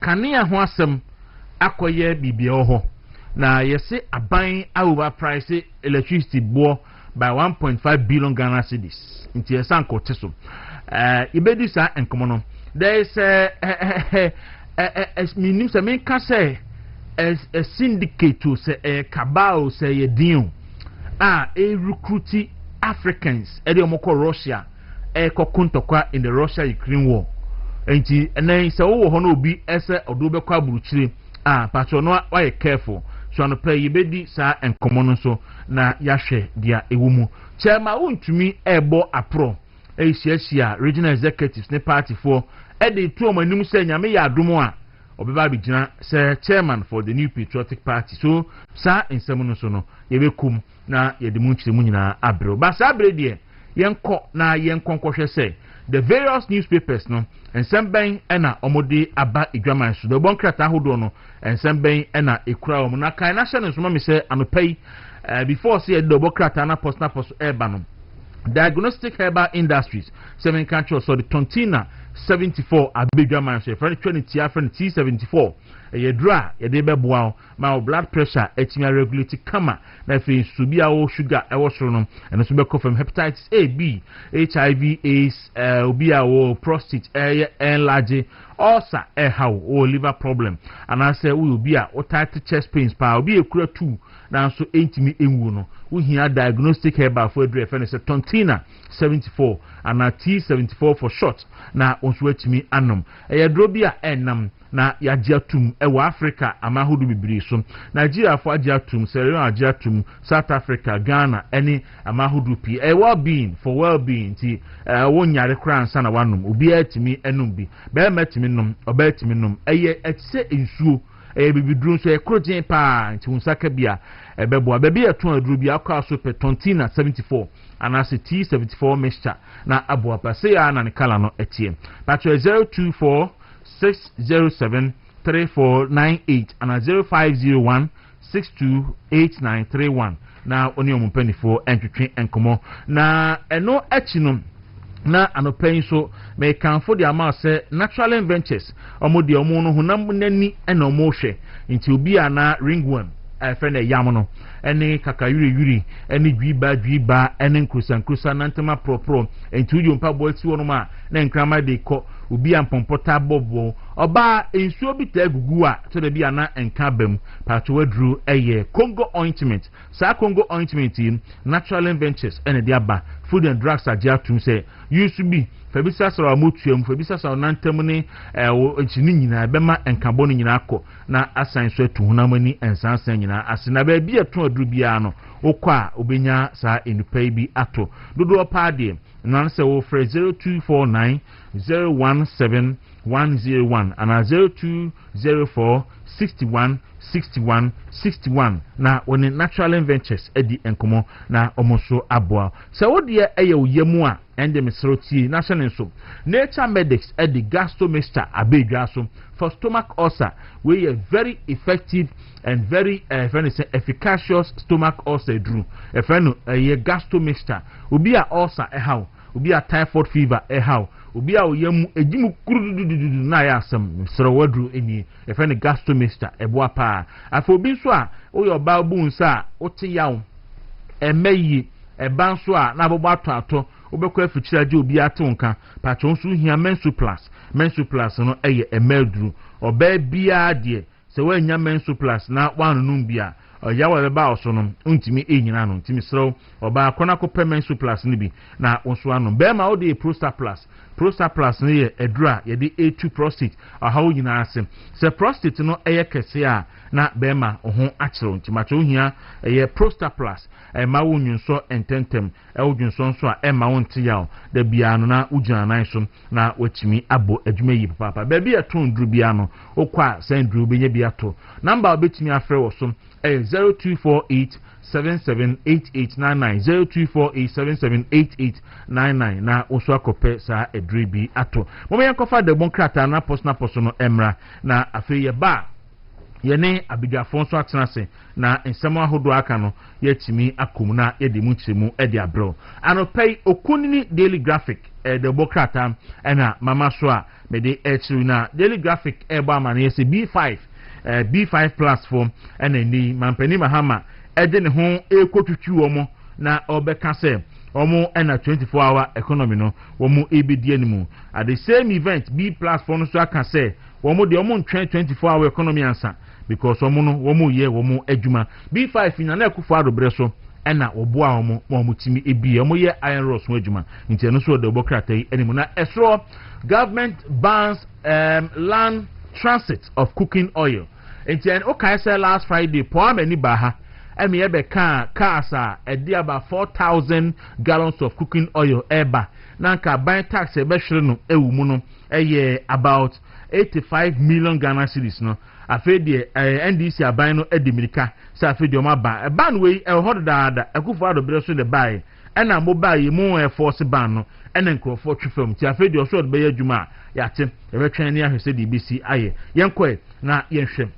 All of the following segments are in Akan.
kanea ho asem akoye bibia ho na yese aban over price electricity bo by 1.5 billion Ghana cedis nti yesa nkote so ibedi sa enkomo no there is minim se me ka say a syndicate to say cabal say ye din recruit Africans e de omoko Russia kokuntokwa in the Russia Ukraine war enti enen se wo ho na obi ese odo be kwa buruchire patro no why careful so no pay yibedi sa enkomo no so na yahwe dia ewumu chema wontumi ebo apro ehia regional executives ne party for e tu omanum se nyame ya adomo a obeba bigina se chairman for the new patriotic party so sa ensem no so no yebekum na yedimu nchiremu nyina abro ba sa abre de yenko na yenkonkohwe se the various newspapers no ensemben ena omode aba edwaman so the bonkrata hodo no ensemben ena ekura om na kan national so ma me se anopai before say the bonkrata na post urban diagnostic herbal industries 7 countries so the Tontina 74 abedwaman so friend 20 friend T74 ye dra ye de beboa ma blood pressure etimia regulate kama na fe subia o sugar e wo soro no eno so be confirm hepatitis A B HIV AIDS obia o prostate enlarge ulcer how o liver problem and I say we obi a o tight chest pains pa obi ekura 2 na so entimi enwu no we here diagnostic herbal for adre fe say Tontina 74 and T74 for short na onso atimi anom ye drobia enam na yajiatum ewa Africa amahudu bibiri so Nigeria for ajiatum Sierra Leone ajiatum South Africa Ghana any amahudu pi well-being for well-being ti wonyare kran sana wanum obi atimi enum bi be matimi num oba atimi num eye etse ensuo bibidru so ekrojen pa nti unsaka bia ebebo ababi eton aduru bia akwa so pe Tontina 74 anase T74 mixture na abo apase ya na kala no etie patro 024 607 3498 and 0501 628931 na oni omupenifo entwetwe enkomo na eno echinum na anopen so me kan for the amount say natural ventures omodi omo no hunam nani ena omo hwe nti obi ana ringworm friend yam no ene kakayuri ene dwiba ene nkrusa nantema propro enti ujo mpa bo ati wono ma na nkrama de ko obi ampompota bobo oba ensuo bi ta gugu a to de bia na enka bam pato wadru eye Congo ointment sa Congo ointment natural ventures ene de aba food and drugs agiatum say used to be fabisa sara motuam fabisa sara nantem ne enchini nyina bema enkabo no nyina akọ na asan so atu hunamani ensansan nyina asena ba bia to adru bia no okwa obenya sa enupai bi ato dodo paade nan se wo fre 0249 017 101 and 0204 61 na woni natural ventures edi enkomo na omoso aboa se wodie eye oyemu a ende mesroti national so nature medics edi gastromister abedwa so for stomach ulcer we are very effective and very efficacious stomach ulcer drew efeno ye gastromister obi a ulcer how obi a typhoid fever how obi a oyemu ejimu kurudududu na ya asem sro wadru eni efeno gastromister eboa pa afo obi so a oyo ba bu nsa ote yawo emeyi eba nso a na abogbo ato obekwa afichira je obi atonka patron so hia mensu plus no eye emeldru oba bia de se wanya mensu plus na wanunum bia yawo ba oso no ntimi enyina no ntimi sro oba akona ko mensu plus ni bi na onso anu be ma odi prostate plus ni ye edura ye di A2 prostate ahawo nyina asem se prostate no eye kese a na be ma ho achiro ntimacho ohia eye prostate plus ma wonwunso ententem wonwunso nso a ma wonte yawo da bia no na ugina nan so na watimi abo adwuma yi papa ba bia ton duru bia no okwa sendru benye bia to number obetimi afre wo so 0248 778899 na oso akope sa edribi ato mo yankofa de bonkrata na post no emra na afeye ba yene abigafon so atenase na ensemo ahodo aka no yetimi akomu na yede mu chiremu ede abro anopei okunini daily graphic de bokrata na mama so a me de echiru na daily graphic eba ma na yesi B5 B5 platform ene ni mampani mahama ede ne ho ekotutwu omo na obeka se omo ena 24-hour economy no omo ebedi animu at the same event B platform so aka se omo de omo 24-hour economy ansa because omo no omo ye omo adwuma B5 na na ekufo adobre so ena oboa omo timi ebi omo ye iron rods ho adwuma nti no so de obokrata yi animu na esro government bans land transit of cooking oil. And okay, say last Friday, poor many baha, and me ebe cars are about 4,000 gallons of cooking oil eba. Nanka buying tax ebe shireno ewumuno about 85 million Ghana cedis no. Afedi NDC abayi no edimirika. Sa afedi omaba. A ban way hold da akufu ado breso de buy. Ena mobile mu force ban no. Ena nkrofo twefam. Ti afedi oso de beye adwuma yate ebe twen ne ahwese de bisi aye. Yenkwe na yenhwem.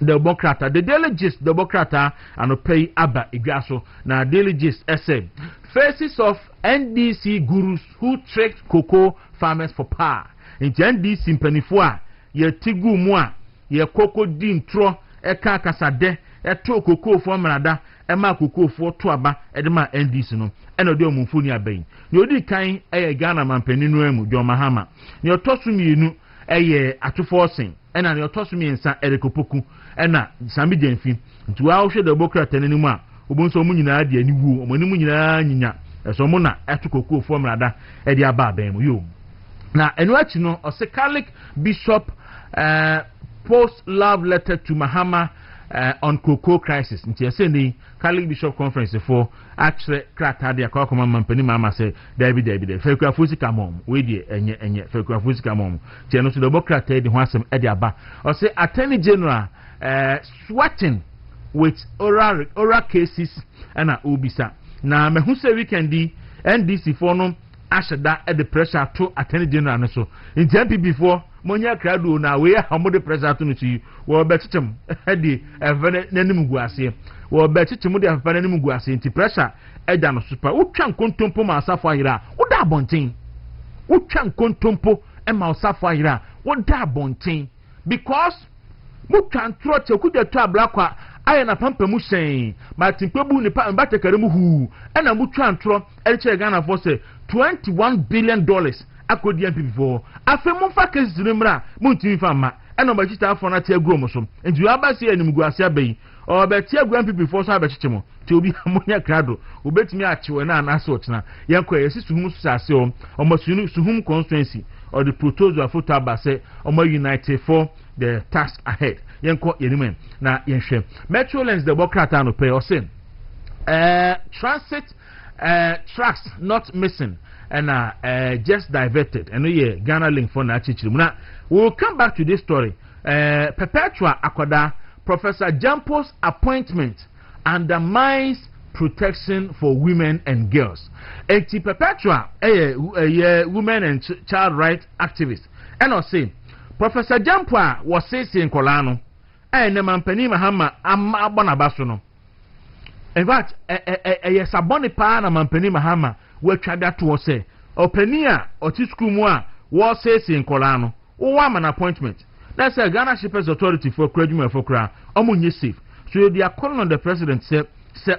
The Democrat, the Daily Gist, the Democrat, and pay Abba Igaso. Now, Daily Gist essay. Faces of NDC gurus who tricked cocoa farmers for power. In NDC Penifua, ye tigu moi, ye cocoa din tro, e kakasade, e to cocoa for manada, e ma cocoa for tuaba, e de ma NDC no, e no de mufuni abayin. Ni odi kain e Ghana man peninu emu, John Mahama. Ni otosumi inu, e atuforcing. Ena ni otosumi ensa erikopoku. Ena sami jenfi nti wa wo hwe de bokrata nanimu a obonso mu nyina de aniwu omanimu nyina nyinya eso mu na etukoko fo mrada e de aba aban mu yo na enu achi no o Catholic bishop post love letter to Mahama on cocoa crisis nti ese ni Catholic bishop conference for actually krata de akwa mampani mama say David fe kwa fusika mom we de enye fe kwa fusika mom ti no so de bokrata de ho asem e de aba o say attorney general sweating with oral cases and obisa. Na me who say weekendi NDC for no ashada at the pressure to attorney general so. In tempi before monya crowd na we how the pressure to you. We betim heady nanim guase. We betim de nanim guase inti pressure eda no super. Utwan kontompo ma asafo ahira. Oda bontin. Utwan kontompo e ma asafo ahira. Oda bontin because mutwan troche kude to ablakwa aye na pampa mu hyen ma tinkwebu ni pa mbate kare mu hu ena mutwan tro elche Ghana for say $21 billion akodi MP4 afi mu fa case nimra muntimi fa ma ena ma chita afọ na te agro mo so nti abasi animgu ase abai o be te agro MP4 so abechiche mo ti obi amonya krado obetimi achewe na anase ochina yenkwa yesi suhum susase o omasunu suhum constituency or the proposal photo abase omo united for the task ahead yenko yenime na yenhwe Metrolens the Democrat no pay o say transit tracks not missing and just diverted and ye Ghana link for na chichirim na we'll come back to this story Perpetua Akoda Professor Jampo's appointment undermines protection for women and girls. Eti Perpetua women and child rights activist and I say Professor Jampa was saying Kolano and the Mampani Mahama Abonabasono. In fact, yes, a bonny pan and Mampani Mahama were tried that to say Openia or Tiskumwa was saying Kolano. Oh, an appointment. That's a Ghana Shippers Authority for Credit for Kra, Omunye safe. So they are calling on the president, say,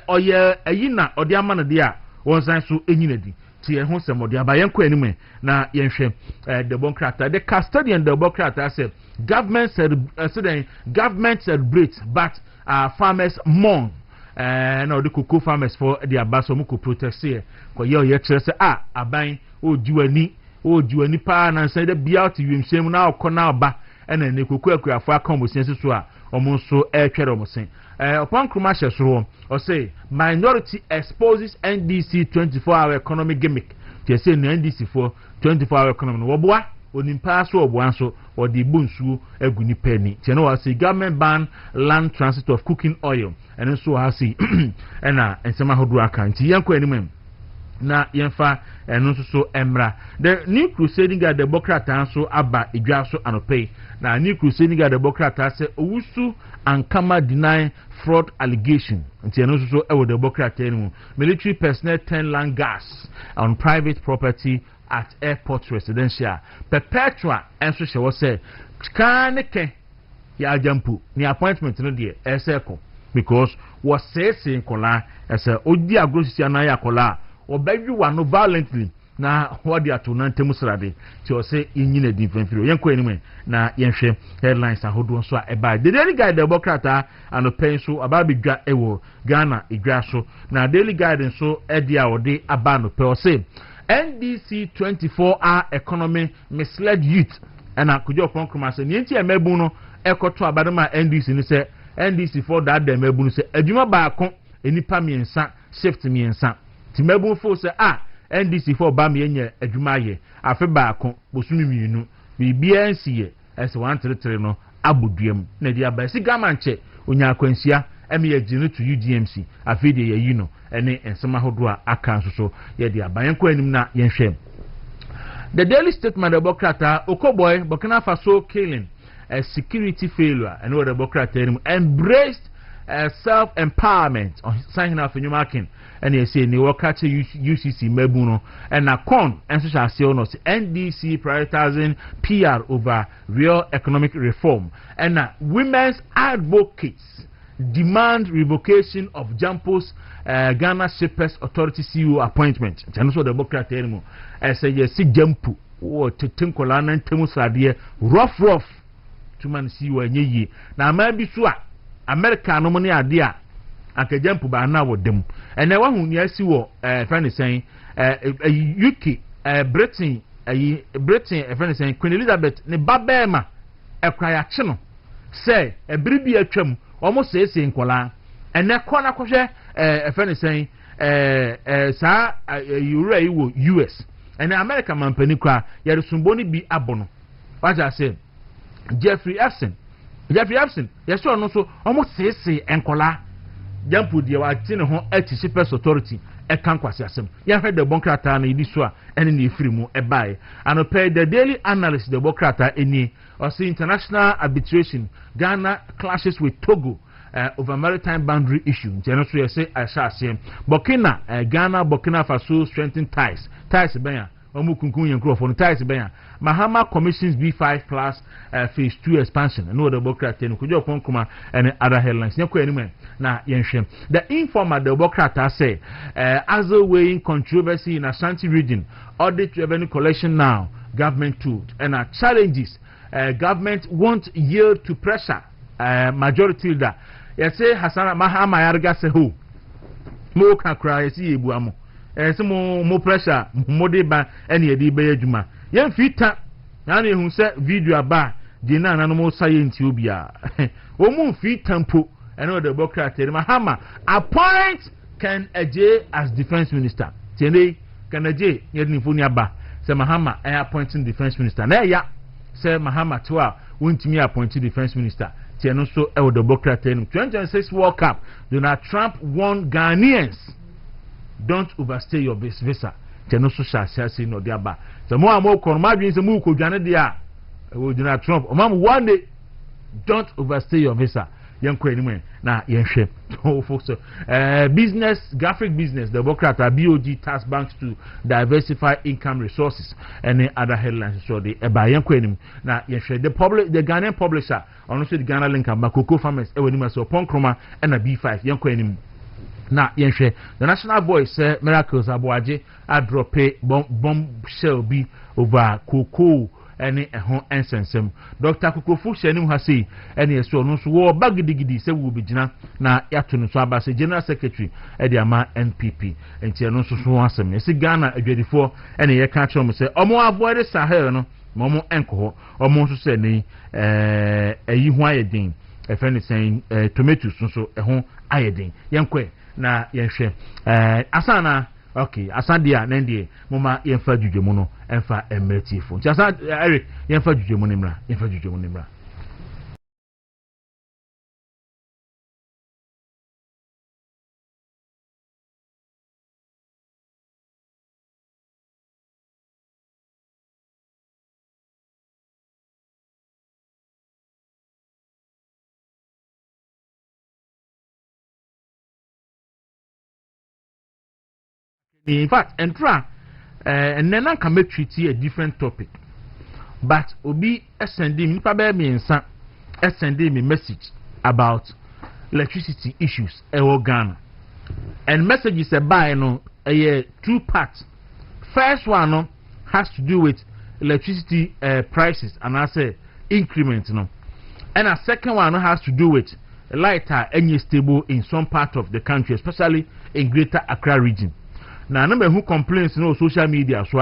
Oye, a yina or the man there was answer any. Tie ho sem odi abayenko anime na yenhwe the Democrat the custodian the Democrat said government celebrate but farmers mourn na the cocoa farmers for the abaso mu ko protest here ko ye kire se aban ojuani pa na say the bia to wimsem na akona ba na ne cocoa akuafo akomosen so a omo so twere omosen upon commercial so or say minority exposes NDC 24-hour economic gimmick. They say no NDC for 24-hour economy. Wobwa onimpa so obuanso or the bunsu eguni penny. Teno I say government ban land transit of cooking oil and so I see and some hodu account. Yanko anymore. Na yenfa enunso so emra the new crusading guy the Democrat so aba idwaso anope na new crusading guy the Democrat say owusu ankama deny fraud allegation nti enunso so e wo the Democrat enu military personnel 10 land gas on private property at airport residential perpetua enso hye wo say kan ne ke ya jampu ni appointment no de eseko because was say kola ese odi agrosisi anan ya kola obadwi wa no violently na wadi ato na ntemu srade ti o say yinyina di mfamfiri yenko enime na yenhwe headlines ahodo so a eba the daily guide the bokrata and pen so ababedwa ewo Ghana edwa so na daily guide so edi a ode aba no pe o say NDC 24-hour economy misled youth and akujo pon kuma say nienti emebu no ekoto abadama NDC ni say NDC for that dem ebu no say adwuma baako enipa miensa shift miensa ti mebu fo say NDC for ba me nya adwuma ye afe baako bosumi mienu bibia nsiye ese 133 no aboduam na dia ba si gamanche onya akwansia eme ye ginu to UDMC afe de ye yi no ene ensema hodo a aka so ye dia ba yenko anim na yenhwem. The daily statement of Bokrata Okoboy Burkina Faso killing a security failure and what the Bokrata embraced self-empowerment on signing off in Newmarket and they say they work at UCC Mebuno and a con and social sales NDC prioritizing PR over real economic reform and women's advocates demand revocation of Jampo's Ghana Shippers Authority CEO appointment. And so the Bokrata anymore as a yes Jampu or to Tinkolana and Temusade rough to man see where ye now maybe so America no money idea aka Jampu ba na wo dem and na hu nia si wo friend is saying UK Britain friend is saying Queen Elizabeth ne babema ekwaya che no say ebiribi atwam almost say nkola ene kona kohwe friend is saying sa euro iwo US and America man panikwa yare sumboni bi abono what I say Jeffrey Epstein yes no so almost say enkola Jampu de wa tine ho Shippers Authority e kan kwase asem ya hwe de bonkrata na idi so a ene na efiri mu e bae and pay the daily analyst the bonkrata eni or say international arbitration Ghana clashes with Togo over maritime boundary issue no so say asase Burkina Burkina Faso strengthen ties ben omukunkun yenkrofo no ties ben Mahama commissions B5 plus phase 2 expansion no the Bokrata no kujo konkuma and other headlines nyako anime na yenhwem. The informer the Bokrata say as a weighing controversy in Ashanti region audit revenue collection now government tool and challenges government won't yield to pressure majority leader you say Hassan Mahama yarga say who mo kakra yesi ebuamo mo pressure mo de ba ene yedi be adwuma yen fita na ne hu se video aba de na na no mo science obia o mu fita mpo ene the Bokrata Mahama appoint Ken Eje as defense minister tene Ken Eje yedi funi aba se Mahama appointing defense minister na ya se Mahama to a wontimi appointing defense minister tene so e the Bokrata 2026 World Cup Donald Trump warned Ghanaians don't overstay your visa. Teno so shasi no diaba. So mo amo konmadwin se mu ko dwane dia. We do not Trump. Omam one day don't overstay your visa. Yanko anyway na yenhwe. Oh folks business graphic business the Bokrata BOG task banks to diversify income resources and other headlines so the eba yanko anim na yenhwe the Ghanaian publisher ono so the Ghana link am cocoa farmers e wani so ponkroma and B5 yanko anim na yenhwe the national voice miracles aboaje a drop bomb shell be over cocoa any ehon ensensem Dr. Kukofu shenim ha sei ene yeso no so wo bagidigidi se wo begina na yato no so abase general secretary e de ama NPP enti no so so asem esi Ghana adwadifo ene ye ka kire mo se omo avoid Sahel no mo enko omo so se ni eyi ho ayedin e friend saying tomatoes so ehon ayedin yenkwe na yenhwe asana okay asadia nendie mama yemfa dwudwemu no emfa emetifo nti asa Eric yemfa dwudwemu nimra in fact entra and then I can make treaty a different topic. But obi sending me sending me message about electricity issues in Ghana. And message is about a two parts. First one has to do with electricity prices and I say increments, and a second one has to do with lighter and stable in some part of the country, especially in Greater Accra region. Now, number who complains social media so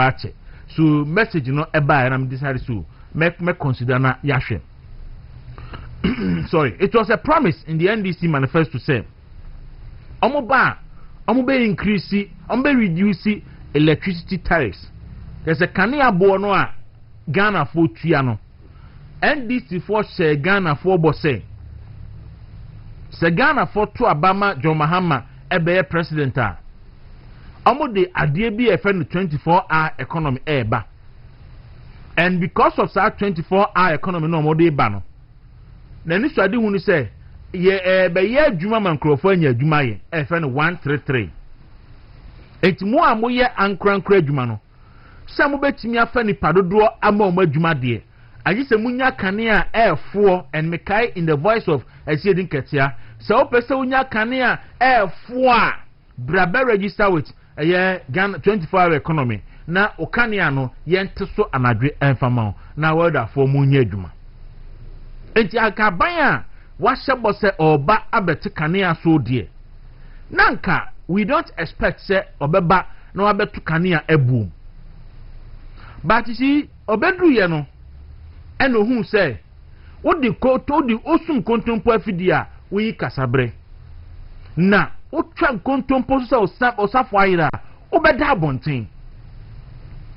message about and I'm decided to make consider na yashe. Sorry, it was a promise in the NDC manifesto to say omoba increase reduce electricity tariffs. There's a kania bono Ghana for triano. NDC for say Ghana for bosse. Se Ghana for to Obama John Mahama ebe president a. Omo de adie bi efe 24-hour economy eba. And because of that 24-hour economy no omo de ba no. Na ni so ade hu ni say ye be ye adwuma man krofo anya adwuma ye efe 133. Enti mo amoye ankrankra adwuma no. Se mo betimi afa ni padodo ama o adwuma de. Aji se munya kanea airfo and mekai in the voice of Esiedin Ketia. So pese unya kanea airfo a brabe register with Ghana 24-hour economy. Na okanea no yente so anadwe enfama na wada for munya adwuma. Enti akabanya wahye se oba abete kanea so de. Nanka we don't expect se obeba na wabetu kanea ebu. But you see obedu ye no and who say what the koto the osum kontompo afidia we kasabre na o twan kontompo so osafo ayira obeda abonten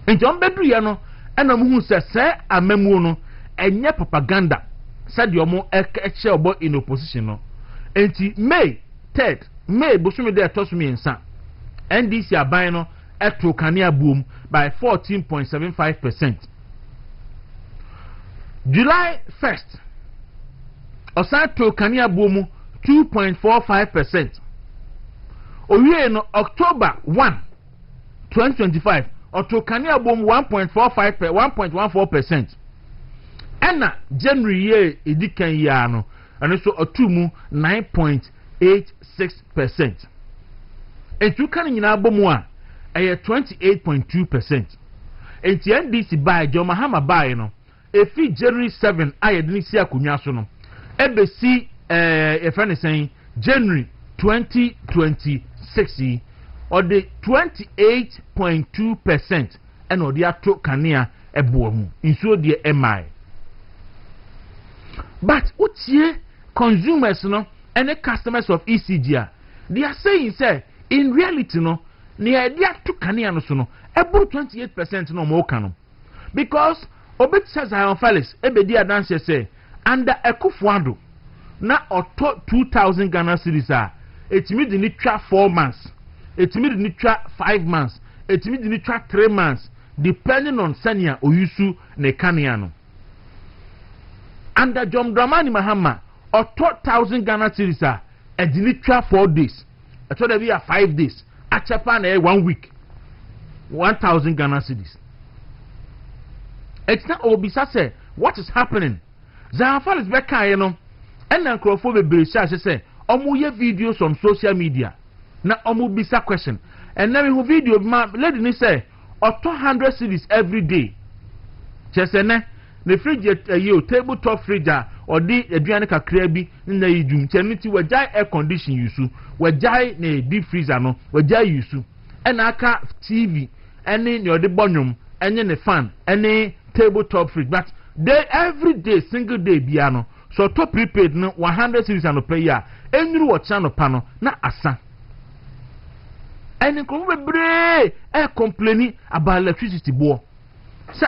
enti on bedu ye no and who say amamu no enye propaganda said your mo eche obo in opposition no enti May 3rd May bosume de tosumi ensa NDC aban no eto kanea boom by 14.75%. July 1st, Osato Kania Boom 2.45%. Oye no October 1, 2025, Oto Kania Boom 1.14%. Ena January ye edikan ya no, and so otumu 9.86%. Etu kan nyina bomu a 28.2%. Enti NDC by John Mahama by no. Efi January 7 ayedinisi akunwa so no ebesi efane saying January 2026 or the 28.2% and odi ato kanea ebo mu inso de MI. But utie consumers no and the customers of ECG they are saying say in reality no near de ato kanea no so no ebo 28% no mo kanu because Obet says I am Felix ebedi adanse say under Ekufuado na oto 2000 Ghana cedis a etimi di ni twa 4 months etimi di ni twa 5 months etimi di ni twa 3 months depending on sania oyusu ne kanea no under John Dramani Mahama oto 1000 Ghana cedis a edi ni twa 4 days eto da bi a 5 days achepa na 1 week 1000 Ghana cedis. It's not obisa say what is happening. Zanfal is back and Nankrofo be say omuye videos on social media. Na omu bisa question. And now we video lady ni say or 200 cities every day. Just ne fridge tabletop fridge or the aduane kakra bi na yidum cheniti we jai air condition yusu we jai na deep freezer no we jai yusu and aka TV any your the bonum any ne fan any tabletop fridge, but they every day, single day, biano. So to prepaid no 100 cities and per year. Any what channel panel na asa. And in Combe complaining about electricity board. Say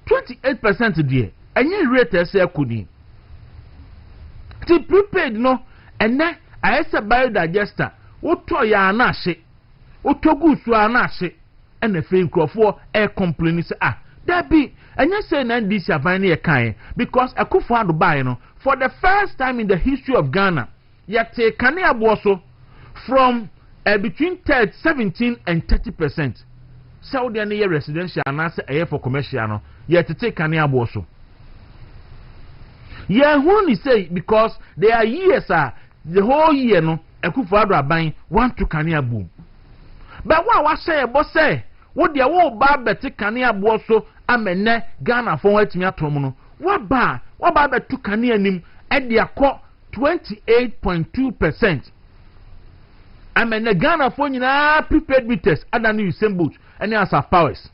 28% dear. And you rate say kuni. To prepaid no, and then I say biodigester. Uto ya anashe. Uto gusu anashe. And the frame for complaining say Debbie, and you say NDC Avani Kain because Akufuado buy no for the first time in the history of Ghana, yet take Kania Boso from between 17 and 30%. Saudi and residential and as a for commercial, yet to take Kania Boso. Yeah, who say because there are years, the whole year, no, a coup for buying one to Kania boom. But what was say, boss say, what the old bar better Kania Boso, amene Ghana for what me at Tomono. What bar the two Kania nim at the court 28.2%. Amene Ghana for prepared meters, other new same boots, and as of powers.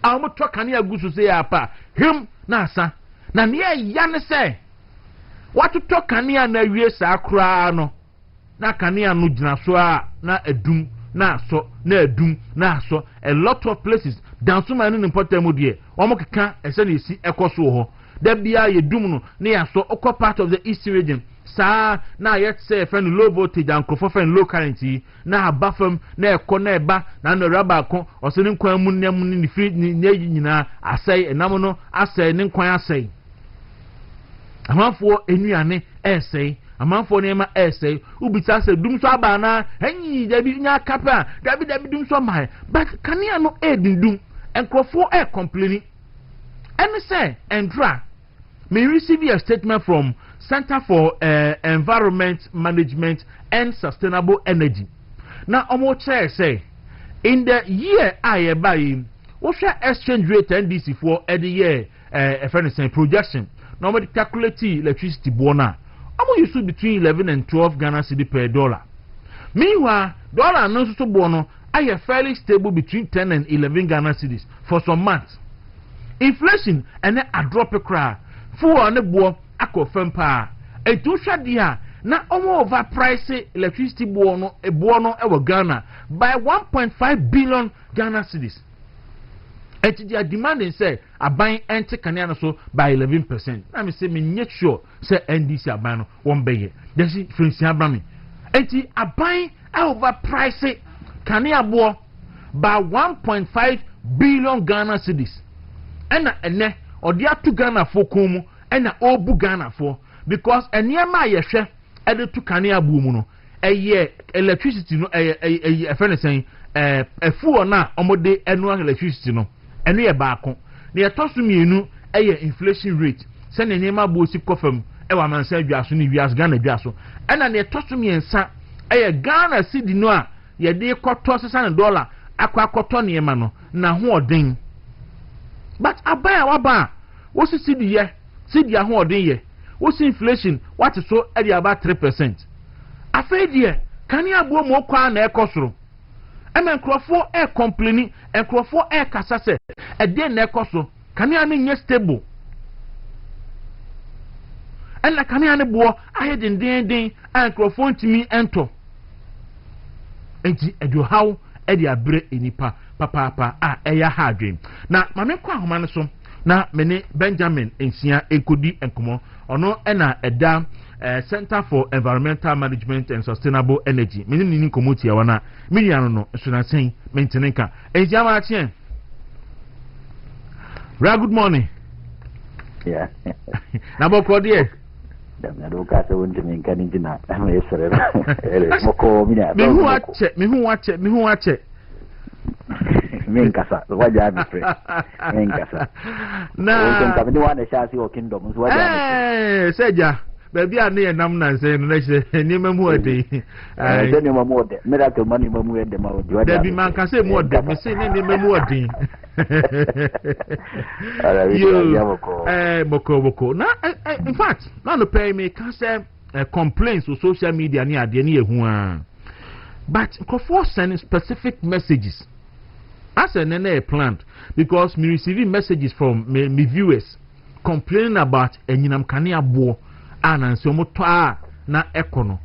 I'm not talking Kania Goose to say, apa, him, nasa. Na niye yane se watu to kania na wie sa akra no na kania no gyina so a na edum na so na edum na so a lot of places down so many important mu de omo keka ese na esi ekoso ho da bia ye dum no na ya so okọ part of the east region sa na yet say friend low voltage and crofo friend low current na abafam na ekọ na eba na no raba ko ose ne nkwan mu nem ni free ni nyina asai enam no asai ne nkwan asai. Amanfo enuane essay amanfo nema essay ubita se dum so abana enyi dabi nya kapa dabi dum so mai but kania no edindum enkrofo complaining and say endra me receive a statement from Center for Environment Management and Sustainable Energy. Now omo chair say in the year I buy what exchange rate NDC for the year projection. Normally calculate electricity bona. I'm used to between 11 and 12 Ghana cedi per dollar. Meanwhile, dollar no so bono I are fairly stable between 10 and 11 Ghana cedis for some months. Inflation and then a drop a cry. Full on the board ako fempa. A two shot dia na omo overprice electricity bono ewa Ghana by 1.5 billion Ghana cedis. And they are demanding say a buying anti Kanyana so by 11%. I mean say me not sure say NDC a buying one bay. There's Prince Abrami. And they are buying overpriced Kanya boy by 1.5 billion Ghana cedis. And or the two Ghana for Kumu and the old Ghana for because a near my yeshe added to Kanya bumuno a year electricity no a friend saying a full na omode annual electricity no. And we are back on the atosumienu a inflation rate. Send a name of Bosi Kofum, Ewa man said you are soon if you ask Ghana Jasso. And an atosumian sa a Ghana city noir, ye dear $1,000, aqua cotton mano, na hoarding. But a buy our bar. What's the city ye? City a hoarding ye. What's inflation? What is so at about 3%? A fade ye, can you go more crown air costro? And Crawford air complaining and Crawford air cassase a day necoso can you mean stable and like can you boy I had in day and Crawford to me enter and do how Eddie abre inipa papa eya hard dream na mame kwa homanaso na mene Benjamin ensia ekodi enkomo ono ena eda Center for Environmental Management and Sustainable Energy. Many nini komuti ya wana. Mini ya no suna saying maintenance. Enjama achien. Good morning. Yeah. Nabo kodie. Damn, I don't cast a winter in Canada. I'm a yesterday. Moko mina. Me who watch it. Menkasa, what you have me free. Menkasa. Na. Come to one the chassis or kingdoms. What you said ya. Baby, I need nam na say no say ni memu ade. I say ni memu ade. Miracle money memu ade ma odi. Baby man can say more ade. Me say ni memu ade. Moko. Na in fact, na no pay me can say complaints on social media ni ade ni ehu an. But for sending specific messages. As a nene plant because me receiving messages from me viewers complaining about enyinam kania bo anansi omo toa na ekono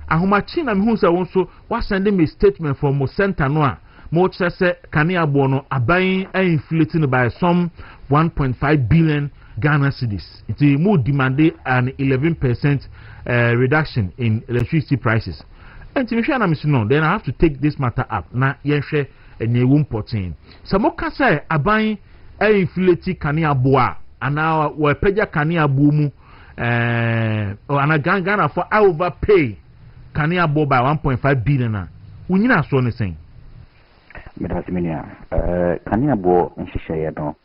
ahomachi na me hu se wonso wa send me statement from mo center no a mo chese kania bo no aban inflating by some 1.5 billion Ghana cedis. It mo demand an 11% reduction in electricity prices. And me sure na me no, then I have to take this matter up na yenhwe enye wumpotin. Samo ka say aban inflate kania bo a ana we peja kania bo mu or an Ghana for overpay can you by 1.5 billion? We need so anything. Medasiminia, Kaniabo, and Shishayano,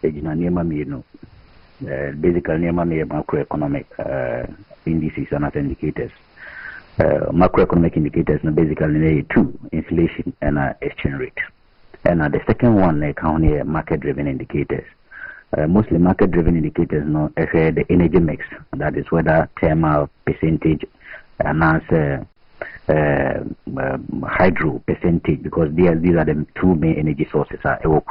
Egina Nema Mino, basically Nema macroeconomic indices and other indicators. Macroeconomic indicators, basically two, inflation and exchange rate. And the second one, they count here market-driven indicators. Mostly market-driven indicators, the energy mix, that is whether thermal percentage and hydro percentage, because these are the two main energy sources. Over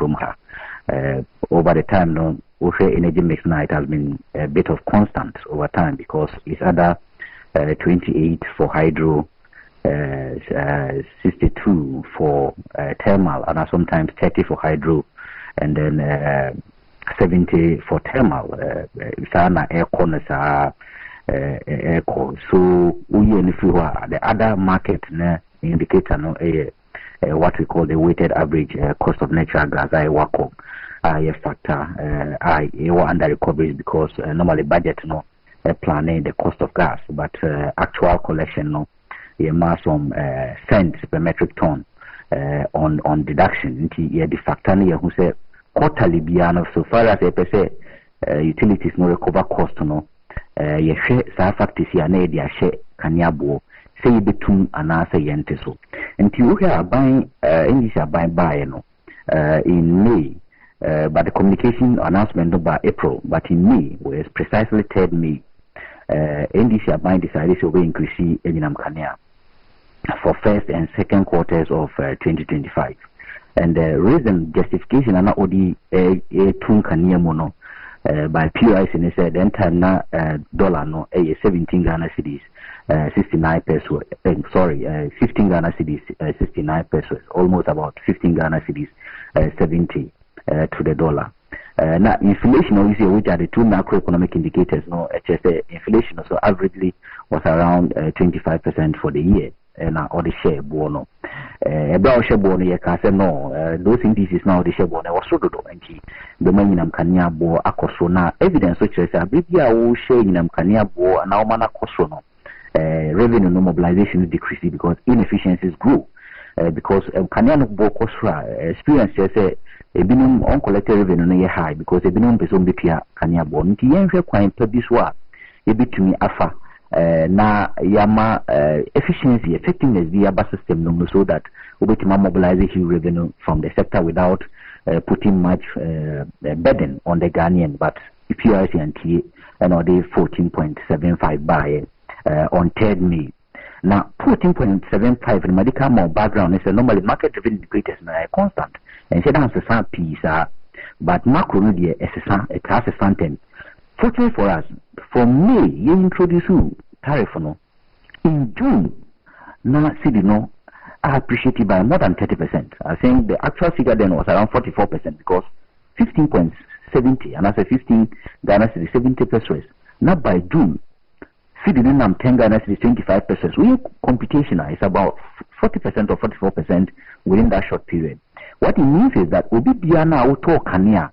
the time, energy mix now it has been a bit of constant over time because it's either 28 for hydro, 62 for thermal, and sometimes 30 for hydro, and then 70 for thermal. Air corners are air core. So the other market indicator what we call the weighted average cost of natural gas. Wako factor under recovery because normally budget planning the cost of gas, but actual collection some cents per metric ton on deduction. The factor who say quarterly biano so far as say utilities no recover cost ye share sa factors ya na dia share kaniabo say betum anasa yente so nti wo here buying English buying buy in May but the communication announcement no by April, but in May was precisely 3rd May English buying decided to increase in Kania for first and second quarters of 2025. And the reason justification and not only tun Kania mono by PRIC and said the entire dollar 17 Ghana cedis 69 pesos. 15 Ghana cedis 69 pesos, almost about 15 Ghana cedis 70 to the dollar. Now inflation obviously, which are the two macroeconomic indicators, HSA inflation also averagely was around 25% for the year. Or the share bono. About share bono, you can say no. Those indices now the share bono was so good. And the money in Amkania bo akosona evidence which is a big year share in Amkania bo and now mana kosono. Revenue no mobilization is decreasing because inefficiencies grew. Because Kanya bo kosra experience say a minimum uncollected revenue no high because a minimum person be pia Kanya bo. Nti yenhwe kwan pa bi so a yebetumi afa na yama efficiency effectiveness via bus system so that we can mobilize huge revenue from the sector without putting much burden on the Ghanaian, but PRC and T and they 14.75 by on 3rd May. Now 14.75 in medical more background is a normally market driven indicators are constant and said that's a piece but macro media it has a fountain. Fortunately for us, for May, you introduce tariff in June. Now, city I appreciate it by more than 30%. I think the actual figure then was around 44% because 15.70 and I said 15 Ghana cedis 70 pesos. Now by June, city then 10 Ghana cedis 25 pesos. We computation is about 40% or 44% within that short period. What it means is that Obi Biana Auto Kania.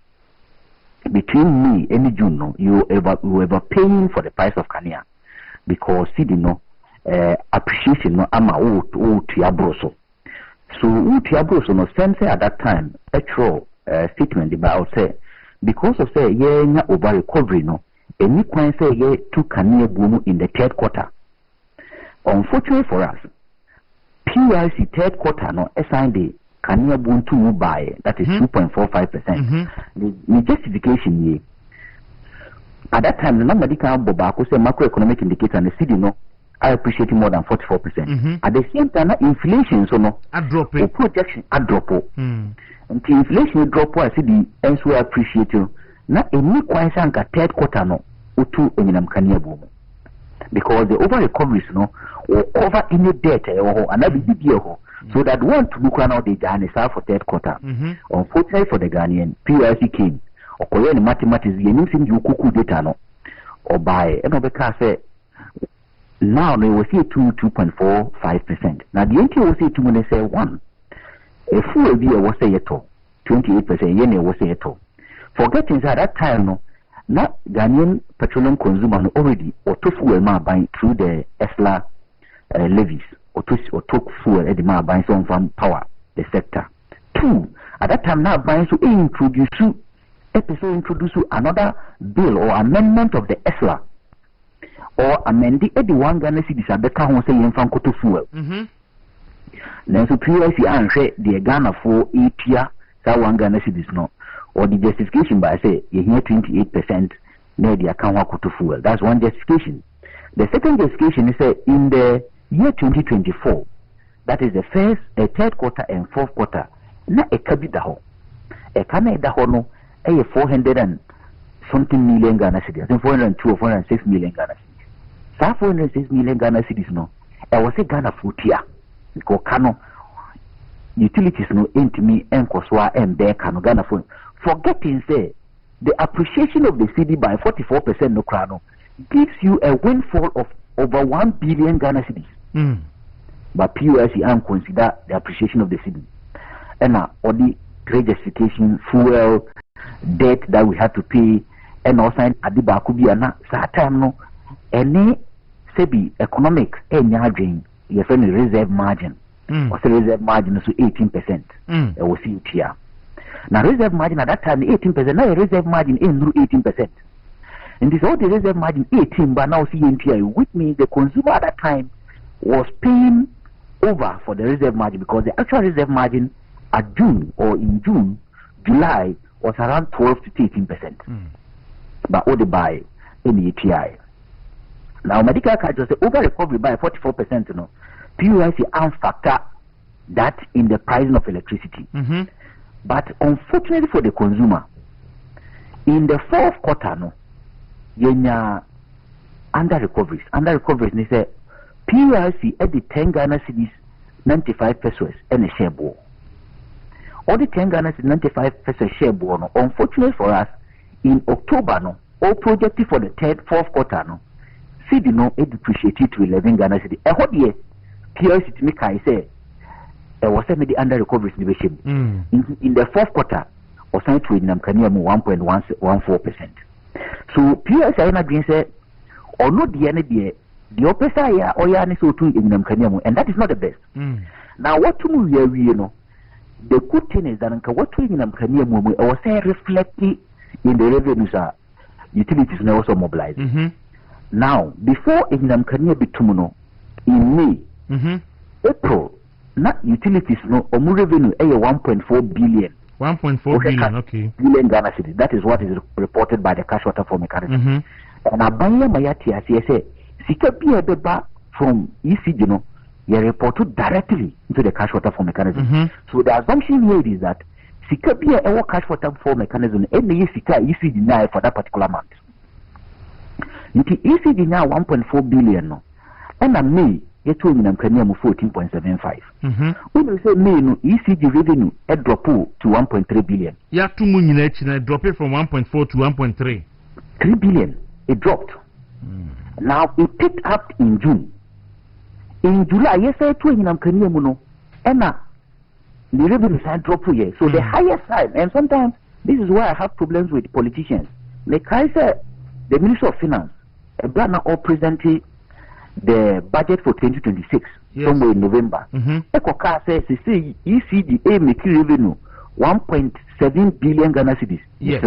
Between me and June, you ever paying for the price of Kania because CD appreciation ama tiabroso. So tiabroso sense at that time actual statement about say because of say over recovery any coin say to Kania boom in the 3rd quarter. Unfortunately for us, PRC 3rd quarter assigned the Kania boom to buy that is 2.45%. The justification here at that time the number can say macroeconomic indicator and the city I appreciate more than 44%. At the same time inflation dropping projection dropping. Until inflation drop I see the ends we appreciate you. Now a new question 3rd quarter utu Kania boom. Because the over recoveries will cover any debt or another BBO. So that one to look around the Ghana for 3rd quarter. Unfortunately for the Ghanaian, PRC came. Or Korean mathematics, you know, you kuku data or by say now they will see 2.45%. Now the NT will say 2 when they say 1. A full year was say 28%, yen was say forgetting that at that time not Ghanaian petroleum consumer already or to fuel buying through the ESLA levies. Or took fuel at the buying some from power, the sector. Two, at that time now Brian so introduce another bill or amendment of the ESLA or amend the 1 Ghana cedis at the can say in Franco fuel. Then so PUIC answer the Ghana for 8 year that 1 Ghana cedis no or the justification by say you hear 28% near the account to fuel. That's one justification. The second justification is in the year 2024, that is the first, third quarter and fourth quarter, na ekabida ho. Ekana eda ho no, 400 and something million Ghana cedis. I think 402 or 406 million Ghana cedis. Sa 406 million Ghana cedis no, was a Ghana fruitia. Because kano utilities no intimi enkoswa embe kano Ghana phone. Forgetting say the appreciation of the cedi by 44% no krano gives you a windfall of over 1 billion Ghana cedis. But PUIC and consider the appreciation of the cedi. And now all the trade justification, fuel, debt that we have to pay, and also adiba kubiana sa time no any sebi economics drain your friend reserve margin. Or the reserve margin is 18%. It was here. Now reserve margin at that time 18%. Now reserve margin in 18%. And this all the reserve margin 18, but now CNTI, which means the consumer at that time was paying over for the reserve margin because the actual reserve margin at June or in June, July was around 12 to 18%. But all the buy in ETI. Now medical cards say over recovery by 44%. You know, PUIC and factor that in the pricing of electricity. But unfortunately for the consumer, in the fourth quarter, no, yenya under recoveries. Under recoveries, they say PUIC at the 10 Ghana cedis 95 pesos and a share ball. All the 10 Ghana cedis 95 pesos share ball. No, unfortunately for us, in October, no, all projected for the fourth quarter, no, cedi no it depreciated to 11 Ghana cedis. A whole year, PUIC to make I say. Was the under recovery in the fourth quarter or signed to in 1.14%. So PUIC I agree say or not the end the opposite or yani so to in Namkaniamu, and that is not the best. Now what to move here you know the good thing is that what to in Namkaniamu was reflected in the revenues are utilities now also mobilized. Now before in Namkania Bitumuno in May, April. Not utilities no revenue 1.4 billion. 1.4 billion, okay. Billion Ghana cedis. That is what is reported by the cash water for mechanism. And Abaya Mayati as say Sika Beba from ECG no you reported directly into the cash water for mechanism. So the assumption here is that Sika Bia ever cash water for mechanism and the Sika ECG now for that particular month. You ECG now 1.4 billion no. And I may get to 14.75. When we say May, ECG revenue drop to 1.3 billion. Yeah, 2 million drop it from 1.4 to 1.3. 3 billion. It dropped. Now it picked up in June. In July, yes, I told you and the revenue side dropped here. So the higher side, and sometimes this is why I have problems with politicians. Like I said, the Minister of Finance, a brand all presented the budget for 2026 somewhere in November. Ekoka says ECD making revenue 1.7 billion Ghana cedis. Yes.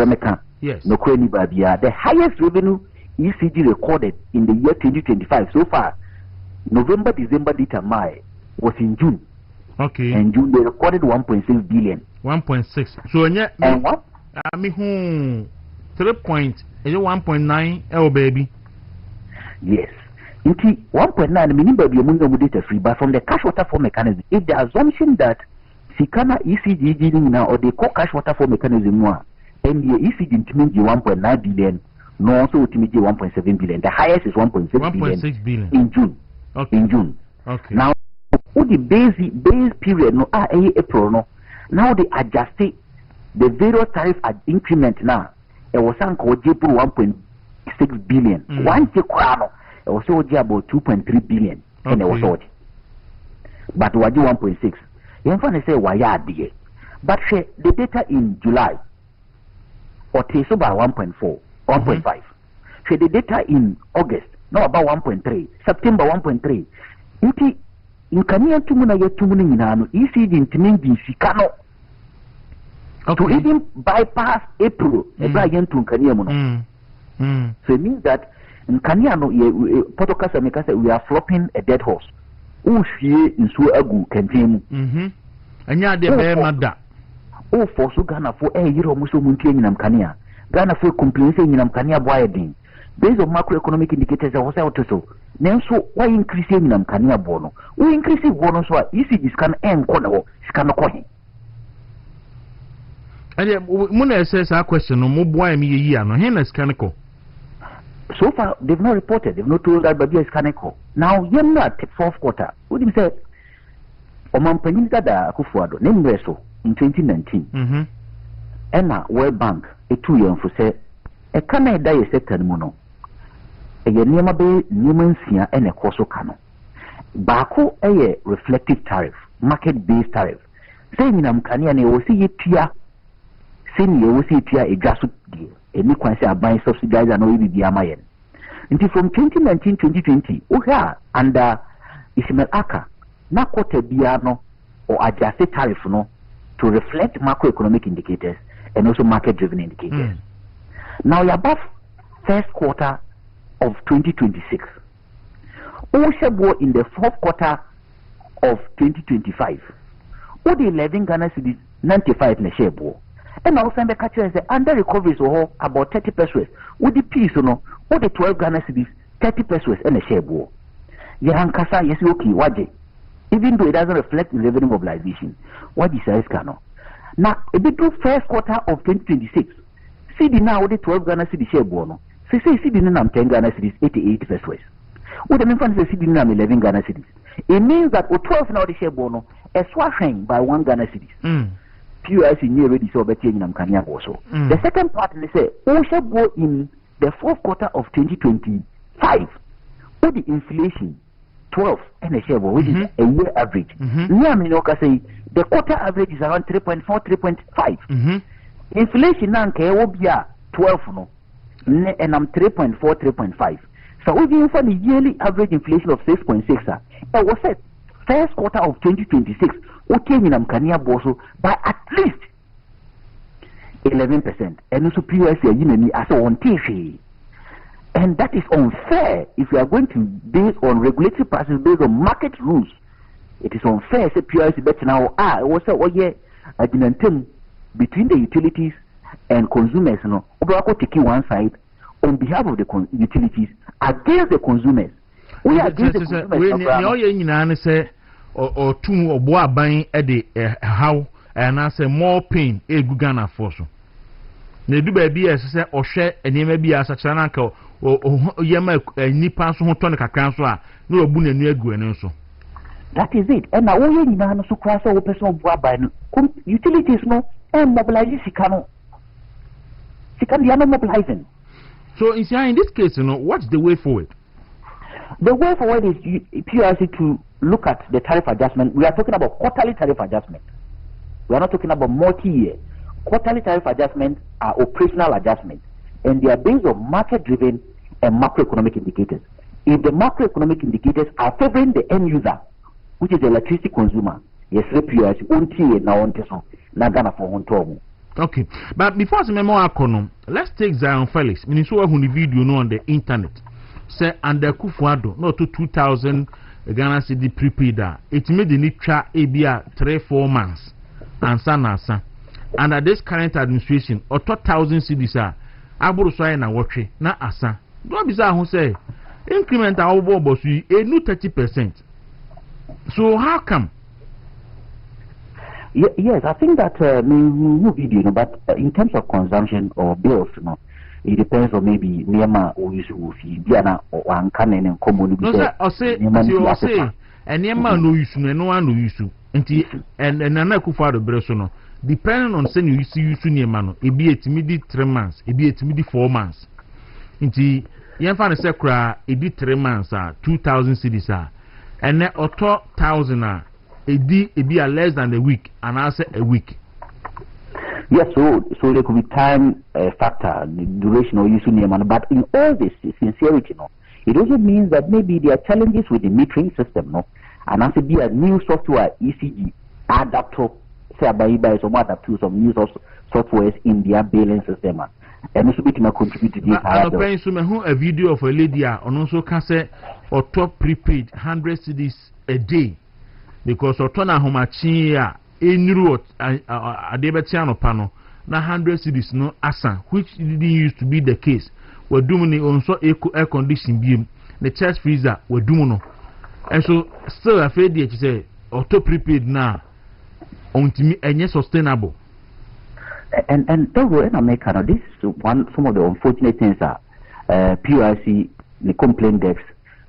No the highest revenue ECD recorded in the year 2025 so far. November, December, May was in June. Okay. And June they recorded 1.6 billion. 1.6. So and what? I mean 3 point is it 1.9 L baby? Yes. 1.9 minimum data free, but from the cash water flow mechanism, if the assumption that Sikana ECG now or the cash water flow mechanism and the ECG means 1.9 billion, no also ultimately 1.7 billion. The highest is 1.6 billion in June. Okay. In June. Okay. Now all the base period no April no. Now they adjusted the various tariff increment now. It was called 1.6 billion. One crown. It was about 2.3 billion. And it was sold. But we do 1.6. You can say why are they? But the data in July or so about 1.4, 1.5. The data in August, no about 1.3, September 1.3. In Kenya, Tumuna, ECG in Timingi, Sikano, to even bypass April. So it means that in Kanyano, we are flopping a dead horse. In Suagu continue. And ya de bear mada. Oh, for so Ghana for a year or so Muntin in Kanya. Ghana for complaining in Kanya Boyading. Based on macroeconomic indicators, I was out to so. Now, so why increasing in Kanya Bono? We increasing Bono so easy this can end corner, scan coin. And Muna says our question no more boy me a year, no hennes canical. So far, they've not reported, they've not told that, but yes, canical. Now, you're not fourth quarter. What do you say? Oman Peninka da Kufuado, name Reso in 2019. Emma World Bank, a 2 year for say, a Canada is second mono. A Yanima Bay, Numansia, and a Coso Cano. Baku a reflective tariff, market based tariff. Saying in Amkania, you will see it here. Saying you will see it here a grassroots deal. A new quantity of buying subsidized and only the Amayan. Until from 2019-2020, Uha under Ismail Aka. Na quarter biano or adjusted tariff no to reflect macroeconomic indicators and also market driven indicators. Now you're above first quarter of 2026. Also in the fourth quarter of 2025. All the 11 Ghana cedis 95 na share bo. And also the catcher say under recoveries or about 30 pesos. With the piece no all the 12 Ghana cedis 30 pesos and a share bo. Yahankasa yes okay waje. Even though it doesn't reflect in revenue mobilization, what is the cano? Now, a bit to first quarter of 2026, CD now the 12 Ghana city share bono. Say CD nam 10 Ghana cities 88 pesos. What the main fund is CD nam 11 Ghana cities. It means that 12 now the share bono is swashing by 1 Ghana cities. PUS in near ready so better in Kenya also. The second part they say share bo in the fourth quarter of 2025. What the inflation 12 and a share, which is a year average. Say the quarter average is around 3.4, 3.5. Inflation now will be 12 no, and I'm 3.4, 3.5. So if you find the yearly average inflation of 6.6, it was said first quarter of 2026, okay, in Amkania Boso by at least 11%, and also PUS as a one TV. And that is unfair if you are going to base on regulatory prices based on market rules. It is unfair. Say PUS better now. Between the utilities and consumers, you know, taking one side on behalf of the utilities against the consumers. We are against the consumers. Say or two or boy buying how and I say more pain a good Ghana for so. Ne do baby as say or share and maybe as a chananko. Yama nipa so hoto ne kakran so a na obu na nu agu ene so. That is it. And now we need to cross our personal by utilities no and mobilize Sikano. They are not mobilizing. So in this case, you know, what's the way forward? The way forward is PRC to look at the tariff adjustment. We are talking about quarterly tariff adjustment. We are not talking about multi-year. Quarterly tariff adjustments are operational adjustments. And they are based on market-driven and macroeconomic indicators. If the macroeconomic indicators are favoring the end user, which is the electricity consumer, yes, okay, but before the memo, let's take Zion Felix. Minnesota who the video no on the internet say under Kufuado no to 2000 Ghana cedi prepaid. It made the need try ABR 3-4 months and nasa. Under this current administration, or 2,000 cedis aburu so na watwe na asa do bisa ho say increment a wo bo so a new 30%. So how come? Yes, I think that new video, you know, but in terms of consumption or bills, you know, it depends on maybe Nema or you see Diana or Ankanen and common. No, sir, I say, and Nema no use no one no use and Nana Kufa the Bresono. Depending on saying you see you soon, man, it be a timid 3 months, it be a timid 4 months. Inti, Yanfan Secra, it be 3 months, 2,000 cedis, and then or 2,000, it be a less than a week, and I say a week. Yes, so there could be time factor, the duration of using your money, but in all this sincerity, no, it also means that maybe there are challenges with the metering system, no, and also be a new software ECG adapter say by some adapt to some use of softwares in their billing system. And also bit contribute to this. I'm paying so a video of a lady on also can say or top prepaid 100 cedis a day because or turn home in road a debetiano panel na 100 cedis no asa which didn't used to be the case. We're doing also air conditioning beam the chest freezer we're doing and so still afraid to say or top prepaid now on to me and sustainable. And Dawuro in America, now this is some of the unfortunate things are PRC, the complaint desks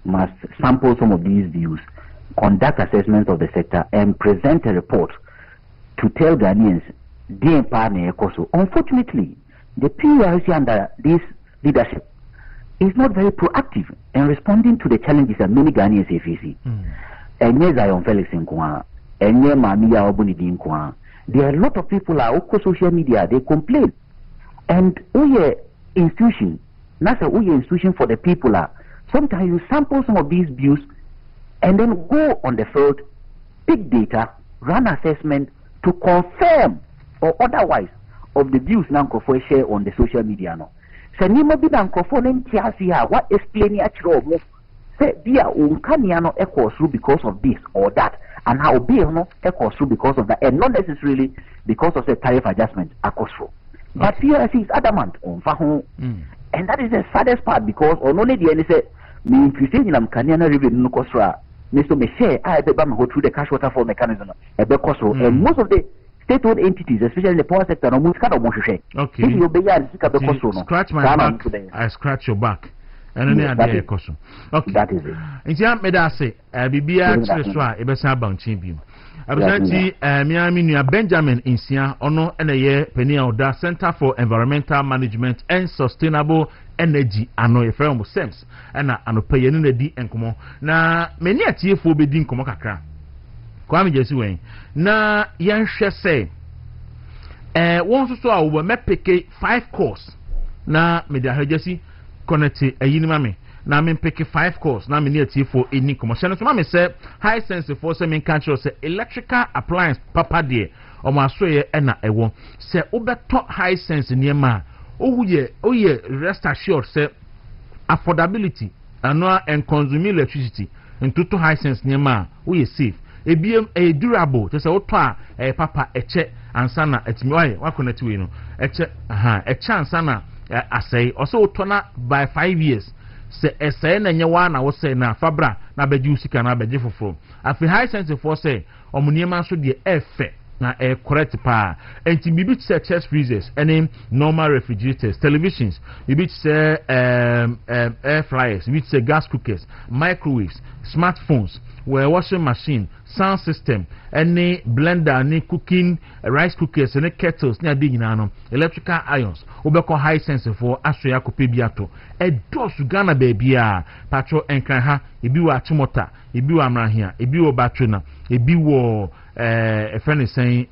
must sample some of these views, conduct assessment of the sector, and present a report to tell Ghanaians unfortunately, the PRC under this leadership is not very proactive in responding to the challenges that many Ghanaians face. And yes, I am Felix Nkwa, and yes, Mamiya Obunidi Nkwa. There are a lot of people are on social media, they complain. And we institution, that's a institution for the people are. Sometimes you sample some of these views and then go on the field, pick data, run assessment to confirm or otherwise of the views now for share on the social media. No. So you may be done for what explain actually say via unkaniano echoes through because of this or that. And how be echoes through because of that, and not necessarily because of the tariff adjustment echoes through. But PRC is adamant on Fahu, and that is the saddest part because on only the end say me if you say in Kanyana river no costra, Mr. Michelle, I bet go through the cash waterfall mechanism, and most of the state-owned entities, especially in the power sector, no kind of okay. Scratch my back. I scratch your back. And then I question. Okay, that is it. In Jam Medase, Bibia Treswa, Ebesa Banchimbium. I was saying, Benjamin Insia, Ono, and a year, Penny Oda Center for Environmental Management and Sustainable Energy, and no firm sense, and a pay in the D and Como. Now, many a tear for bidding Comocacra. Kwame Jesuin. Na yan say, once or so I will make 5 course. Na media Jesse. Connect a yinimame. Now I'm picking 5 course. Now I'm near for any commercial. So mama say high sense for some country say electrical appliance papa dear or my soye ena ewo say obeto high sense near ma. Oh yeah rest assured say affordability and consuming electricity into to high sense near ma. We safe. A durable to say oto a papa eche ansana etimi wa connect we no eche eche ansana I say also turn by 5 years. Say a say na nyewa na wo say na fabra na beji usika na beji foforo. Afi high sense for say omuniema so de efe na correct pa. Enti bibi say chest freezers any normal refrigerators, televisions, bibi say air fryers, bibi say gas cookers, microwaves, smartphones, washing machine, sound system, any blender, any cooking, rice cookers, any kettles, any adinano, electrical irons, obeko high sense for astroya kopebiato. A dos Ghana baby, patro enkraha, ibi wa chimota, ibi wa amrahia, ibi wa batrona, ibi wa a friend is saying,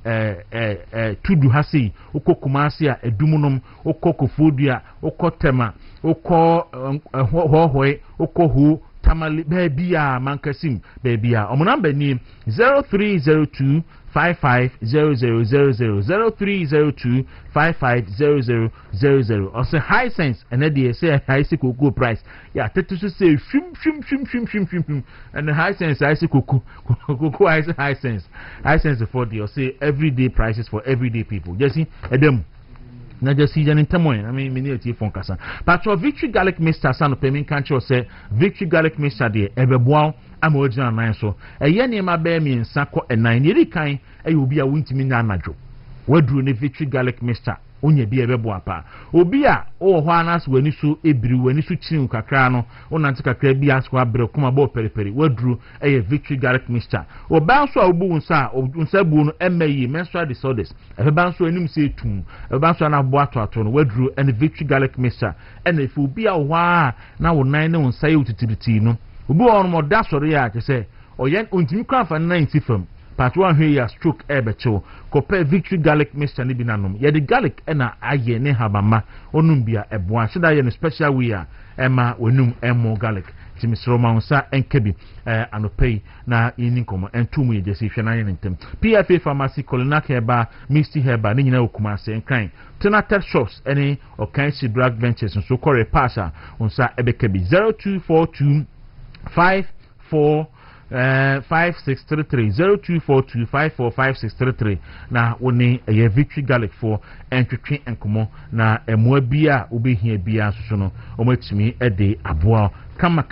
tudu hasi, uko kumasia, a dumunum, uko kufudia, uko tema, uko hohoe, uko hu. Tamale baby mankasim baby omunamba ni 0302 550000 0302 550000 or say high sense and then they say high cocoa price yeah tetu say shim and the high sense I say cocoa high sense for the or say everyday prices for everyday people just see them na just see an intermoin. I mean, many phone kasa. Patro Victory Garlic Mixture san payment country say Victory Garlic Mixture de ebeboa am original nine so. E ye niema be mi nsako e nine yeri kan e obi a wuntimi na anadwo. Wadru ne Victory Garlic Mixture onye bi ebeboa pa. Obi a o ho anas wani so ebiri wani so chirin kakra no onante kakra bi asko abre kuma bo periperi. Wadru e Victory Garlic Mixture. Oba so obu unsa bu no emayi menstrual disorders. Eba so anim se tum. Eba so na bo ato no wadru and Victory Garlic Mixture. And if obi a wa na wo nan ne unsa ye utitibiti no. Obi on mo da sori ya ke say oyen ontimi kwa fa 90 fam. part 1 here stroke ebecho compare victory garlic mixture ni binanom ye the garlic na aye ne habama onum bia eboa sheda ye no special way a ema wenum emo garlic timisro ma unsa enkebi anopei na yini komo entumu ye jesi hwe na ye ntem PFA pharmacy Colinac Herba Misty Herba ni nyina okuma se enkan Tenatel shops any Okansi drug ventures so kore pasa unsa ebekebi 0242 54 5633 0242 545633 na woni ye victory garlic for entwetwe enkomo na emoa bia obehia bia so no omatimi ede aboa kama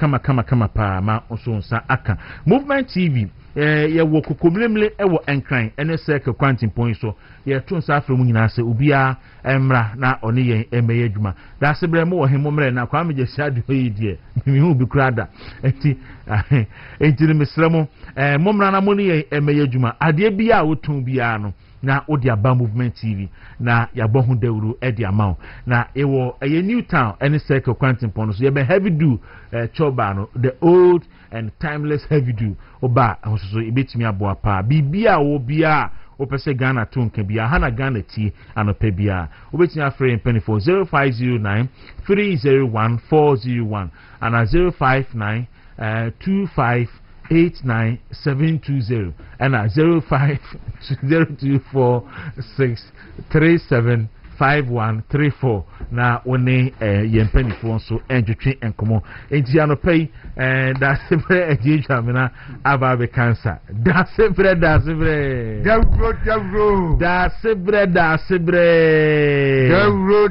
pa ma onso nsa aka movement TV ye wo kokomlemle ewo enkran ene circle quantum point so ye to nsa afro mu nyina se obia emra na one ye emeye adwuma da se bre mo wo hemomre na kwa meje shade hoyi die mi hu bi krada enti ni mesremo momra na mo ne ye emeye adwuma ade bia wotun bia no na odi aba movement TV na yabohu Dawuro edi amount na ewo eye new town any circle quantum point so ye be heavy do choba no the old and timeless heavy do oba so ibetimi aboa pa bibia wo bia opese Ghana tonka bia hana Ghana ti anope bia obetimi afre penny for 0509 301 401 and 059 2589-720 and 050246375134 na one yempeni for so enjutwe enkomo enti anopai da sebre ejija mina ababe cancer da sebre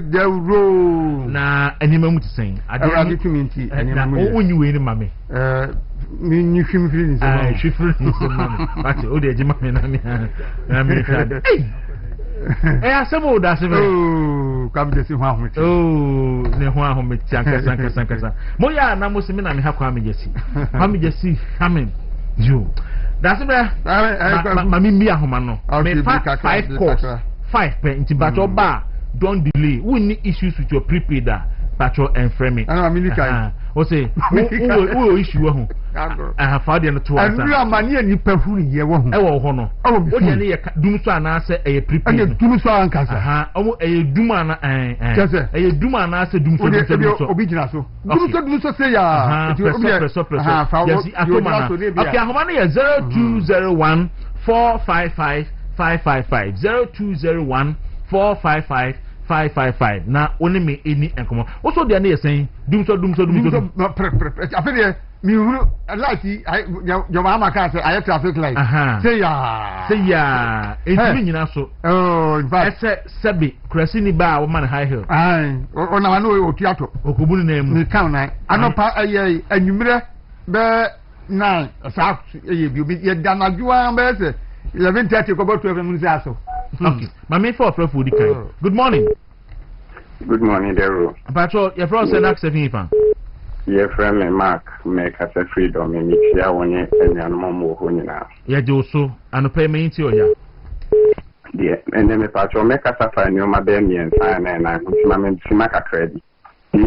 Dawuro na enima mutisen ade tuminti enima mu onyiwe ni mame ni hwimfiri ni se hwifiri ni se mame ati o de ejima me na me krade asemo da sebre kam de si ho ahometi ne ho ahometi ankasa mo ya na mo se me na me ha kwa amejesi hamen yo da sebre mami mi ahoma no me 5 course 5 pe nti bacho ba don't delay we issues with your prepaid patrol and framing ana milika o say wo issue ho fa de no to asa anu amani ani pahuru ye wo ho e wo ho no o de ne ye dum so ana se e prepaid e dum so ankasa o e dum ana e dum ana se dum so obi gina so dum so say ya press yes atoma okay ahoma na ye 0201 455 555 0201 455 na oni me eni enkomo also dey na yesen dum so afede mi huru light your mama can say I traffic light say ya enti nyina so in fact sebi krasi ni ba wo man high hill ona wa no otuato okobunu na emu ni kan na anopa aye anwumre be 9 sa eye bi ye danadua be say 11:30 ko 12 minutes aso. Okay. Mami for food kai. Good morning. Good morning, Dawuro. Patrol, your friend said ask if fan. Your friend me Mark make us a freedom me mix ya wonye enyanom mo ho nyina. Ya je oso ano pay me nti oya. Yeah, and then me patrol make us afa nyoma be me ensa na ntima me ntima kakra di.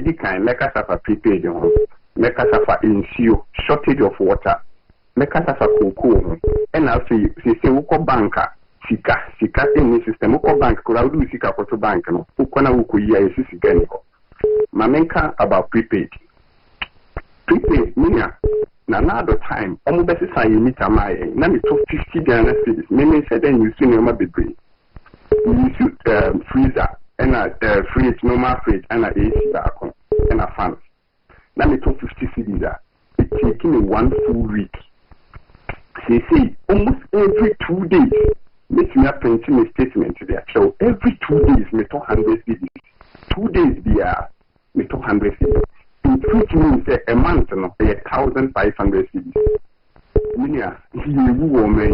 Di kan make us afa prepaid ho. Make us afa insure shortage of water. Make us afa cocoa and also say uko banka sika any system uko bank ko rawdu sika ko to bank no uko na uko yi ayi sika ni ko mamenka about prepaid minya na the time omo besi san yi meter mai na me to 50 Ghana cedis me say then you see no ma bebre you shoot freezer and fridge normal fridge and AC back and a fan na me to 50 cedis it taking me 1 full week. See, almost every 2 days, make me a printing a statement there. So every 2 days, me 200 CDs. 2 days, me 200 CDs. Which means a month, no, 1,500 CDs. Minya, you woo me.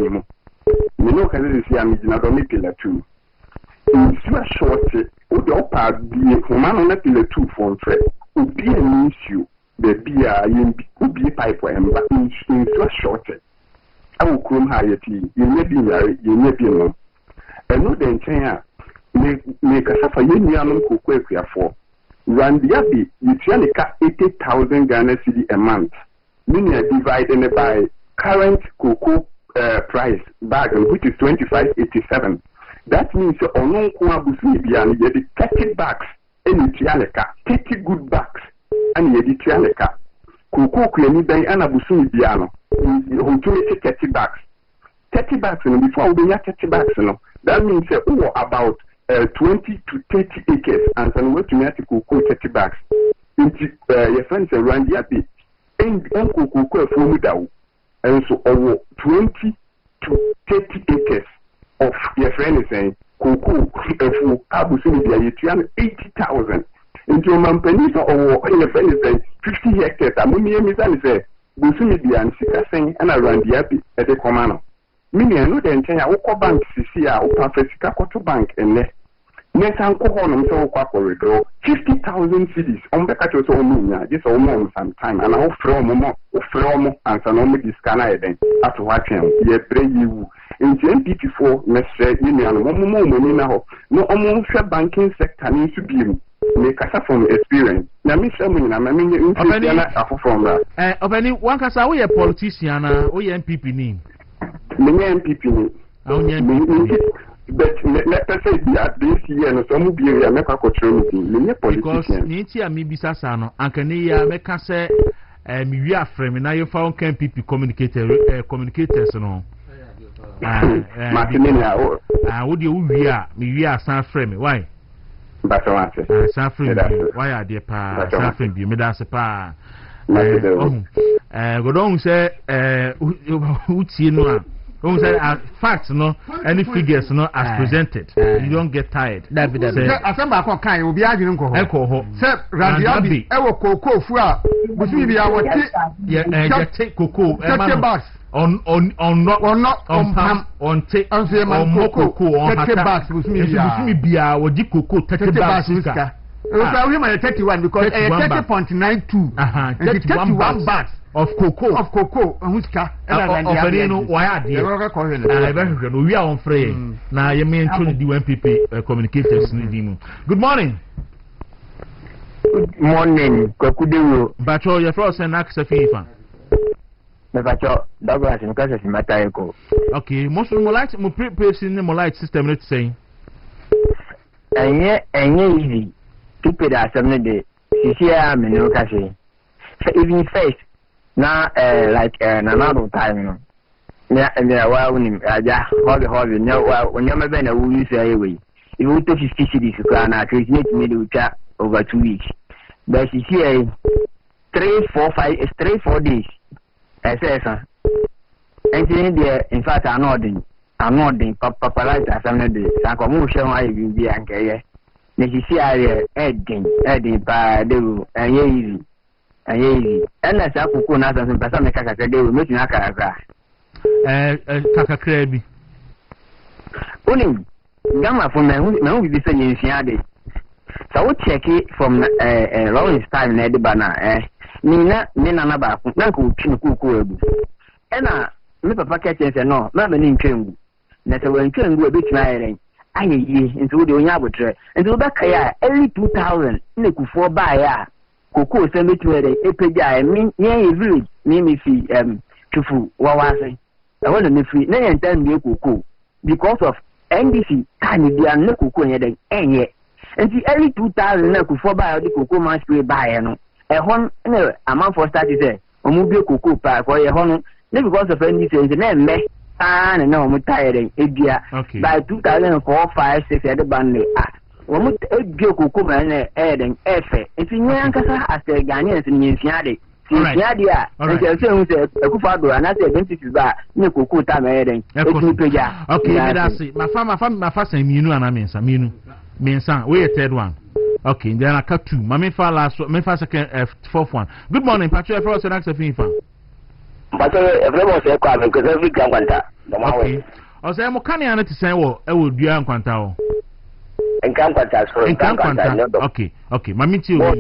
You know, can you see I'm not only pillar 2. In a short, would the upper be a woman on a pillar 2 for threat, would be an issue. The beer, would be a pipe for him, but in so short. I will come higher tea. You may be no. And no, then, make a suffer union cook for. Run the abbey, you tell 80,000 Ghana cedi a month. Meaning divided by current cocoa price bag, which is 25.87. That means on Busumibian, you get 30 bags in Tianeka, 30 good bags, and you get Tianeka. Cocoa Queen Bay and Busumibiano, who do 30 bags. 30 bags, and before we have 30 bags, that means about 20 to 30 acres, and then what you have to cocoa 30 bags. Your friends around the abbey, and cocoa from without, and so over 20 to 30 acres. Of your friend is saying, Cocoa, Abusumidia, you 80,000. Into your Mampanifa or your friend is saying 50 hectares. I'm only a misan say, Busumidia and Sika saying, and around the abbey at the command. Many I know the entire Oko Bank, Sisia, Opa Fesika Koto Bank, and Nes Uncle Honum so Kwaku 50,000 cities on the catch also moon, just almost some time, and I'll throw more, and some only this canal then after watching, ye pray you. In GMP4, Mr. Union, one more money now. No almost banking sector needs to be make us from experience. Now, Miss Sherman, I mean, you from that. Of any one case, are we a politician or MPP name? Many MPP. But let us say that this year, and some will be a make a control. Because Nitia Mibisasano, and Kania make us say, we are frame, and now you found MPP communicators and all. Would you we are San Frame? Why? But San Frame, why are they pa? San Frame, you made us a pa. Go on, say, who's who say facts, no, any figures, no, as presented. You don't get tired. That be that. I said, my kind will be arguing. Echo, sir, Randy, I will cocoa for Busumidia. Yeah, take cocoa, bags. On take on cocoa on 30 bags with me bia or di cocoa 30 bags I 31 because 30.92 31 bags of cocoa and whisker why are we are on frame now you mean to the MPP communicators. Good morning. Good morning, Kwaku. But your first and access FIFA. Douglas and Casas in Matayako. Okay, most of my light, my person in my light system, let's say. And yet, easy. Keep it as some day. Sisia, Minocasi. Even face now, like another time. Yeah, and there are winning. Hobby, no, when you're been a woo say away. If we took 50 cities to crown, I create me to chat over 2 weeks. But she say 3, 4 days. I say, sir. And in fact, I'm nodding. Papa like as I'm not the Sacomotion. I will be anchor. Necessary adding by the and easy. And as I could not as a person, they will make Naka. Kaka Krabi. Only Gamma from my own be saying in Siade. So I would check it from Lawrence time, Neddy Banner, Nina Naba, Naku Chinku. And me papa catches and no, Mamma in Chungu. That's when Chungu a bit smiling. I ye into the Yabutre, and to back every 2000, Niku 4 by Cocoa send me to a Epeja, and me, yea, village, name me fee, Chufu, what was I? I want to free, nay, and 10 year Cocoa because of NBC, tiny dear no Cocoa, and yet. And the early 2000 Niku 4 by the Cocoa man spray by a home, a month for started there, or move your Cocoa park or a home, because of NBC, and then me. And no, I'm tired. By 2004, 5, 6 at the band. When we go Kukuman, adding effort. It's in Yankasa as the Ghanaians in Yadi. Yadia, and the same Kufado, and that's the identity bar, Nuku time adding. Okay, that's it. My first name, you know, and I mean, some you mean, we a third one. Okay, then I cut 2. My main file last one, my first second, fourth one. Good morning, Patrick. First and access FIFA. But everyone said, because every Gawanta. Okay. I say, I'm canning to say, well, I will be on Quantao. And Campanta, okay, my meet you. Never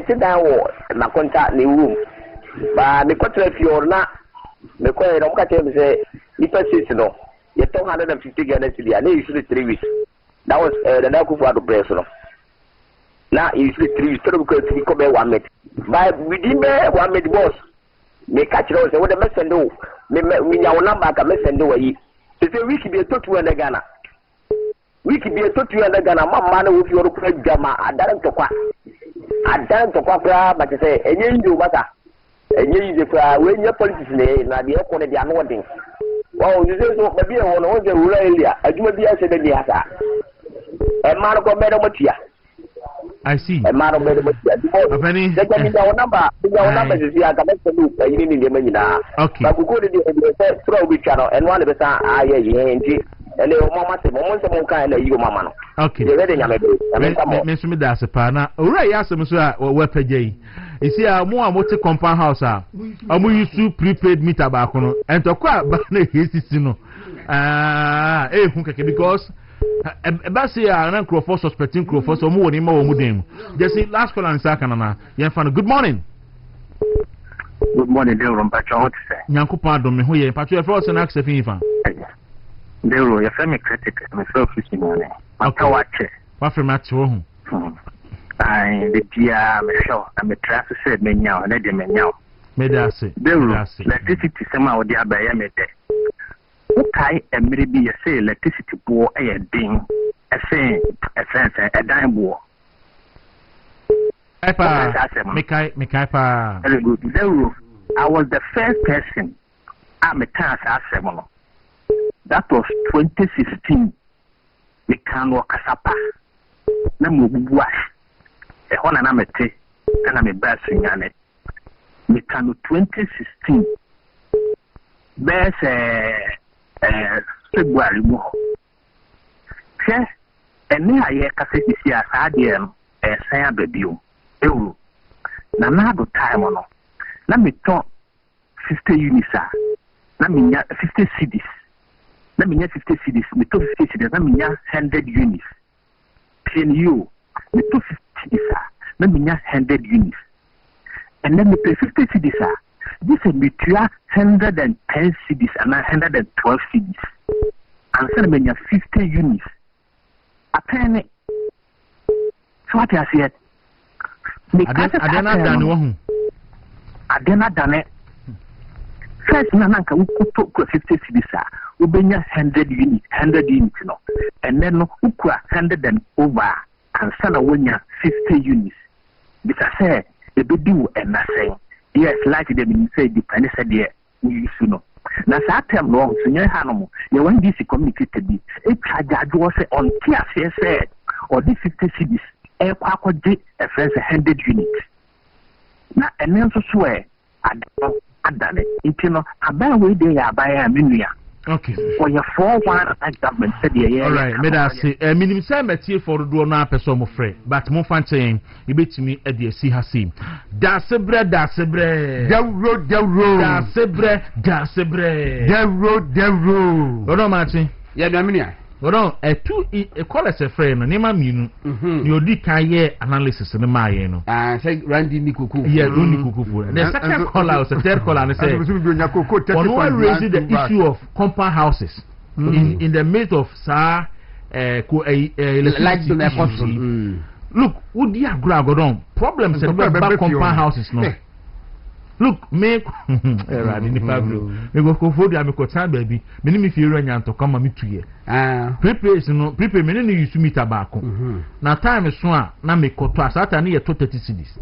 sit down, my contact in the room. But the contrary, if you're not, the question of Katim say, if I sit, no, you're 250 Ghana to the other, usually 3 weeks. That was the Naku for the person. Now, usually 3 weeks, because we come 1 minute. But within 1 minute, boss. They catch those and what the messenger do. me nya number ka me send wa yi se week bi to 200 Ghana week bi to 200 Ghana mama na wo fi oro kwa dwama adan to kwa kwa ba te say enye ndu bata enye yi de kwa we nya politics ne na de ko ne de ano den wow you say so be ho no wo je wura elia adwuma bi ase de asa e ma no ko be do motia I see. E ma no be do motia Afani de kwa mi da number is here ka me send you ni de nyina ba ku ko de say pro bi channel and one be say aye ye nti ele o mama se mo se mo kan ele yi mama no okay de we de nyame be me so me da se pa na owura ya se so a we pagye isi a mo te compound house a amu use prepaid meter ba ko no entokwa ba na hesisi no hu keke because eba say a na crofo suspecting crofo so mo woni ma wo mu den just last call and saka na yen fa no good morning Dawuro mpacho what say nyankopon adom me ho ye mpacho e for so na akse fin fa Dawuro ya femi critic me so fishing on it maka wache wa fe ma che wo hu ai the dia me show na me trust said me nyaw na de me nyaw me da se electricity sema odi abaye me de ukai emre bi ye say electricity bo e din e sense e dan bo Mekai pa. Very good. Dawuro, I was the first person at my class at 7. That was 2016. We can walk asapa. Na mubuwa. E hona na mete. Na me basu nyane. We can 2016. February mo. Che ene aye kase sisi asade no e san ababio. Euro. Na do time no. Na me ton 50 units na me nya 50 cedis. Na me nya 50 cedis, me to 50 cedis, na me nya 100 units. PNU, me to 50 cedis na me nya 100 units. And then me pay 50 cedis this is me tua 110 cedis and 112 cedis. And so me nya 50 units. A penny. So what I said Adena dane wo hu. Adena dane. First na nanka wukuto 50 cedis ubenya 100 units no. And then no ukwa 100 and over and sana wonya 50 units. Because say e be do and say yes like them say depend say there we use no. Na sa term no so nya ha no mo ye wan this communicated bi e charge wo say on tia say or this 50 cedis e kwa de a friends 100 units na enen so so e adane intino aba we dey abaya menua okay for your 41 government said yeah all right me da say minim say metie for do no apeso mo frɛ but mo fa nchen e betimi e de asi ha sim da sebre Dawuro da sebre odo ma chi ya do amenia odo e call us a friend no nema minu ni odi kan ye analysis no ma ye no say Randy Nikuku yeah Randy Nikuku the second caller was a third caller and say one raised the issue of compound houses in the midst of look would you agree problems about compound houses no look me ni Pablo me go fodo am ko tan baby me ni me fi ru anya to kama me tuye prepare me ni use meter ba ko na time so a na me koto asata na ye to 30 cedis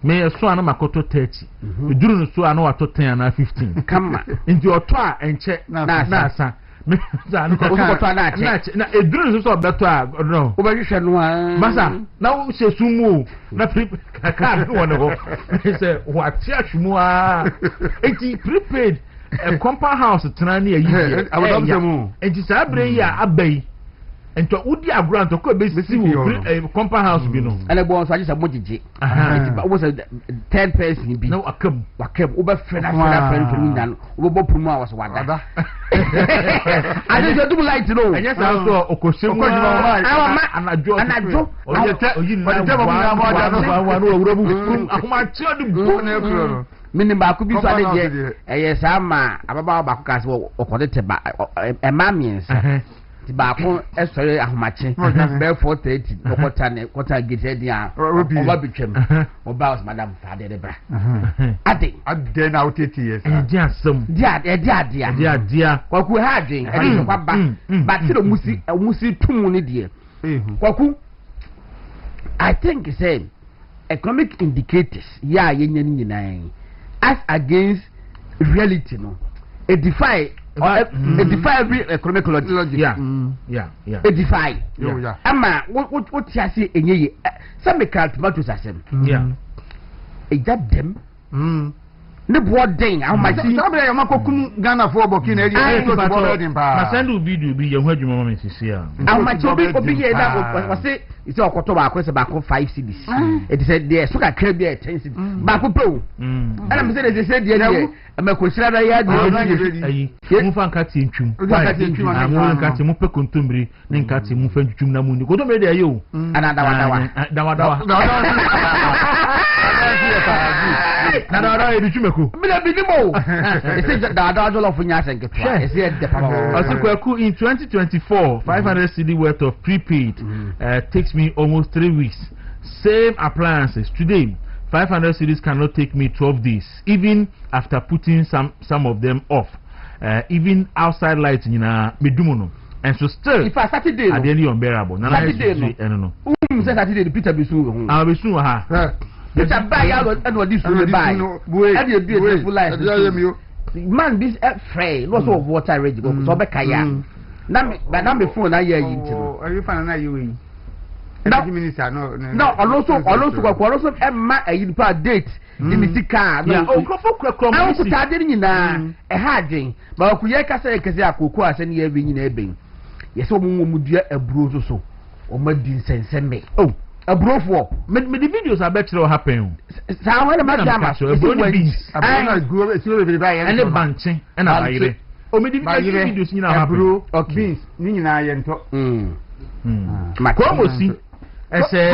me so na makoto 30 eduru no so a na wato 10 na 15 kama nti oto a enche na asa me za no ko na eduru no so beto a no o ba hwehwe no a masa na wo se sumu na prepare no no say what ya sumu a eti prepaid a compound house tena na yi enti sa bre ya abai ento udi agro nto ko be si wo compound house bi no ele bo so agisa mojije enti ba wo say 10 person bi no akam wo ba frena to nyano wo bo prumu a wo so wada ade je dum light no enye sa so okoshemu anajo oyi na wa no owura bu akoma chi odi bu na ekuro mini ba ku bi so ade je eye sa ma ababa ba ku ka se wo okode te ba e ma miensa Tibako sorry ahomache be 4:30 quarter get dia oba betwem oba was madam father de bra ade na 30 years dia asem dia Kwaku ha adwen ade kwa ba but the musi tumu ne de Kwaku I think say economic indicators yenya nyina as against reality no it defy every economic logic. Yeah. It defy. Ama what you say enye some tomatoes asem. Yeah. Is that them? Ne boarding how much somebody am kokum Ghana for Burkina area to boarding pa. Na send obi do bi ye ho adwuma ma sisi a. How much obi ye that was say it's all koto ba kwese ba 5 cedis. It said there so ka kra bi 10 cedis. Ba ko pe. And I'm say they say there ama ko sira da ya di ayi. Mu fa nkati ntwum. Mu nkati mu pe kontombre ne nkati mu fa ntwum na mu ni. Kontombre de ayo. Ana dawa. Nada ebitwumeko mina binimo ese da jollof nya asenketo ese de papa Kwaku in 2024 500 cedi worth of prepaid takes me almost 3 weeks. Same appliances today 500 cedis cannot take me 12 days even after putting some of them off. Even outside lights medumono and so still if I Saturday at the end unbearable Saturday no Saturday Peter Bisu Bisu ha it's a buy out and what this will buy. And you do a full life. Man, this fray, lots of water ready go so be kaya. Now before na year you. Are you finding that you win? No, also Emma a unipa date. The misika. Yeah, oh, crop. I was starting na a harding. But kuyeka say kase akoko aseni ye bi nyina eben. Yes, o mu dua aburo so. O ma din senseme. Oh. A brofo me the videos are better happen sa when ma jama so a beans and the banching and a ire o me the videos nyina happen beans ni nyina ye nto Komo si ese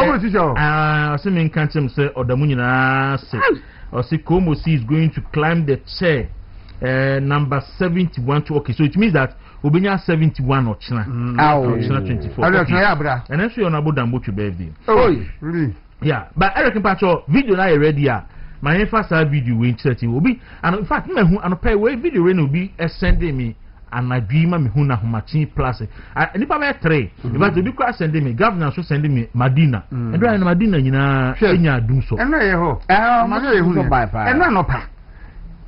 so me kan tem say odamu nyina se o say Komo si is going to climb the chair number 71 to okay so it means that Obenya 71 or China. China 24. Okay. And then so you're about Dambo to birthday. Oh, really? Yeah. But I reckon Pacho video na ready ya. My first video we insert will be and in fact me hu and pay way video will be sending me and my dream me hu na humachin plus. And if I 3, if to be quite sending me governor so sending me Madina. And right Madina nyina enya do so. And na ho. Ma ye hu by pa. And no pa.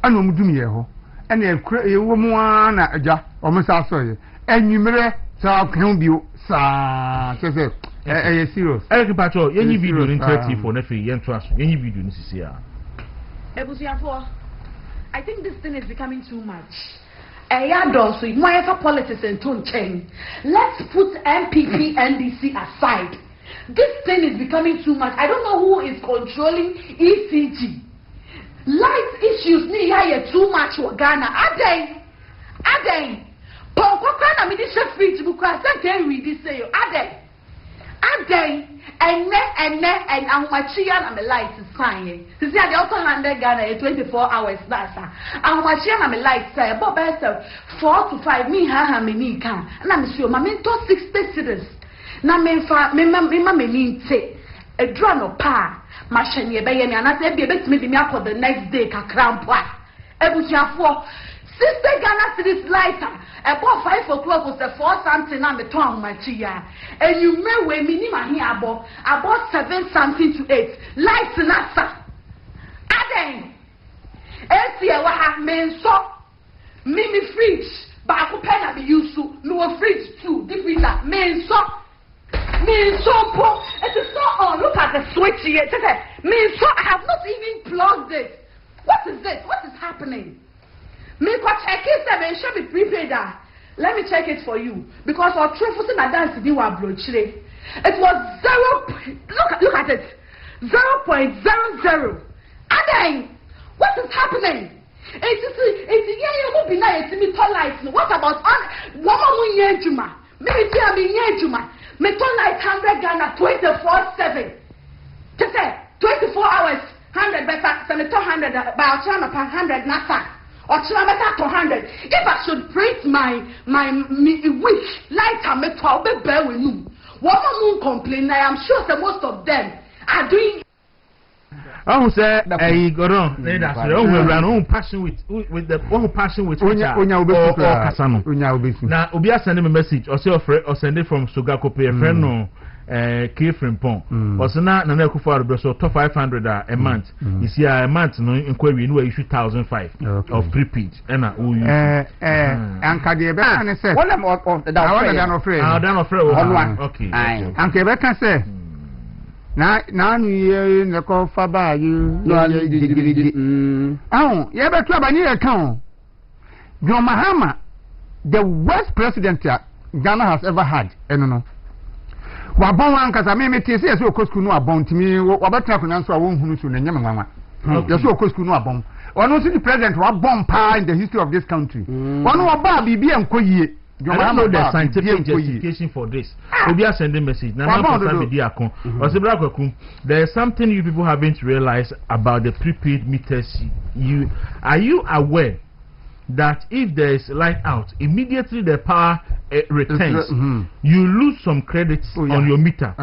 Anu mu dum ye ho. And ye wo mu na aja o me sa so ye. Enwumere sa kan bio sa say serious. Eric Pacho, any video in 30 for next year trust. Any video in this year. Ebusiafo, I think this thing is becoming too much. So more for politics and tone change. Let's put MPP NDC aside. This thing is becoming too much. I don't know who is controlling ECG. Light issues ni here too much for Ghana. Adey. Pokokra na me di chef fit buka say read this say Adey. And Ahumachia na me light is fine. See they also handle Ghana 24 hours that's Ahumachia na me light say about 4 to 5 me ha me ni kan. Na me sure my mentor 60 cedis. Na me fa me ni te. A draw no pa. Machine ye be ye na say be betimi bi me akọ the next day kakra mpoa. Ebusiafo Sister Ghana cedis lighter. About 5 o'clock was the 4 something na me ton Ahumachia. And you may we minimum here about 7 something to 8. Lights na sa. Aden. Esia wa ha men so. Me fridge. Ba ko pen na be use to. No fridge too. The freezer men so. Me so po. It is not on. Look at the switch here. Me so I have not even plugged it. What is this? What is happening? Me ko check it and show me prepaid. Let me check it for you because our truth in a dance di wa blochire. It was 0. Look at it. 0.00. Adeng, what is happening? It's you who be na yetimi lights. What about on one more yenjuma? Maybe tell me yenjuma. Me turn light 100 Ghana 24/7. Just say 24 hours 100 better. So me 200 about 100 nasa. or Chinameka 200. If I should print my week, lighter me 12, be bear with you. One more complain, I am sure that most of them are doing. I say, go on. That's the passion with the one passion with Kasano. Now, Obia send him a message or say or send it from Sugakope, a friend no. K Frimpon or so now na ku for so top 500 a month you see a month no inquiry no issue 1,005 of prepaid and anka de be kan say one of the down okay anka be kan say na nu ye ne ko fa ba you no ye be to abani ye kan John Mahama the worst president Ghana has ever had no wabon ankasa me tie se so okosku no abon timi wabatra ko nanso a won hunu so na nyame nwanwa yeso okosku no abon ono so the president wabon pa in the history of this country ono oba bibia enkoyie I know the scientific justification for this. Obi are sending message. There is something you people haven't realized about the prepaid meters. Are you aware that if there is light out, immediately the power returns, you lose some credits on your meter.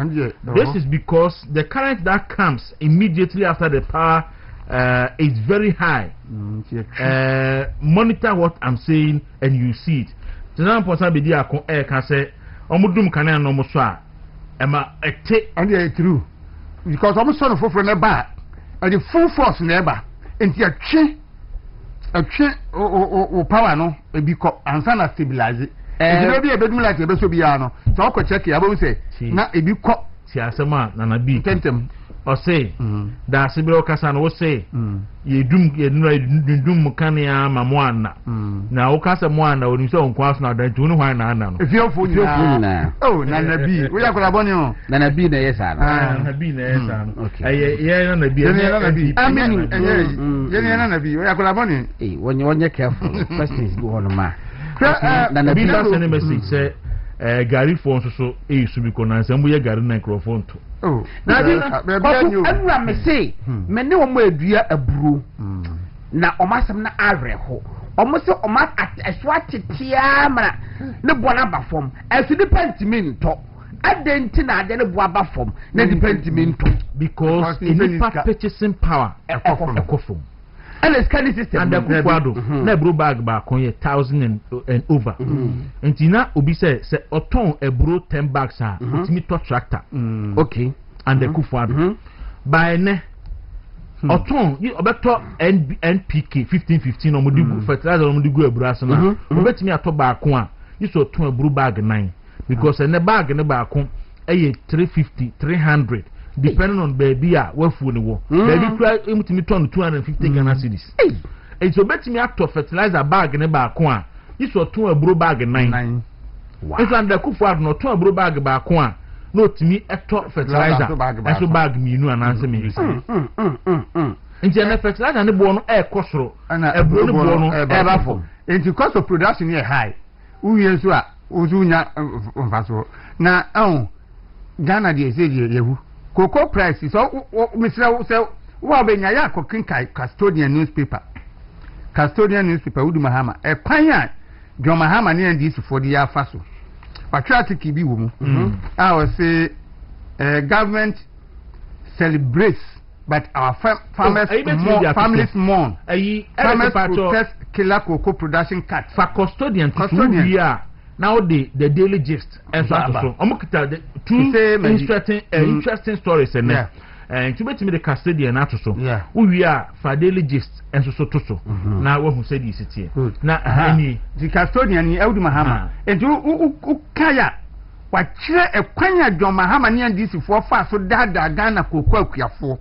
This is because the current that comes immediately after the power is very high. Monitor what I'm saying and you see it. True, because I'm son of a bar and the full force never and a power no e bi ko ansa na stabilize e bi e bedum like e be so bia no so ko check ya bo say na e bi ko ti asema na bi tentem o say da se be o kasa no o say ye dum kania ma mo ana na o kasa mo ana o ni so nko aso na da tunu hwan na ana no e fiofo na oh na bi we ya kola boni o na bi na yesa no na bi na yesa no ye na bi amen ye na bi we ya kola boni wonye careful questions go on ma na bi na send message say Gary phone so su bi ko na nsem ye Gary na microphone to na everyone me say me ne omo adua aburo na omasem na areho omo se omas aso atetia mara ne bona ba fom aso dependimi nto adenti na ade ne bo aba fom na dependimi nto because any purchasing power ekofom and the scanning system and the kukwado na ebro bag ba kon ye 1,000 and over ntina obi say oton ebro 10 bags a otimi to tractor okay and the kukwado by ne oton you obeto NPK 1515 omudi fertilizer omudi go ebro aso na obetimi ato ba kon a you so oton ebro bag 9 because ne bag ne ba kon eye 350 300 depending on baby where food wo baby try emutimi ton 250 Ghana cedis and so betimi ato fertilizer bag ne ba ko a iso ton aburo bag 9 wow so and the kufu no ton aburo bag ba ko a no timi eto fertilizer so bag minu ananse me nti na fertilizer ne bo no e kosoro aburo ne bo no e ba fo nti cost of production here high uye so a ozunya mfaso na Ghana dey say yehu cocoa price so Mr. say wa be nya ya kokin custodian newspaper Udu Mahama e kwan a John Mahama ne ndisi for the afaso patriotic bi wo mu I will say government celebrates but our families mourn farmers protest killer cocoa production cut for custodian now the daily gist and so omukita the two interesting stories and to bet me the custodian atoso we are for daily gist and so toso now what who said this here na any the custodian ni Udu Mahama and you kaya wa kire ekwanya John Mahama ni ndisi for fa so dada Ghana kokwa akuafo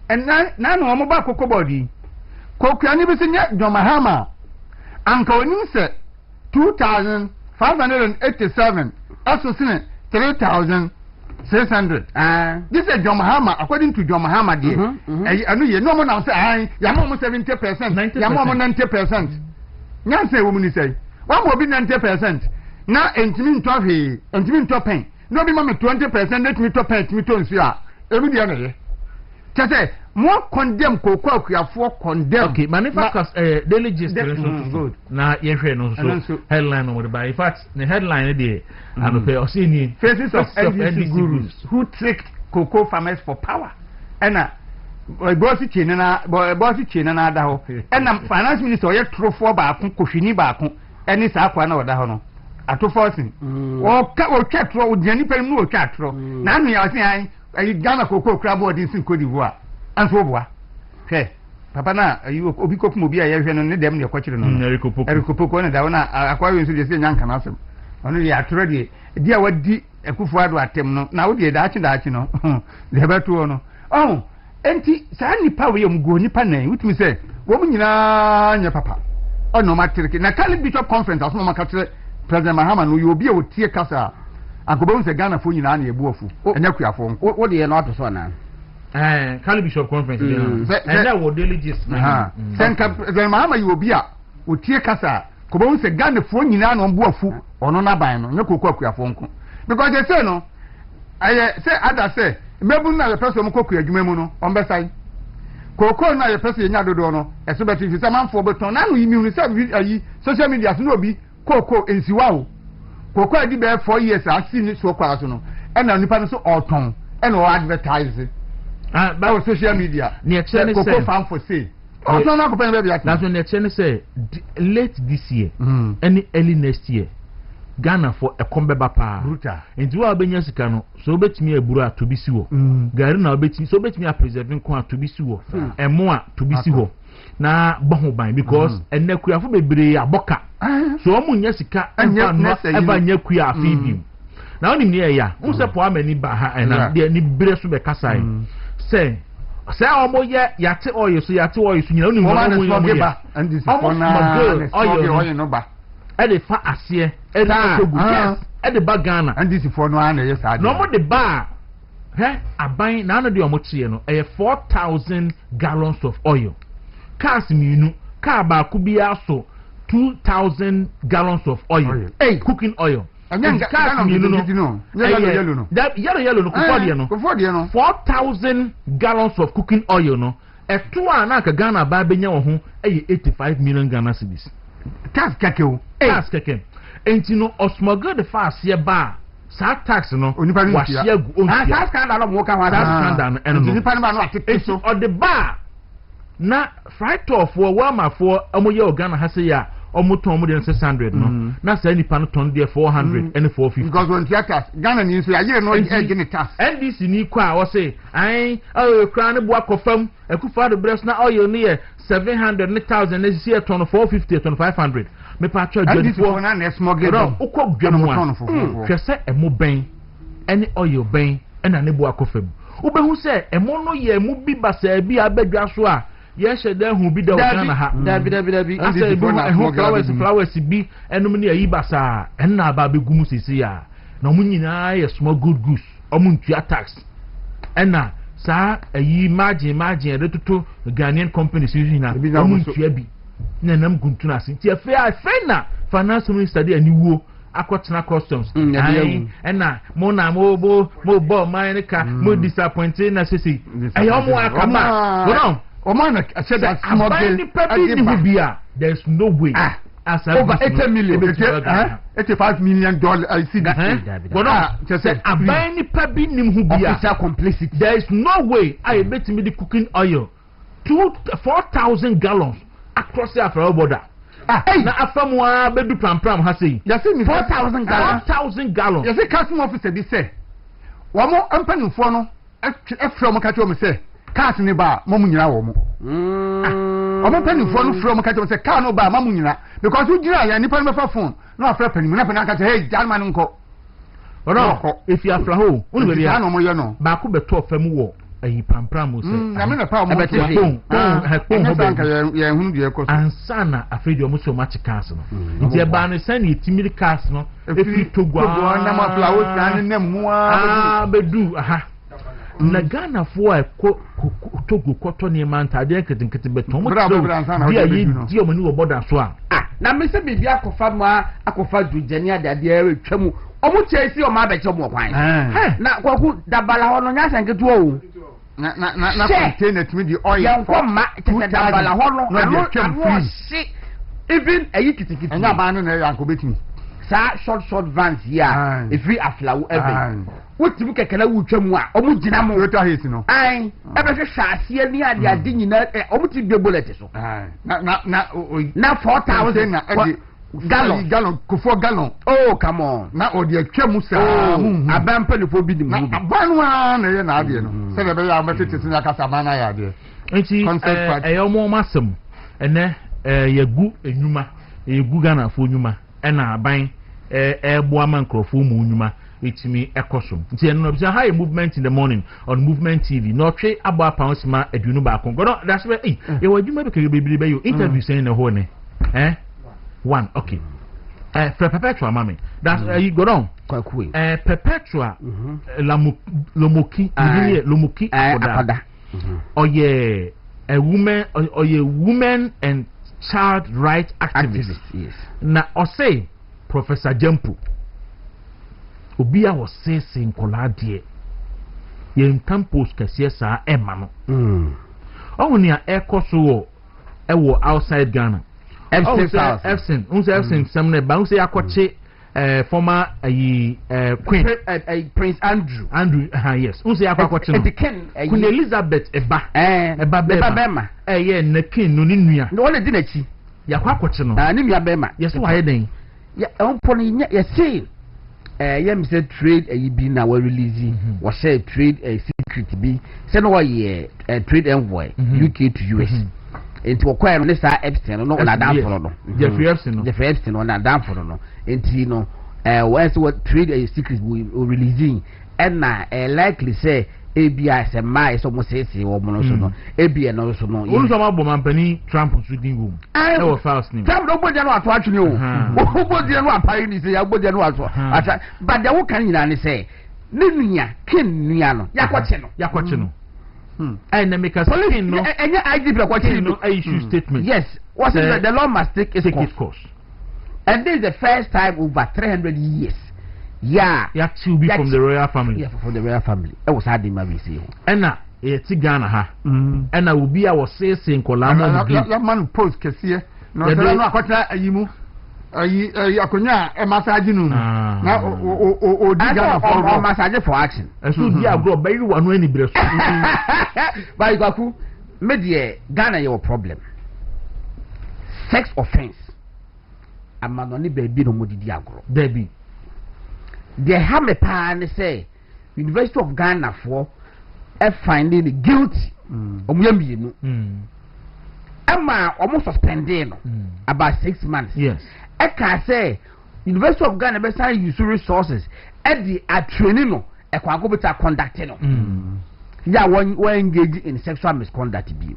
and na no mo ba kokko body kokwa ni bi se John Mahama anka onim se 2,587 also seen 3,600 this is John Mahama according to John Mahama there I know you no more now say ya mo 70% ya mo 90% nyan say woman say one will be 90% na entimi ntɔ pen no be mama 20% let me to pen me to nsu a ebi dia na ye tete more condemn Kwaku for condemn. Okay, manifest daily gist good. Na yehwe no so headline no by in fact the headline there and pay osini faces of NDC gurus who tricked cocoa farmers for power. And bossy chain na da ho. And finance minister ye throw for ba kun kohwini ba kun any sa kwa na oda ho no. Ato forcing. O twa throw o diani pe mu o twa throw. Na anu ya say ai Ghana cocoa crab board in Cote d'Ivoire. Anso boa. Hey, papa na obi kokum obi a yehwe no ne dem ne kwakire no. Erikopoko na da wona akwa wen so de se nyanka na asem. Ono ya atoro de a wadi ekufo ado atem no na wo de daachi no. De beto no. Oh, enti sa nipa we yom go nipa nan wutumi se wo mu nyina nya papa. Ono matrike na Kali Bishop Conference aso no makatre President Mahama no yobi a wotie kasa akobo se Ghana fo nyina na ebu ofu. Enya kuafo nko. Wo de no ato so na. Kali Bishop Conference and that was daily gist. Then Mahama you be a wotie kasa ko bo se Ghana fo nyina no mbo afu ono na ban no nye Kwaku afo nko because they say no I say other say mebu na the person Kwaku adwuma mu no on be sai Koko na the person nya dodo no eso beti fi say manfo beton na no yimi say ayi social media so no bi Koko ensiwa o Koko adi be 4 years asi ni so kwa so no e na nipa no so oton e na o advertise but social media near China say farm for sale. Also na ko pen be that's when near China say late this year any early next year Ghana for a combeba pa brutal nti wa benya sika no so betimi aburu a to bisi wo gari na betimi so betimi a preserving ko a to bisi wo emo a to bisi wo na boho ban because enakuyafo bebre aboka so omu nya sika eba nya kuya afi bi na onim ne ya unse po amani ba ha na de ni bere so be kasai say omo ye yate oil so nyina onim no mo ba and this for na oil no ba e de fa ase e na kogu e de ba Ghana and this for no na yes ade no mo de ba aban na no de omo chie no e 4,000 gallons of oil cars minu car ba ku bia so 2,000 gallons of oil cooking oil and cars minu no yellow no that yellow no ko no 4,000 gallons of cooking oil no e to ana ka Ghana ba benya wo ho 85 million Ghana cedis tax kakeo tax keke enti no osmogo de fa ase ba sa tax no wa share gu tax scandal no mo ka wa tax scandal no enti nipa no atete so o de ba na fright off wo ma for amoye Ghana ha se ya omoton mo de 600 no na sa nipa no ton de 400 and 450 because when tax Ghana ni so ya yire no egini tax NDC ni kwa wo se ai kra ne bo akofam akufa de breast na oil ni 700 1,000 is here ton 450 ton 500 me pa twa dwefo na na smuggle don ukọ dwanu a hwese emo ben ene oil ben ena ne bo akofam ubehu se emo no ye mu bi basa bi abadwa so a ye hyede hu bi da Ghana ha dabi asa bi hu flowers bi enum ne ayi basa enna ba begum sisi ya na mu nyina ye small good goose omu ntua tax enna sa ayi margin de toto Ghanaian companies na omu ntua bi na nam guntu na sin ti afi na finance minister de aniwo akotena customs na mo na mo bo mine ka mo disappointed na sisi ayo mo akama no Omana said that there's no way as over 80 million $85 million I see official complicity. There is no way I bet me the cooking oil 4,000 gallons across the Afro border. Na afamwa bedu pram ha sei. You see 4,000 gallons. 4,000 gallons. You see custom officer be say. Wa mo empanifo no from ka cho me say. Cars ni ba mamu nyina wo mo. Omo panifo no from ka cho me say car no ba mamu nyina because you gira ya nipa no fa phone. No afra panimu na pana ka say hey Jalman nko. Oro if you afra ho, unu be ya no mo ye no. Ba ko beto famu wo. Ayi pampram say na me na pa mo to ho be ye hunu de ko ansa na afredi omo so match cars no nti e ba no san e timiri cars no e fi togwa na ma flowers na ne mua bedu aha na Ghana fo e ko togo koto ne man tade ketenkete beton mo dia di omo ni wo border so a na me se bibia akofa dujani adade e twam omo chesi o ma beche mo kwan na Kwaku dabala ho no nya sanketu o na container to me the oil yankoma tetebala hono no free even ayi kitikiti enya ba no na yanko betimi sa short vans here if we aflawo ebe wotibu kekele wutwam a omu gina mo Toyota hit no ai ebe hwehwe ase ni ade nyina omu ti dwe bullet so na 4000 na gallon kofo gallon oh come on na odi atwam sa abampa ne fo bi ni mu abanu na ye na ade no se be ya ametete na kasa mana ya ade enti eyomo masem ene yagu enuma yegu Ghana fo nyuma ena aban ebo amankrofo mu nyuma etimi ekosom nti eno no high movement in the morning on Movement TV no twe abo pounds ma adunu ba kon go that's why ye wadwuma be ke bebiri yo interview saying na ho ne one okay perpetual mami that's you go down Kwaku perpetual lomoki akoda oye a woman and child right activist yes na o say Professor Jampu obi a wo say nkola de ye campus kase sa ema no ohun ya ekoso wo ewo outside Ghana Efsin Efsin samne ba unse yakoche former Queen Prince Andrew yes unse yakoche no Queen Elizabeth eba bema ye na king no ni nua no le di na chi yakoche no ni nua bema yes wa ye den ya onpo ni ya say yem say trade bi na we release we say trade secret bi say no we trade envoy UK to US enti okwa no sa Epstein no na dan for no Jeffrey Epstein no na dan for no enti no once what trade secret we releasing and na likely say ABI say my so mo say wo mo so no ABI no so no onu so ma bo mampani Trump so din go e wo false name Trump no bodia no ato atwene o bodia no apai ni say ya bodia no ato ata but the wo kan nyina ne say ne nua ken nua no yakoche no and the make us no any IGP kwache no issue statement yes what is the law must take its course and this is the first time over 300 years yeah to be from the royal family from the royal family it was hard in my say ena ti Ghana ha ena obi a wo say nkola ma ya man post kese no se no akwata ayimu ayi akonya e massage nu na o di Ghana for massage for action so di agro ba yi wanu ani bre so by Kwaku me de Ghana your problem sex offense amano ni ba bi no mo di agro there be they have me pa ne say University of Ghana for finding guilty omuyambienu ama almost suspended about 6 months yes I can say University of Ghana be say use resources at the training no e kwa go beta conducting no yeah one engage in sexual misconduct be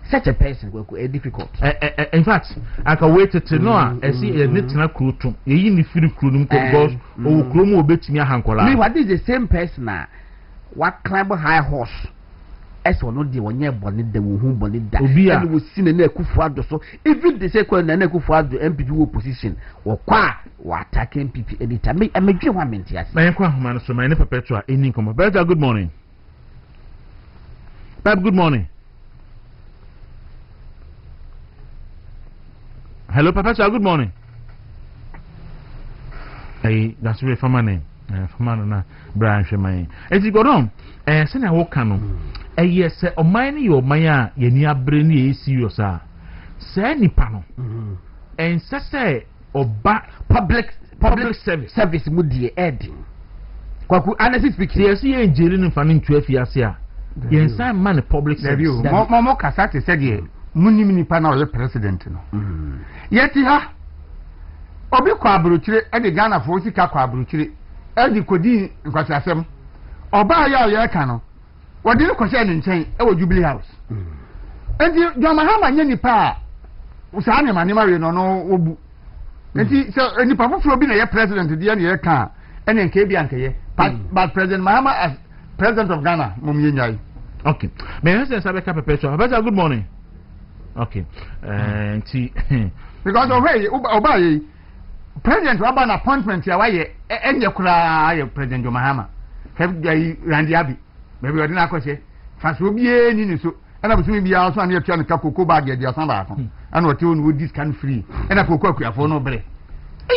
such a person go difficult in fact I can wait to know I see a netina krutu ye ni firi krunum because o krumu obetimi ahankola me what is the same person what climb high horse eso no de wonye bone da wo hu bone da and we see na Akufo Addo so even they say na Akufo Addo MPP wo position wo kwa wo attack MPP editor me amedwe ho amenti ase my kwa man so my ne perpetual any come better good morning Pep good morning hello perpetual good morning hey that's really for my name for man na Brian Shemai as you go on say na wo kanu yes oman ni oman a yeni abre ni e serious a say nipa no en say oba public service mu die edin Kwaku honestly speaking yes ye njeri ni fa ni ntu afiase a yen san man public service mo kasa te say die munim nipa na o president no yeti ha obi kwa abrochire e de Ghana fo sika kwa abrochire e di kodi nkwasasem oba ya o ye ka no wodi ko se ne nchen e wo Jubilee House enti John Mahama nye nipa usa ne mane ma we no obu enti so nipa foforo bi na ye president dia ne ye ka ene nke bi anke ye but President Mahama as president of Ghana mum ye nyai okay me say Sabeka perpetual good morning okay enti because oba ye president wa ban appointment ya wa ye enye kura ye President John Mahama have Randy Abi maybe we didn't akose faso bie ni so ana busumi bia so ana etua no ka koko bag ya dia san ba ko ana o te onu dis can free ana koko akuafo no bre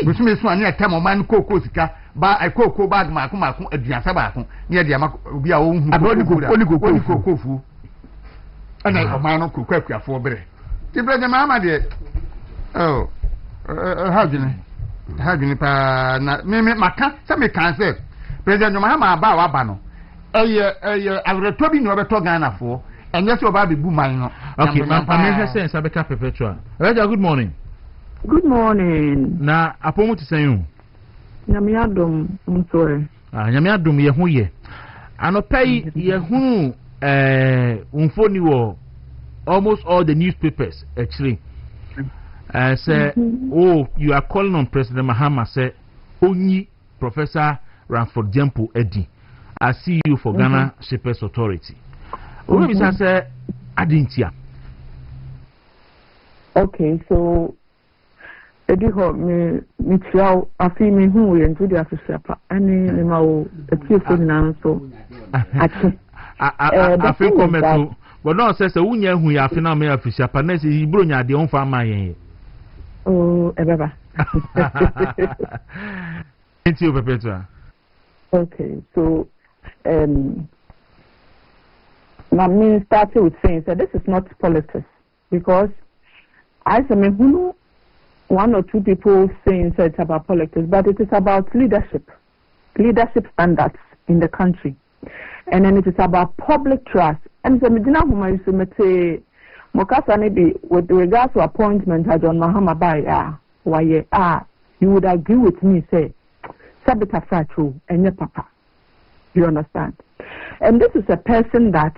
busumi so ana etam o man koko sika ba koko bag mako aduasa ba ko ne dia ma obi a wo hu koko fu ana o man no koko akuafo bre ti brother mama de oh how do you pa na me maka se me kan se president Mahama ba wa ba no awreto bi no beto Ghana fo enye se oba be bu man no okay ma say Sabeka Perpetual Raja, good morning. Good morning. Na apomu ti sen nyame adom mtore nyame adom ye ho ye anopai ye hu unfoni wo almost all the newspapers actually say oh you are calling on President Mahama say onyi Professor Ranford Jempo Edi I see you for Ghana Shippers Authority. We say adintia. Okay, so Edi ho me trial afi me hu we into the afisapa ani me ma o etiefo nyina so ache afi kometo but no say unya hu ya afi na me afisapa na say ibro nya de on fa ma yen. Oh, ebeba. Thank you, Perpetua. Okay, so my me started with saying that this is not politics because I say me one or two people saying that it's about politics, but it is about leadership standards in the country, and then it is about public trust. And so me dina huma you say Mokasa maybe with regards to appointment at John Mahama by you would agree with me say Sabita Fatu and your papa. You understand? And this is a person that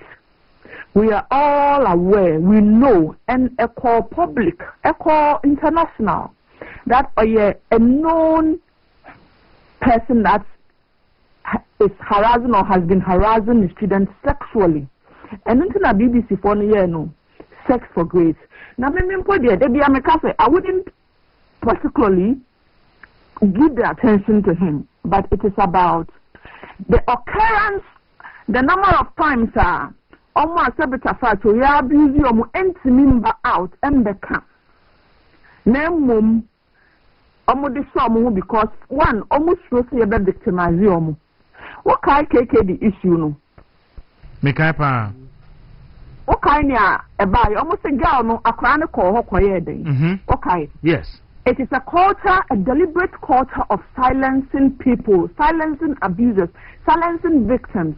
we are all aware, we know, and a call public, a call international, that a known person that is harassing or has been harassing the students sexually. And into the BBC for no sex for grades. Now, I wouldn't particularly give the attention to him, but it is about the occurrence, the number of times almost every time we are busy member out and the camp. Name because one almost was a bit victimized. What kind of the issue no? Mekaipa. What kind of buy almost a girl no a chronicle okay. Yes. It is a culture, a deliberate culture of silencing people, silencing abusers, silencing victims.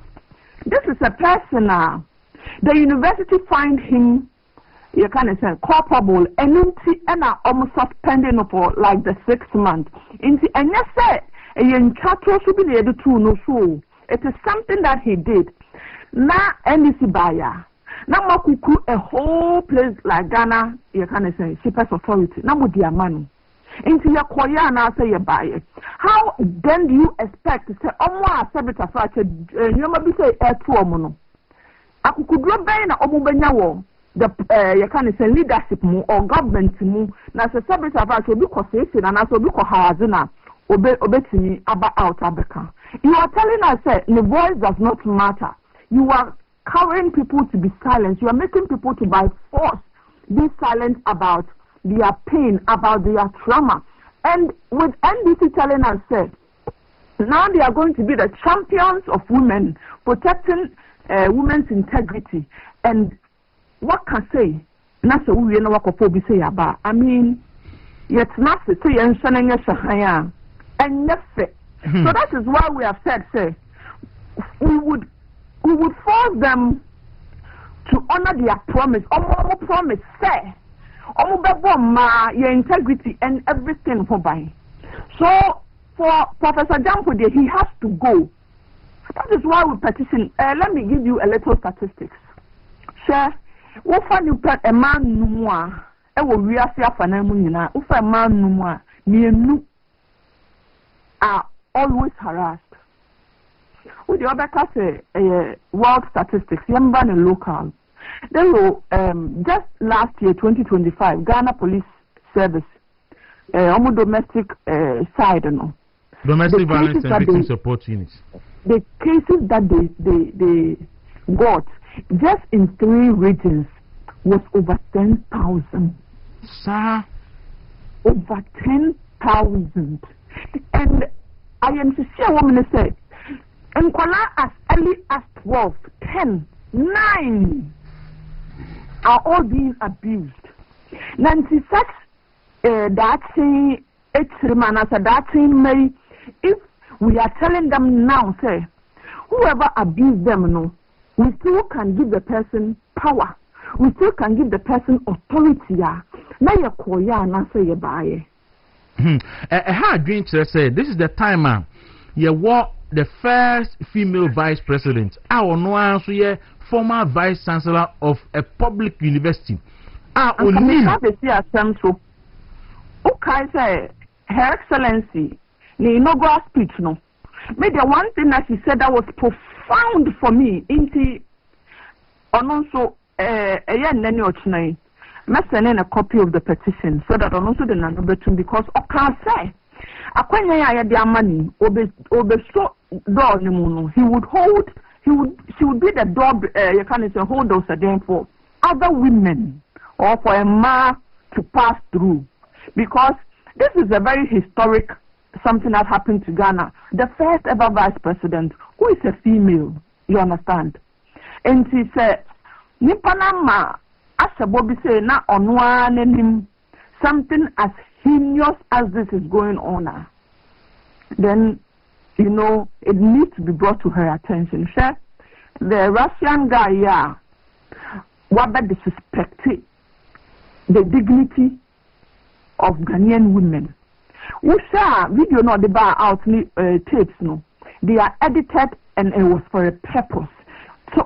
This is a person, the university find him, you can say, culpable, and almost suspending for like the 6 months. And you say, it is something that he did. Now, NDC buyer. Now, Kwaku, a whole place like Ghana, you can say, Shippers Authority. Now, with the man. Into your choir and I say you buy it. How then do you expect to say, oh, my sabita fracture, you may say, mono? I could drop by in a omubenya the you can say leadership or government mu, na se sabita fracture because it's and also because Hazina obey about out Abeka. You are telling us that the voice does not matter. You are cowering people to be silent. You are making people to by force be silent about their pain, about their trauma. And with NDC telling us that now they are going to be the champions of women, protecting women's integrity. And what can say? I mean, yet not to say and so that is why we have said, say, we would force them to honor their promise, or promise, say, your integrity and everything for by. So for Professor Jampo, he has to go. That is why we petition. Let me give you a little statistics. Share. What fun you put a man no more? Will we are if a man no more, me are always harassed. With the other class, world statistics, young man and local. Then just last year, 2025, Ghana Police Service, almost domestic side, no. Domestic violence and victim support units. The cases that they got, just in 3 regions was over 10,000. Sir, over 10,000. And I am to see a woman say, and as early as 12, 10, 9 are all being abused. Nancy such that thing, that thing may, if we are telling them now, say, whoever abused them, no, we still can give the person power. We still can give the person authority. Now you call ya and answer your buy. How dream to say this is the time you walk the first female vice president. Our no answer ye former vice chancellor of a public university. Only the so okay say Her Excellency the inaugural speech no. Maybe the one thing that she said that was profound for me into also sending a copy of the petition so that also the number 2 because I can't say money she would be the door you can't say hold those again for other women or for a man to pass through because this is a very historic something that happened to Ghana. The first ever vice president who is a female, you understand? And she said Nipanama Bobby say na on one something as heinous as this is going on. Then you know it needs to be brought to her attention. Sure, the Russian guy what disrespected the dignity of Ghanaian women. We saw video no the bar out tapes no. They are edited and it was for a purpose. So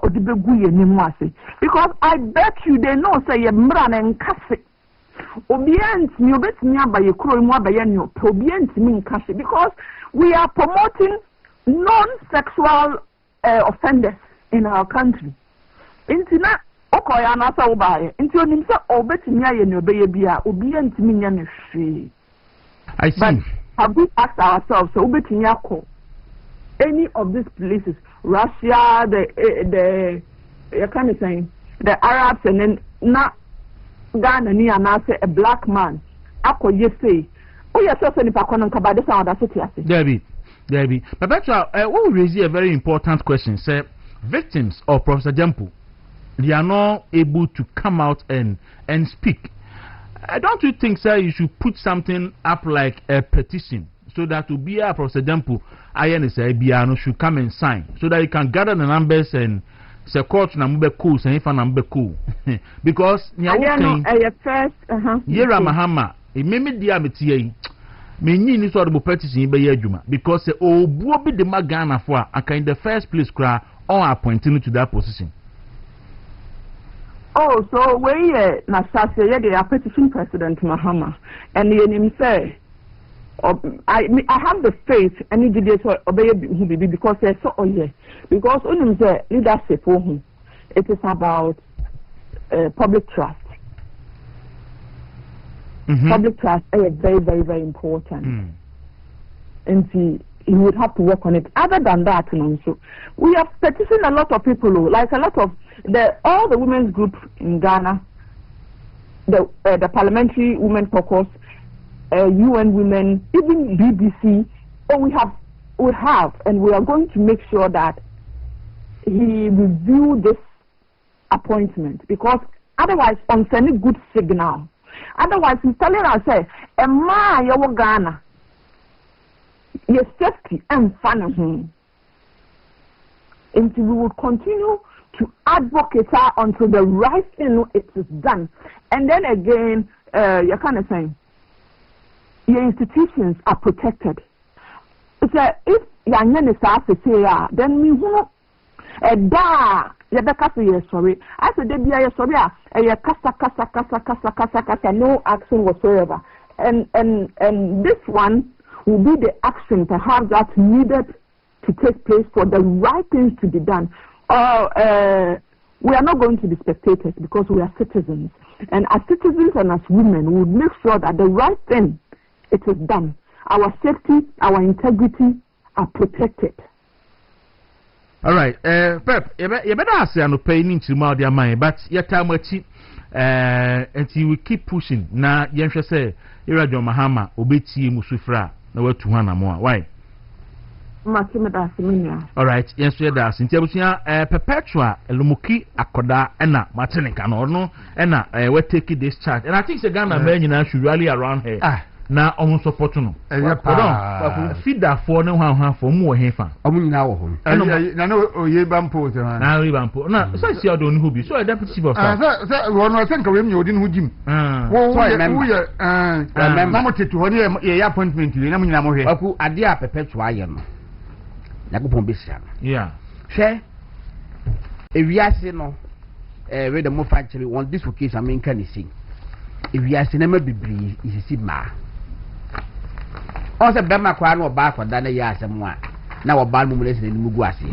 because I bet you they know say ye mran and kasi obient me obet me abaye kro mu abaye no obient me kasi because we are promoting non-sexual offenders in our country. Intina okoya na sa ubaye inti onim se obet me aye no obeye bia obient me nya no hwe. I see. But have we asked ourselves so obet me akọ any of these places, Russia, the you can't say the Arabs, and then not Ghana ni anase a black man. Ako you say, oh yes, so ni pa kono nkaba de sound that city ase. Debbie. But what we raise a very important question. Say victims of Professor Jampu, they are not able to come out and speak. Don't you think, sir, you should put something up like a petition? So that to be a Professor Jampu, INSA should come and sign so that you can gather the numbers and say court number cool, say if number cool. Because Yera Mahama, it may be dear Metia, may need sort of petition by Yajuma because oh, Bobby the Magana for I can in the first place cry or appointing to that position. Oh, so we Nasasa, they are petition President Mahama, and the name say. I have the faith and it obey because they're so because only the leadership it is about public trust. Public trust is very, very, very important. And he would have to work on it. Other than that, so we have petitioned a lot of people, like a lot of all the women's groups in Ghana, the Parliamentary Women Caucus, UN Women, even BBC. We have, and we are going to make sure that he review this appointment because otherwise, on sending good signal. Otherwise, he's telling us, say, "Emma, you Ghana, your safety and fun." And we will continue to advocate her until the right thing it is done. And then again, you kind of saying. Your institutions are protected. So if your name is then we won't sorry. I said they be sorry. Kasa, no action whatsoever. And this one will be the action perhaps that's needed to take place for the right things to be done. We are not going to be spectators because we are citizens. And as citizens and as women, we would make sure that the right thing it is done. Our safety, our integrity are protected. All right. Pep, you better say no pay into more their money, but your time until we keep pushing. Na yensha say Irajo Mahama obeti musufra na wetu hana more. Why? All right. Yes, we are. Since perpetua elumuki akoda ena Martinica no ena we take this charge, and I think the Ghana men should rally around here. Na omu support no feeder for no han for mu hefa omu nyina wo ho na no oyebampo te han na oyebampo na so si odo ni hobi so deputy chief of staff so wo no senka we mi odin ho jim wo na mo tetu ho ne ye appointment na mo nyina mo hwe Kwaku ade a perpetua ye no yakopon besia no yeah hwe ewiase no we the mo factory on this occasion I mean can you see ewiase na ma bibiri isisi ma also bema kwa no ba kwa dana ya asem a na wo ba mu mu lesi ni mugu ase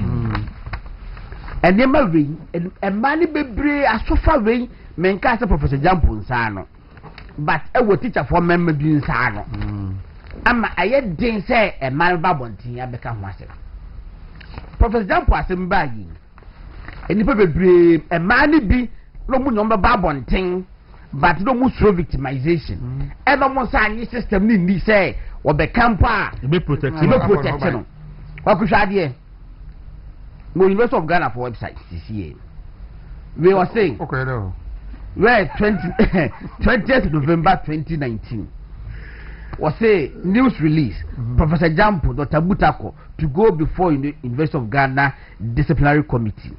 ene ma we e ma ni bebre asofa we menka se Professor Jampo nsa no but e wo teacher for member bi nsa no ama aye den se e ma ba bontin ya beka ho ase Professor Jampo asem ba yi eni pe bebre e ma ni bi no mu nyom ba bontin but no more victimization. And no more sign system ni say or the camper be protected. What could I do? No University of Ghana for website this year. We were saying okay though. Where 20th November 2019 was a news release. Professor Jampo, Dr. Butako to go before the University of Ghana disciplinary committee.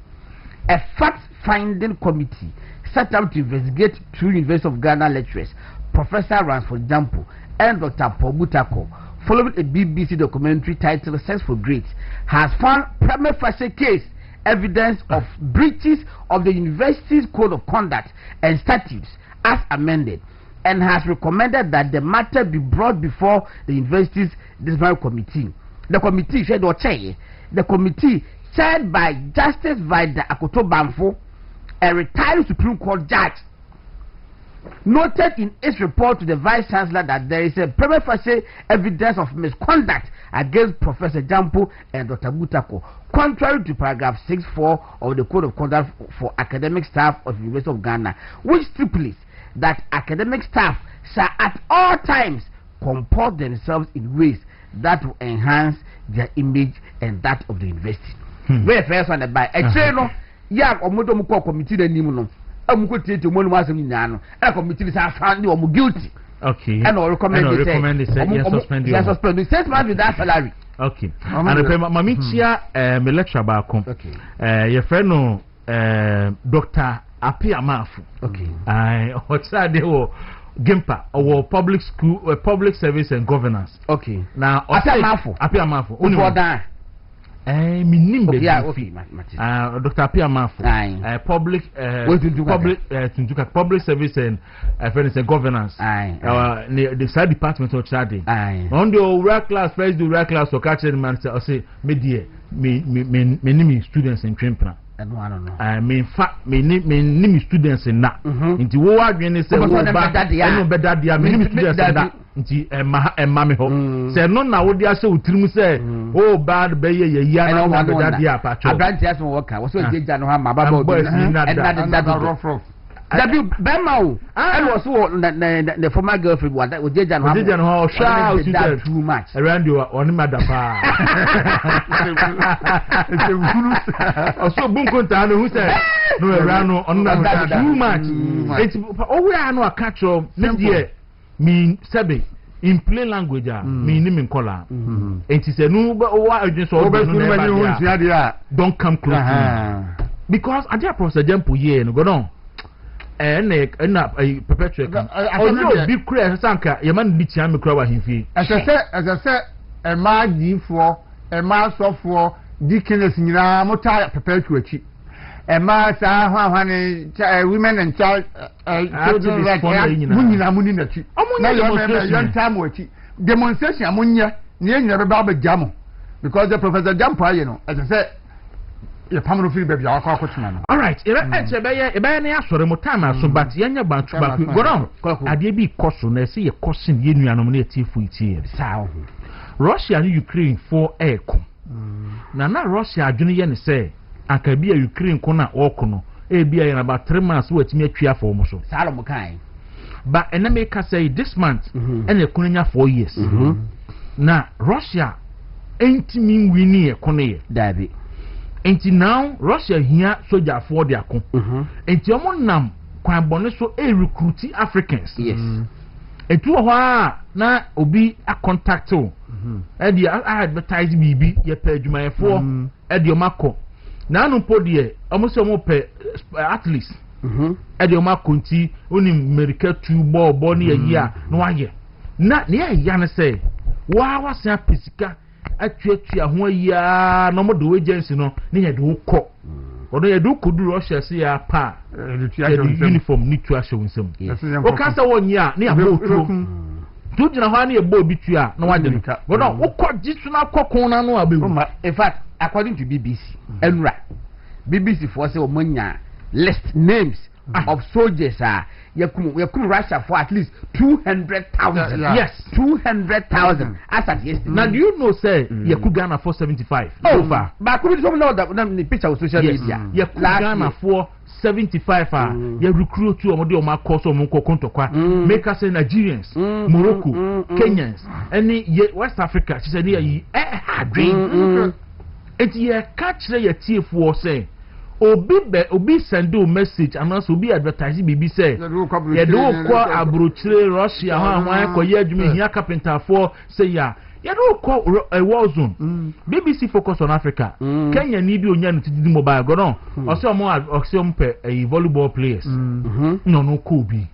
A fact-finding committee set up to investigate two University of Ghana lecturers, Professor Ransford Jampo and Dr. Paul Butako, following a BBC documentary titled Sex for Grades, has found prima facie case evidence of breaches of the university's code of conduct and statutes as amended, and has recommended that the matter be brought before the university's disciplinary committee. The committee said, the committee chaired by Justice Vida Akoto Bamfo, a retired Supreme Court judge, noted in its report to the Vice Chancellor that there is a prima facie evidence of misconduct against Professor Jampo and Dr. Butako, contrary to paragraph 6.4 of the Code of Conduct for Academic Staff of the University of Ghana, which stipulates that academic staff shall at all times comport themselves in ways that will enhance their image and that of the university. Very first one by a channel. Ya omodo mu committee da nim no amuko tete mo no asem nyina no e committee sa found you guilty. Okay. And recommend it say suspend the statement with that salary. Okay. And the mami chia me lecture ba kom. Okay. Your friend no Dr. Apia Mafu. Okay. What's that they were Gimpa or public school public service and governance. Okay. Now Apia Mafu. Minim okay, Dr. Apia Mafu. Public service and governance. The side department of charity. On the regular class, first the regular class or catching man say me students in Trimpna. I don't know. I mean, me students in that. Into what when they say, I know better, dear, many students in that. Nti mammy ho say no na wo dia say utrim say oh bad be ye ya na wo be dia pa cho abrantia so worker wo so jeja no ha ma baba obi and that rough that be bema o and was the former girlfriend what jeja no ha sha too much around you on madam pa so bun konta no who say no around no on that too much it's oh we are no catch o me die mean sabe in plain language mean name color and say no what don't come close to me because I just Professor Jampo here no go on and perpetuate oh no big crazy sanka your man did me cry wa himfi as I say a man for a man so for deaconess nyina mota perpetuate a man women and child children like munina munina chi young time wachi demonstration amunya ne nyere ba ba jamo because the Professor Jampo you know as I said your pamro feel baby akwa. All right ebe na asore mo time aso but yenya bantu ba go on ade bi koso na se ye kosin ye nuanom na etifu iti sa Russia and Ukraine for aircom na Russia adwene ye ne say aka bia Ukraine ko na okono e bia ye na about 3 months watimi atwa for mo so Salom kai but America say this month and ekonya 4 years na Russia ain't mean winning ekonomy dabi enti now Russia here soldier for their ko enti omo nam kwan bone so e recruit Africans yes etu ho a na obi a contact o e dey advertise bibi ye pa adwumayefo e dey omako na no podie omo se omo pe at least e dey omako nti oni America tu bo ne yi a no waye na ne ya ne say wa se apesika atwa ho ya no mo do agency no ne ye do ko odo ye do kudu Russia se ya pa uniform ni tu asho nsem o ka sa wonya ne abo tuo tu jina ho na ye bo bi tu a na wade no wo jitu na kokon na no abewu in fact according to BBC enra BBC for say omonya list names of soldiers yakum Russia for at least 200,000 yes 200,000 as at yesterday. Now do you know say yaku Ghana for 75 so far but could you know that the picture on social media yaku Ghana for 75 ya recruit to omode omakoso omonkokontokwa make us say Nigerians Morocco Kenyans any West Africa she said yi dream it ye catch the TF say obi send a message and also be advertising BB say ye do call abrochire Russia ho ko ye adwumi hia carpenter for say ya ye do call a war zone BBC focus on Africa Kenya need onya no tidi mobile go no omo pe volleyball players no ko bi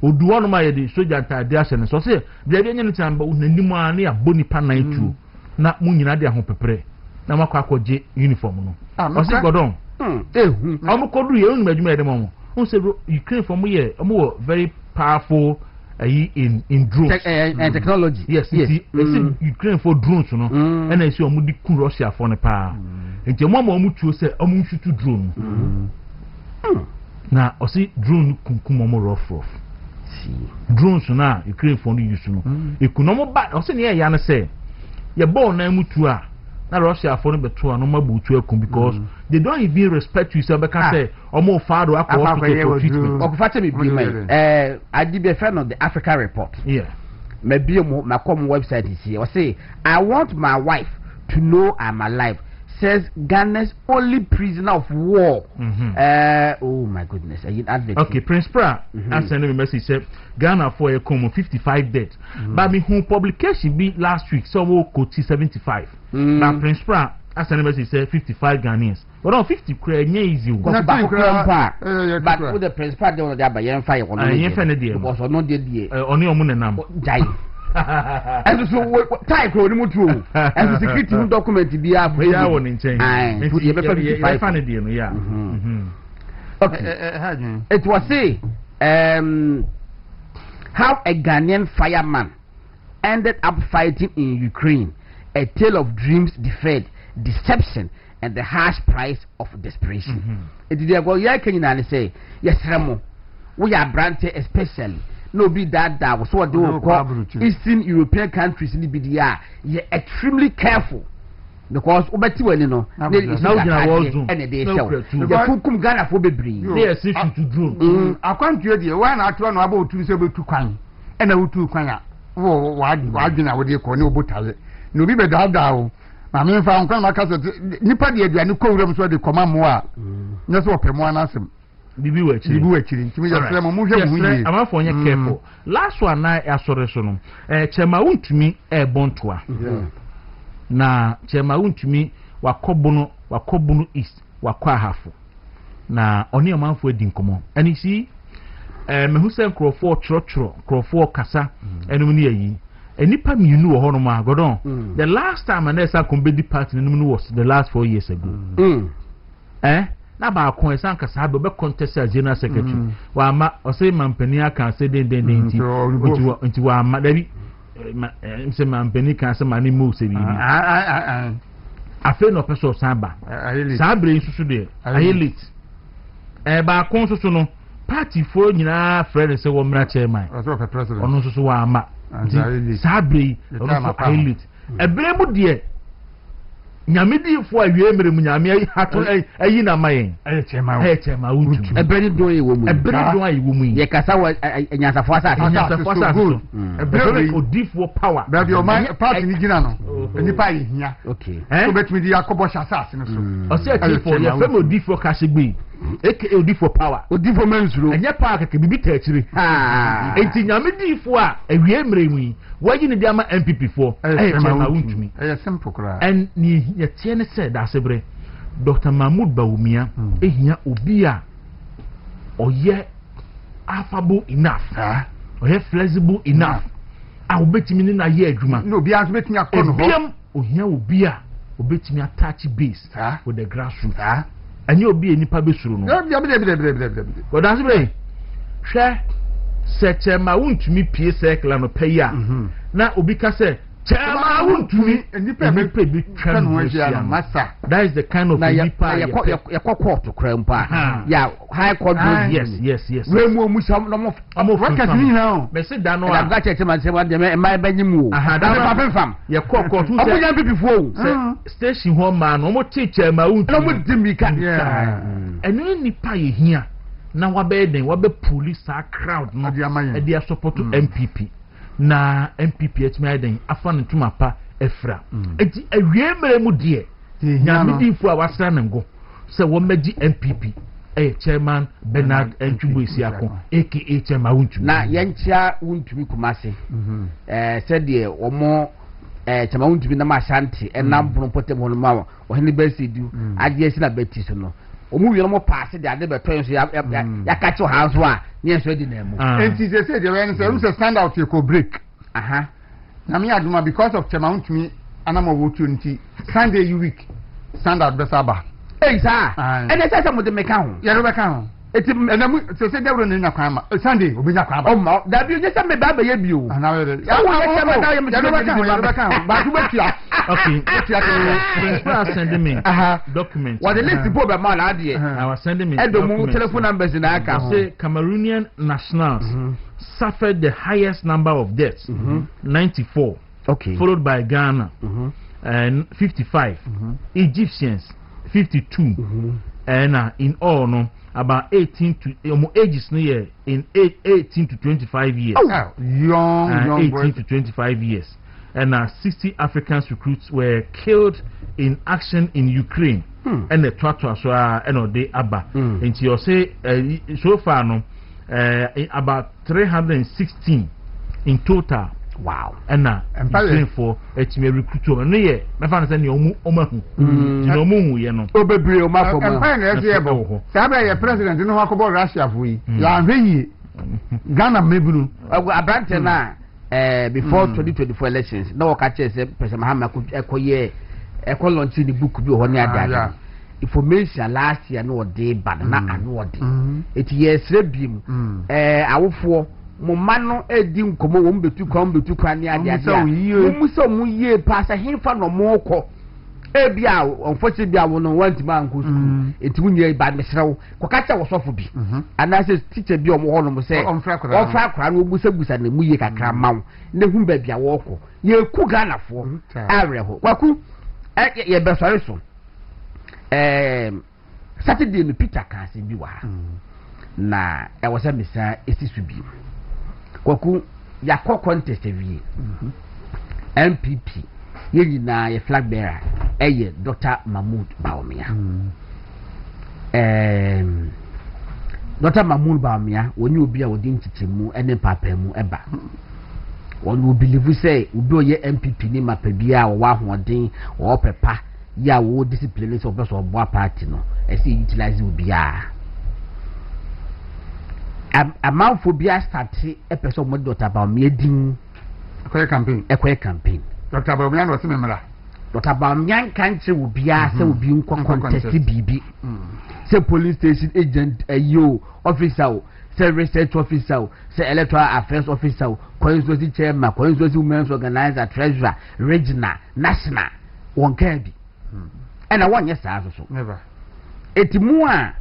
oduwa no ma ye de soldier tade ahye so say bia bia nya no tamba nanim a na ya boni pa 92 na munyina de ahopepere na makwa akọje uniform no osi godon kodu ye unu medwuma edem mo won say Ukraine from here very powerful in drones and technology yes Ukraine for drones no and I see omu di ku Russia for ne pa enti omu tuo say omu shoot drone na osi drone kunkum omu rough drones na Ukraine for no use no ekunomo ba osi ne ya na say ye ball na mutu a na Russia for no beto no mabutu akum because they don't even respect you say because say omo faado akọ hospital treatment okufate me bi mai adi be friend of the Africa report maybe mo makom website is here say I want my wife to know I'm alive says Ghana's only prisoner of war. Oh my goodness, I advocate. Okay, Prince Pra send me message say Ghana for a common 55 dead. But me whom publication be last week so we could 75. But Prince Pra send me message say 55 Ghanaians. But on 50 cray easy. But with the Prince Pra they want to buy fire on because on no dey on your moon and die. And so type code mutu and the security document be a on in chain okay it was say how a Ghanaian fireman ended up fighting in Ukraine, a tale of dreams deferred, deception and the harsh price of desperation. It did go ya can say yes Ramo we are branted especially no be that was what they will call Eastern European countries in the BDR. You're extremely careful because ubeti when you know now and they show the kum Ghana for be bring they assist to drone I can't do the one I turn about to say to kwan and I would to kwan wa dina wo de ko ne obotale no bi be dada ma me fa nkwan maka so nipa de aduane ko wuram so de koma mo a ne so opemo anasem bibi wachiri ntimi ya frem mo hwe mo yi amafo onye careful last one na asore so no chema untumi bontoa na chema untumi wakobuno east wakwa hafo na oni amanfo edi nkomo and see mehu se nkrofo choro nkrofo kasa enum ne yi enipa mienu wo hono ma godon the last time an esa kombedi party enum was the last 4 years ago na ba kon esan kasa be contest as general secretary wa ma o say mampani aka say den nti wa ma dabi se mampani kan se mani mo se bibi afa no person samba sabre nsusu de elite ba kon susu no party for nyina friend say wo mra chairman ono susu wa ma sabre ono elite ebere mu de nyamedi fo awie mere mu nyame hato ayi na mayen chema untu ebere don ye wo mu ebere don ayi wo mu ye kasa wa nyasafo asa so ebere odifo power ba bi o man party ni gina no nipa yi hia okay so betumi di yakobo shasas no so o se atifo ye fem odifo ka shegbe eke odifo power odifo mansuro enye power keke bibi tachiri enti nyamedi fo a awie mere mu wayi ni dia ma MPP fo chema untumi simple kra and ni yetie ne said asebre Dr. Mahmoud Bawumia ehia obi a oye affable enough oye flexible enough a obetimi ni na ye adwuma no obi aso betimi akono ho ohia obi a obetimi attach base with the grassroots anya obi enipa besuru no but asebre hwe se chema untumi pie circle no paya na obi ka se chema untumi enipa bi twa no hia masa that is the kind of enipa ya court krampa ya high court yes we mu sam no mo rocket ni na me se da no a ga che man se dem e mai banyim o da ba fam ya court tu se omunya pipifu se station ho ma no mo te chema untumi no mo dimika enu enipa ye hia na wabe den wabe police a crowd no e dia support MPP na MPP etimi aden afa ne tuma pa efra enti awie mere mu de nyamedifo a wasra ne ngo se wo magi MPP chairman Bernard Entwubu Isiako aka chairman Untumi na yenchia Untumi Kumase said de omo chairman Untumi na mashanti enam promote mo no ma o hene basidu aje si na betis no omu wi no mo pass de ade beto so ya catch house a ne so di na mu enti say the when say stand out you go break na me aduma because of chairman Untumi anamo wotu nti Sunday you week stand out besaba sir and I say mo de meka ho ya ro beka ho eti enamu say Dawuro ni nya kwan ma Sunday obi nya kwan ba o ma da bi je say me ba ye bi o na we ya wo ye say me da ye me beka ho ba du betia okay betia send me document what the list po be ma na ade I was sending me edomu telephone numbers na aka ho say Cameroonian nationals suffered the highest number of deaths 94 okay followed by Ghana and 55 Egyptians 52 and in all no about 18 to ages near in 18 to 25 years young 18 boys. to 25 years and 60 African recruits were killed in action in Ukraine and the twatwa so and they aba and you say so far no about 316 in total. Wow. And now I'm for it may recruit to me. My father said, "You omahu, you know, you know, Obebre o ma for and fine as able. Sabe your president no hakobo Russia for you. Ya hwe Ghana mebunu. Abrante na before 2024 elections na wo ka che say President Mahama ekoye eko launch the book bi ho ne ada. Information last year no dey bad na anu ode. It years rebim awofo mo mano edi nkomo wo mbetu kwa ne ade ade mo muso mu ye pasa hinfa no mo ko ebi a onfoche bi a wo no want man ko school enti mu nye ba mesrew ko ka cha wo sofo bi ana se teacher bi o mo ho no mo se o fra kra no busa na mu ye kakra mawo ne hu ba bi a wo ko ye ku Ghana fo awre ho Kwaku ye be sori so Saturday no Peter kan se bi wa na e wo se misa esisu bi Kwaku yakọ contest ewie MPP yeyi na ye flag bearer eye Dr. Mahmoud Bawumia Dr. Mahmoud Bawumia woni obi a wodi ntitemu ene papa mu eba woni believe say obi oye MPP ni mapa bia wo ahoden wo pepa ya wo discipline so person obo party no e say utilize obi a amanphobia started episode mo Dr. Bawumia din ekoye campaign Dr. Bawumia no se memra Dr. Bawumia kan che obia se obi nkwa contest bibi se police station agent ayo officer se research officer se electoral affairs officer constituency chairman constituency women's organizer treasurer regional national won kan bi and I want yes so never etimu a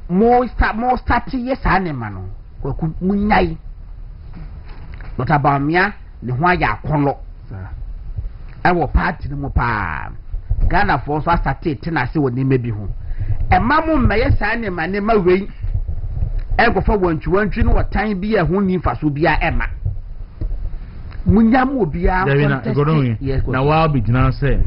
more start yes anema no Kwaku munyai Dr. Bawumia ne ho aya akono ewo party no mo pa Ghana for so start na se woni mebi ho emma mo meye saa ne ma wei egofo wantwi no watan bi a ho ni faso bi a ema munya mo obi a na wa bi gina say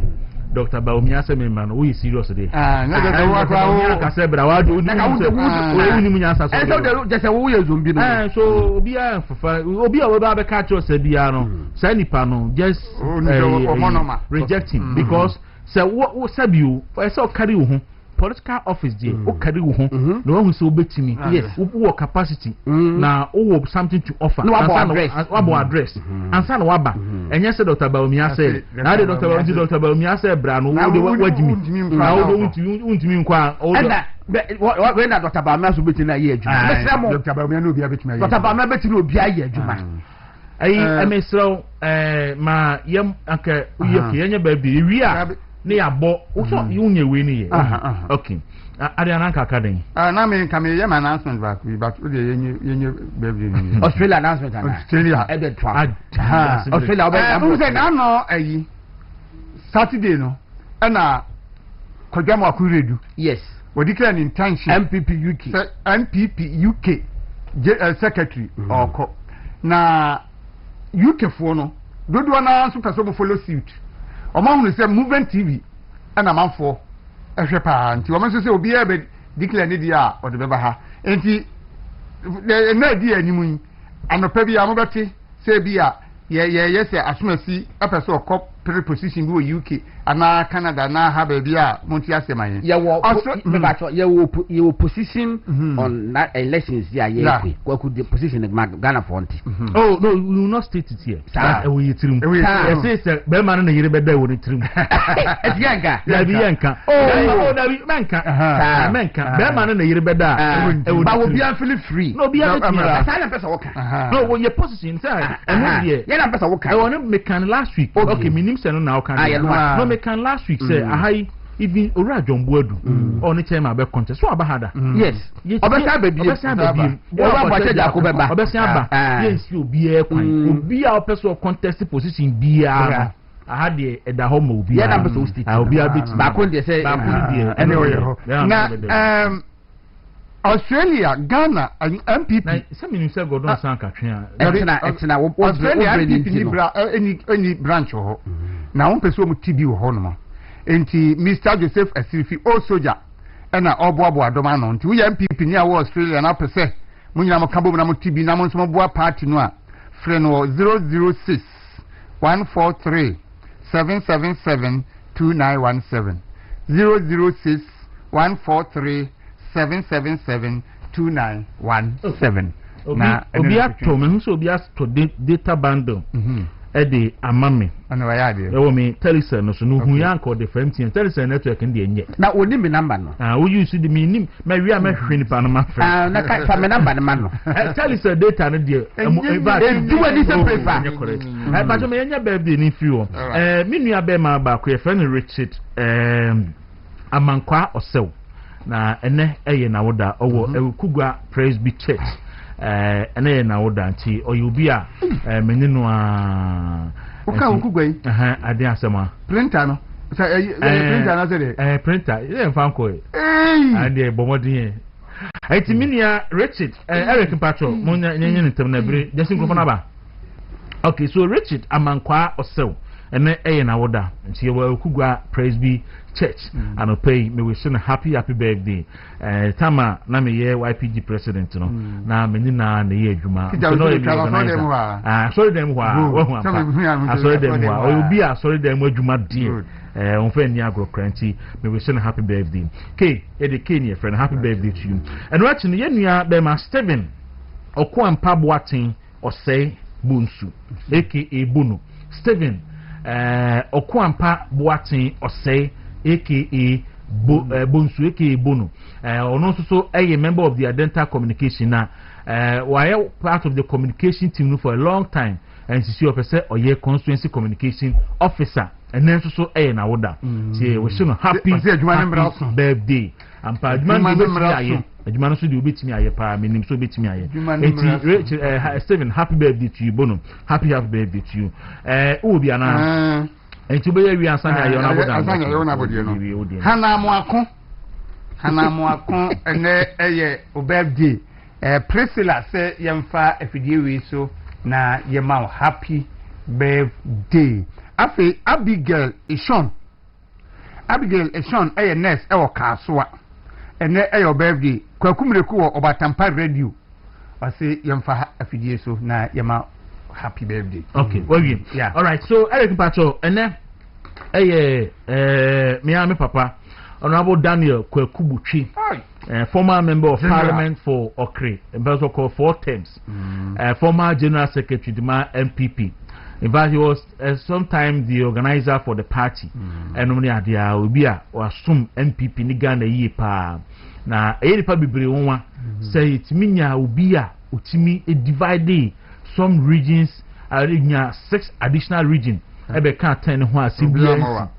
Dr. Baumia say me man we serious dey na Dr. Wakwa ka say bra wa do ni mu nya sa so so just say wo ye zombi no so obi a fafa obi a we ba be ka cho say bia no say nipa no just rejecting because say wo sabi o say o carry wo ho political office dey o carry wo ho no one say obetimi yes wo capacity na wo something to offer wabo address ansa na waba enye say Dr. Baumia say na dey Dr. Baumia say bra no wo dey wajimi na wo untimi nkwa when na Dr. Baumia so betimi na ye adwuma Dr. Baumia no obi abetimi aye Dr. Baumia betimi obi aye adwuma emesro ma yem anka uyeke yenye ba bi wi ne yabo so yunye we ni ye okay Ariana kaka den na me ka me ye ma announcement back but we yenye baby ni Australia announcement Australia e be twa Australia obe say na no ayi Saturday no na Kwaku Akuredu yes we declare intention MPP UK secretary oko na UK for no dodo na so person follow suit Oma hu say movement TV na manfo ehwe pa nti o man say obi e be declare ne dia o de beba ha enti na di animu anopa bi a mo beti say bi a ye say asumasi apese okop position bi o UK ana Canada na ha ba bi a monti asemaye ye wo position on that elections here ye Kwaku the position Ghana for anti oh no you will not state it here we yitirim say be man na yire beda wo ni tirim yanka da bi yanka oh da bi menka be man na yire beda ba wo bia feel free no bia be say na pesa woka no your position say eno here ye na pesa woka I want me can last week okay minim say no now can no me can last week say ahai even ora jomboadu on time abe contest so abahada yes obesa baby oba bache jakobeba obesa aba yes obi e kwan obi a opeso contest position bia ahade eda ho ma obi ya na beso state obi abeti ba kon de say ba kon de anyway na Australia, Ghana, and MPP. Some minister go don't sound Katrina. Australia, MPP, any branch or now one person with TB or Honoma. And Mr. Joseph Asirifi, all soldier, and a Obo Adomano. And we MPP near Australia and upper say, when you have a cabo TB, Namon Smoboa Party Noir, friend 006 143 777 2917 006 143 7772917 na obi ato me so obi ato data bundle e de amame ana wa ya de e wo me telisa no so no hu ya nko de famtien telisa network ndi enye na oni me number no wo use di me nim ma wi a ma hwe ni pa no ma fa na ka fa me number ma no telisa data no de do any separate fa correct but me enye birthday ni fi o me nua be ma ba ko e friend Richard amankwa osew na ene eye na woda owo Kugwa Presby Church ene eye na woda nti oyobi a meninu a uka Kugwa yi ade asema printer no printer na say printer ye mfanko ade bomodin eti minia Richard Eric Pacho mo nyenye ntem na bere jesin kofo na ba okay so Richard amankwa osew ene eye na woda nti ye Kugwa Presby Church and pay me wish him happy birthday tama na me ye YPG president no na me ni na ye adwuma so no sorry dem wa sorry dem wa o bi a sorry dem adwuma die on fe ni agro kranti me wish him happy birthday k e de k ni e friend happy birthday to you and what ni ye nua be ma Steven Okwampa Boatin Osei Bunsu aka Bono Steven Okwampa Boatin Osei aka Bonsu aka Bono ono so a member of the Identity Communication na were part of the communication team for a long time and she officer or ye constituency communication officer and then so na woda say we should happy birthday and pa adwuma so de obetimi aye pa menim so obetimi aye eti Steven happy birthday to you Bono happy birthday to you obi ana enti be wi ansana ayo na bodan ansana ayo na bodie no hanamu akon ene eye o birthday Priscilla say yemfa afidie wi so na yema happy birthday afi Abigail Eshon eye nurse e wo Kasoa ene eye o birthday Kwaku Mreku wo Obatampa radio ase yemfa afidie so na yema happy birthday. Okay, yeah. All right. So Eric Pacho ene me papa Honorable Daniel Kwaku Butchi, former member of Parliament for Okre, also called 4 terms, former General Secretary to my MPP. In fact, he was sometimes the organizer for the party. And only at the Ubia or some MPP Nigana Yepa. Now, a Republic say it minya Ubia, Utimi, a divided some regions, 6 additional regions. Ebe can't 10 who are CBS.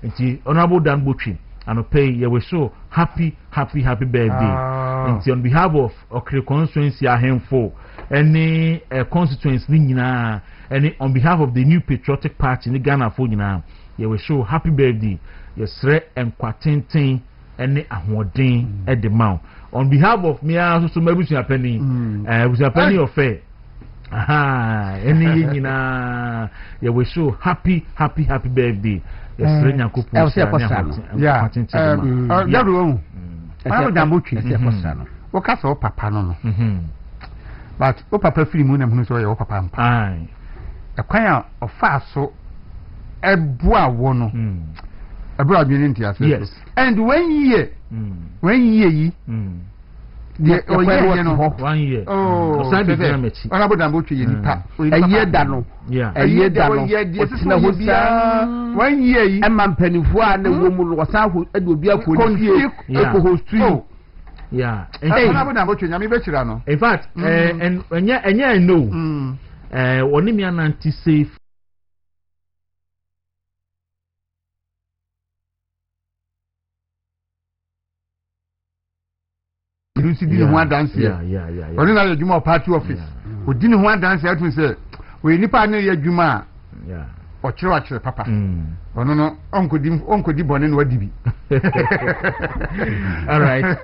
And Honorable Dan Butchi. And pay you were so happy birthday. And on behalf of Okre constituency ahemfo any constituency nyina any on behalf of the New Patriotic Party in Ghana for nyina you were so happy birthday. Yesre enkwatenten any ahoden at the mount. On behalf of me also mebusu penny busu penny of fair. Any nyina you were so happy birthday. Yes, yeah. Dawuro. I don't know. O ka so papa no. But o papa firi mu na hunu so your papa mpa. Ai. E kwan a o fa so ebua wo no. Ebua adwene ntia so. Yes. And when year yi. The 1 year. Oh, Sunday Dynamite. Honorable Dambochi Yenipa. A year dano. Yeah. A year dano. 1 year yi. A man penifo and the woman was out and will be a host. Yeah. Honorable Dambochi Yami Bechirano. In fact, and I know, one me an anti-safe. You see, didn't want dance here. Yeah. Only now, you party office. We didn't want dance here to say, we need partner your Juma. Yeah. Or church, papa. Oh, no, Uncle Dibon and what did All right.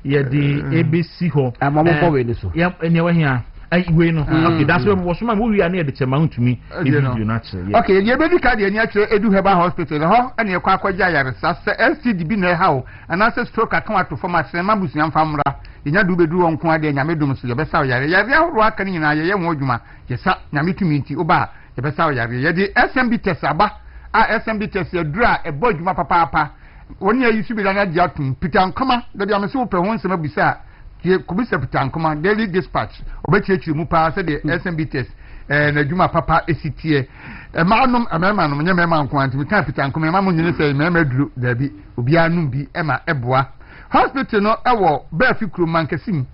Yeah, the ABC home. I'm almost so. Yep, and you were here. Okay, that's what was my movie. I need the amount to me. Okay, you better carry any actual Edu Heba Hospital, and your Kwaku Jayar, LCDB ne how, and as a stroke account to form a Semabus Yam Famra, in your Dubedu on Quad and Yamedum, so your best out Yaya, working in a young Wojuma, yes, Yamitu Minti, Oba, the best out Yaya, the SMB test, SMB test, your dra, a boy, my papa. 1 year you should be an adjunct, Peter and Comma, that you are so per once and beside. Here, Kubisa Command Daily Dispatch, Obechi Mupa said the SMB test, and Juma Papa ECTA. A manum, a man, Yaman Quantum, we can't put on Command, say, Mamma there be Ubianum be Emma Ebwa. Hospital no Ewo, Berfikru Mancasim,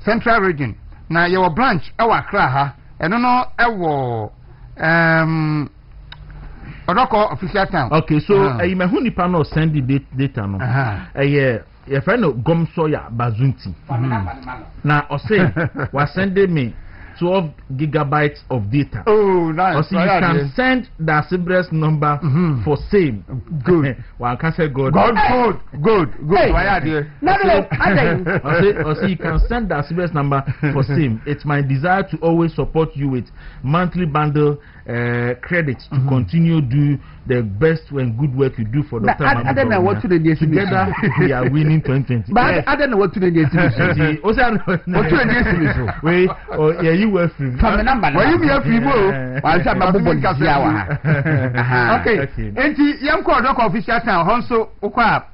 Central Region. Now your branch, our Kraha, and no Ewo, Odoko official town. Okay, so my honey panel send the data no. Yeah. Your friend Gom Soya Bazunti. Now, I say, was sending me 12 gigabytes of data. Oh, nice. So you can send the Sibres number for same. Good. Well, I can say good. Good. Why are you? Also, you can send the Sibres number for same. It's my desire to always support you with monthly bundle credit to continue do the best and good work you do for Dr. I don't know what to do. Together, we are winning 2020. But I don't know what to do. What to do? Wait, yeah, you were free. From the number. Why you be a free boy? I'll tell my boy. Okay. And the young Dr. official town, Honso, Okwa,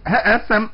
SM,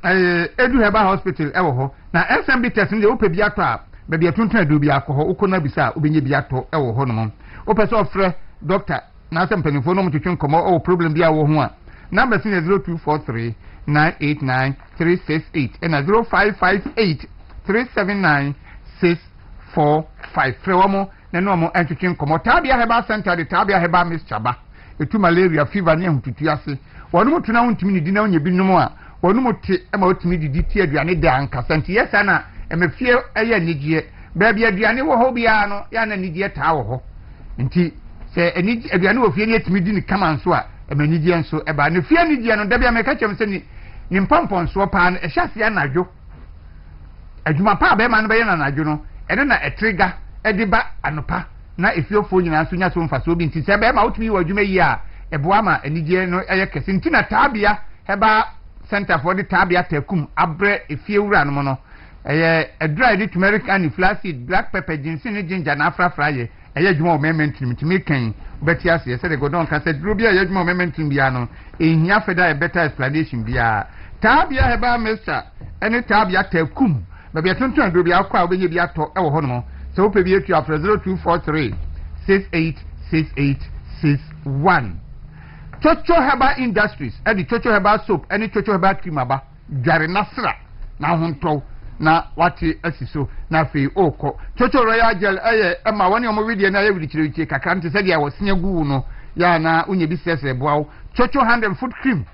Edu Heba Hospital, Ewo. Now, SMB testing the Ope Biata, baby, a 20 do be alcohol, Okona Bisa, Ubini Biato, Ewo Honomon. Ope Sofre, Doctor. Now, some penny for no to come out problem be our one. Number 0243 989 368 and 0558 379 645. Frewamo, the normal entry come out. Tabia Heba Center, the Tabia Heba Miss Chaba. A 2 malaria fever near Tutiasi. One more to know to me, dinner, you be no more. One more about me, the detail, you need the anchor. Yes, Anna, and a fear a year, baby, a Diani Hobiano, Yana Nidia Tower. se eni aduane wo fie ne etimi di ni kama nso a emanigye nso eba ne fie ni die no da bia me ka kyem se ni mpampon so pa no ehya se anadwo adwuma pa be ma no be na anadwo no ene na etriga edi ba anopa na efiofo nyina nso nya so mfa so bi nti se be ma wotumi wo adwuma yi a eboa ma enigye no eye kese nti na tabia heba center for the tabia takum abre efie wura no no a dried turmeric and flaccid black pepper ginseng ginger na afrafra ye adwuma o mementim timi kan beti ase say they go don can say duro bia adwuma o mementim bia no ehia feda a better explanation bia tabia heba mister any tabia takum ba bia tonton duro bia kwa obenye bia to e wo ho no so wo pe bia tu afra 0243 686861 Chocho Herbal Industries, any Chocho Herbal Soap, any Chocho Herbal Cream aba, Jari Nasra, na hunto, na wati asiso, na fi oko. Chocho Royal Gel, Emma, one of my video na every chichi, Kakanti said I was Sinagu no, ya na unye bisese bow. Chocho Hand and Foot Cream.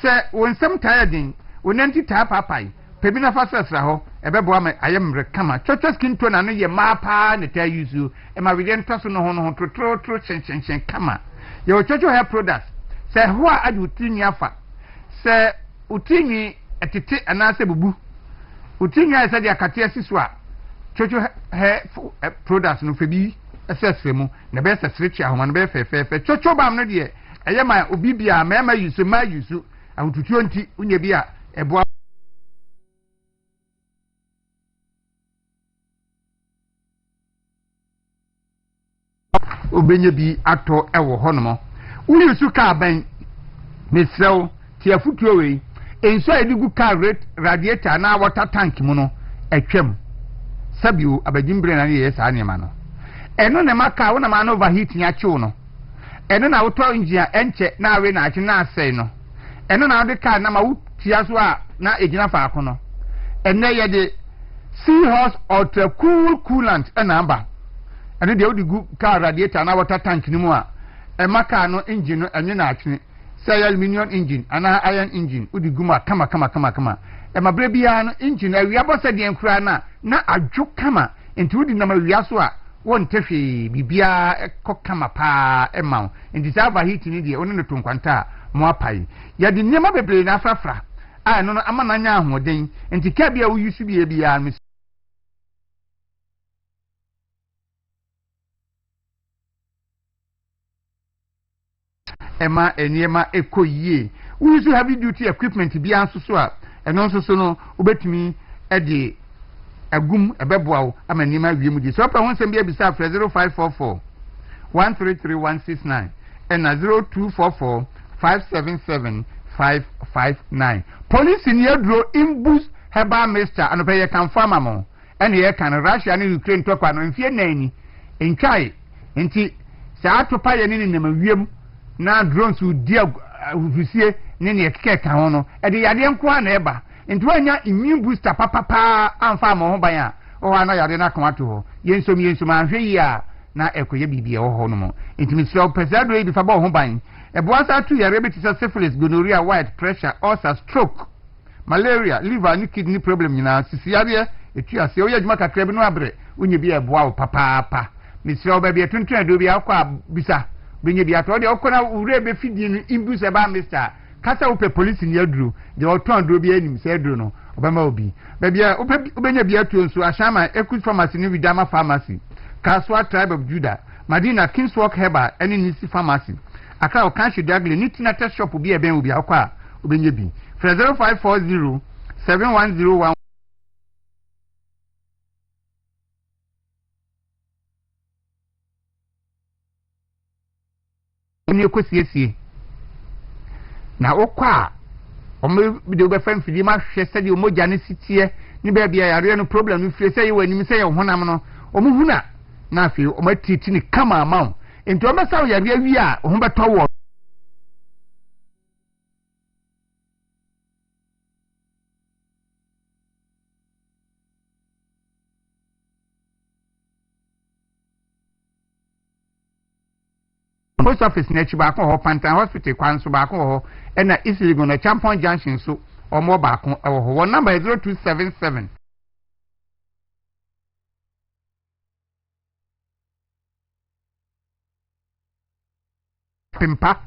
Say, when some tireding, when empty tap papai, Pebina Fasas ho, Ebeboame, I am recama. Chocho Skin Tone, and ye mapa, and tell you, Emma, we didn't toss no hon to throw, chen, kama. Your Chocho hair products. Say who are you tini afa? Say utini etite anase bubu. Utini I said ya katia siswa. Chocho hair products no febi assessment na be assessment ya homa na be fe. Chocho bam no de eye ma obi bia ma use ma use awututu nti unye bia ebo obenye bi ato ewo honomo. Uli su ka ban mesrew ti afutuo we enso edigu car radiator na water tank mu no atwam sabio abagimbre na ye sa anema no eno ne maka wo na ma no overheat nya chew no eno na woto engine enche na awe na ache na asai no eno na de car na ma wutia so a na egina fa ako no enne ye de seahorse ultra cool coolant na aba eno de odigu car radiator na water tank ni mu a emaka no engine no enye na atwene say aluminium engine ana iron engine udi guma kama emabre bia no engine awia bosa de enkura na adwo kama enti udi na mawia so a won tehwe bibia ekọ kama pa ema enti sava heat ni de onu no tonkwanta mo apai ya de nyema bebre na afrafra a no ama na nya ahoden enti ka bia wo yusu bia Emma eniema ekoyie we so heavy duty equipment bia nso so a eno nso so no obetumi ede agum ebeboawo ama niema wiem di so pa won sem bia bisa 0544 133169 and 0244 577 559 police ni adro imbus heba mister anope ye kan farmer mo ene ye kan Russia ni Ukraine to kwa no mfie nani entwai enti sa atopa ye ni nema wiem na drones dia ufisie ne ekeke ka ho no e de yade nko na eba nti wanya immune booster papa amfa mo ho ban a o wa na yade na kan ato ho yensom anhwe yi a na ekoye bibia ho ho no mo nti misro pesado e bi fa ba ho ban e bo asa tu yare bi tisa syphilis gonorrhea white pressure ulcer stroke malaria liver and kidney problem nyina sisi yade etu ase o yadwuma kakra bi no abre unye bi e bo awo papa misro ba bi etuntun ado bi akwa bisa benye bia to de okona ure be fidie no imbus eba mister kasa upe police ni aduru de oton duro bi anim se aduru no obema obi ba bia ubenye bia to nso ashama equity pharmacy ni widama pharmacy kaswa tribe of Judah Madina Kingswalk Herbal eni nisi pharmacy aka o kan shidagle ni tina test shop bi eben obi akwa ubenye bi 0540 7101 ni ko siesie na okwa o me de be fan fidi ma hwe se de o moja ne sitie ni ba bia yare no problem no fie se ye wani mi se ye honam no o mu huna na afi o ma titi ni kama ama enti o me saw yare wi a o ho beto wo post office na chi baako ho Pantan hospital kwan so baako ho na easily go na Champon Junction so omo baako ho number 0277 pimpa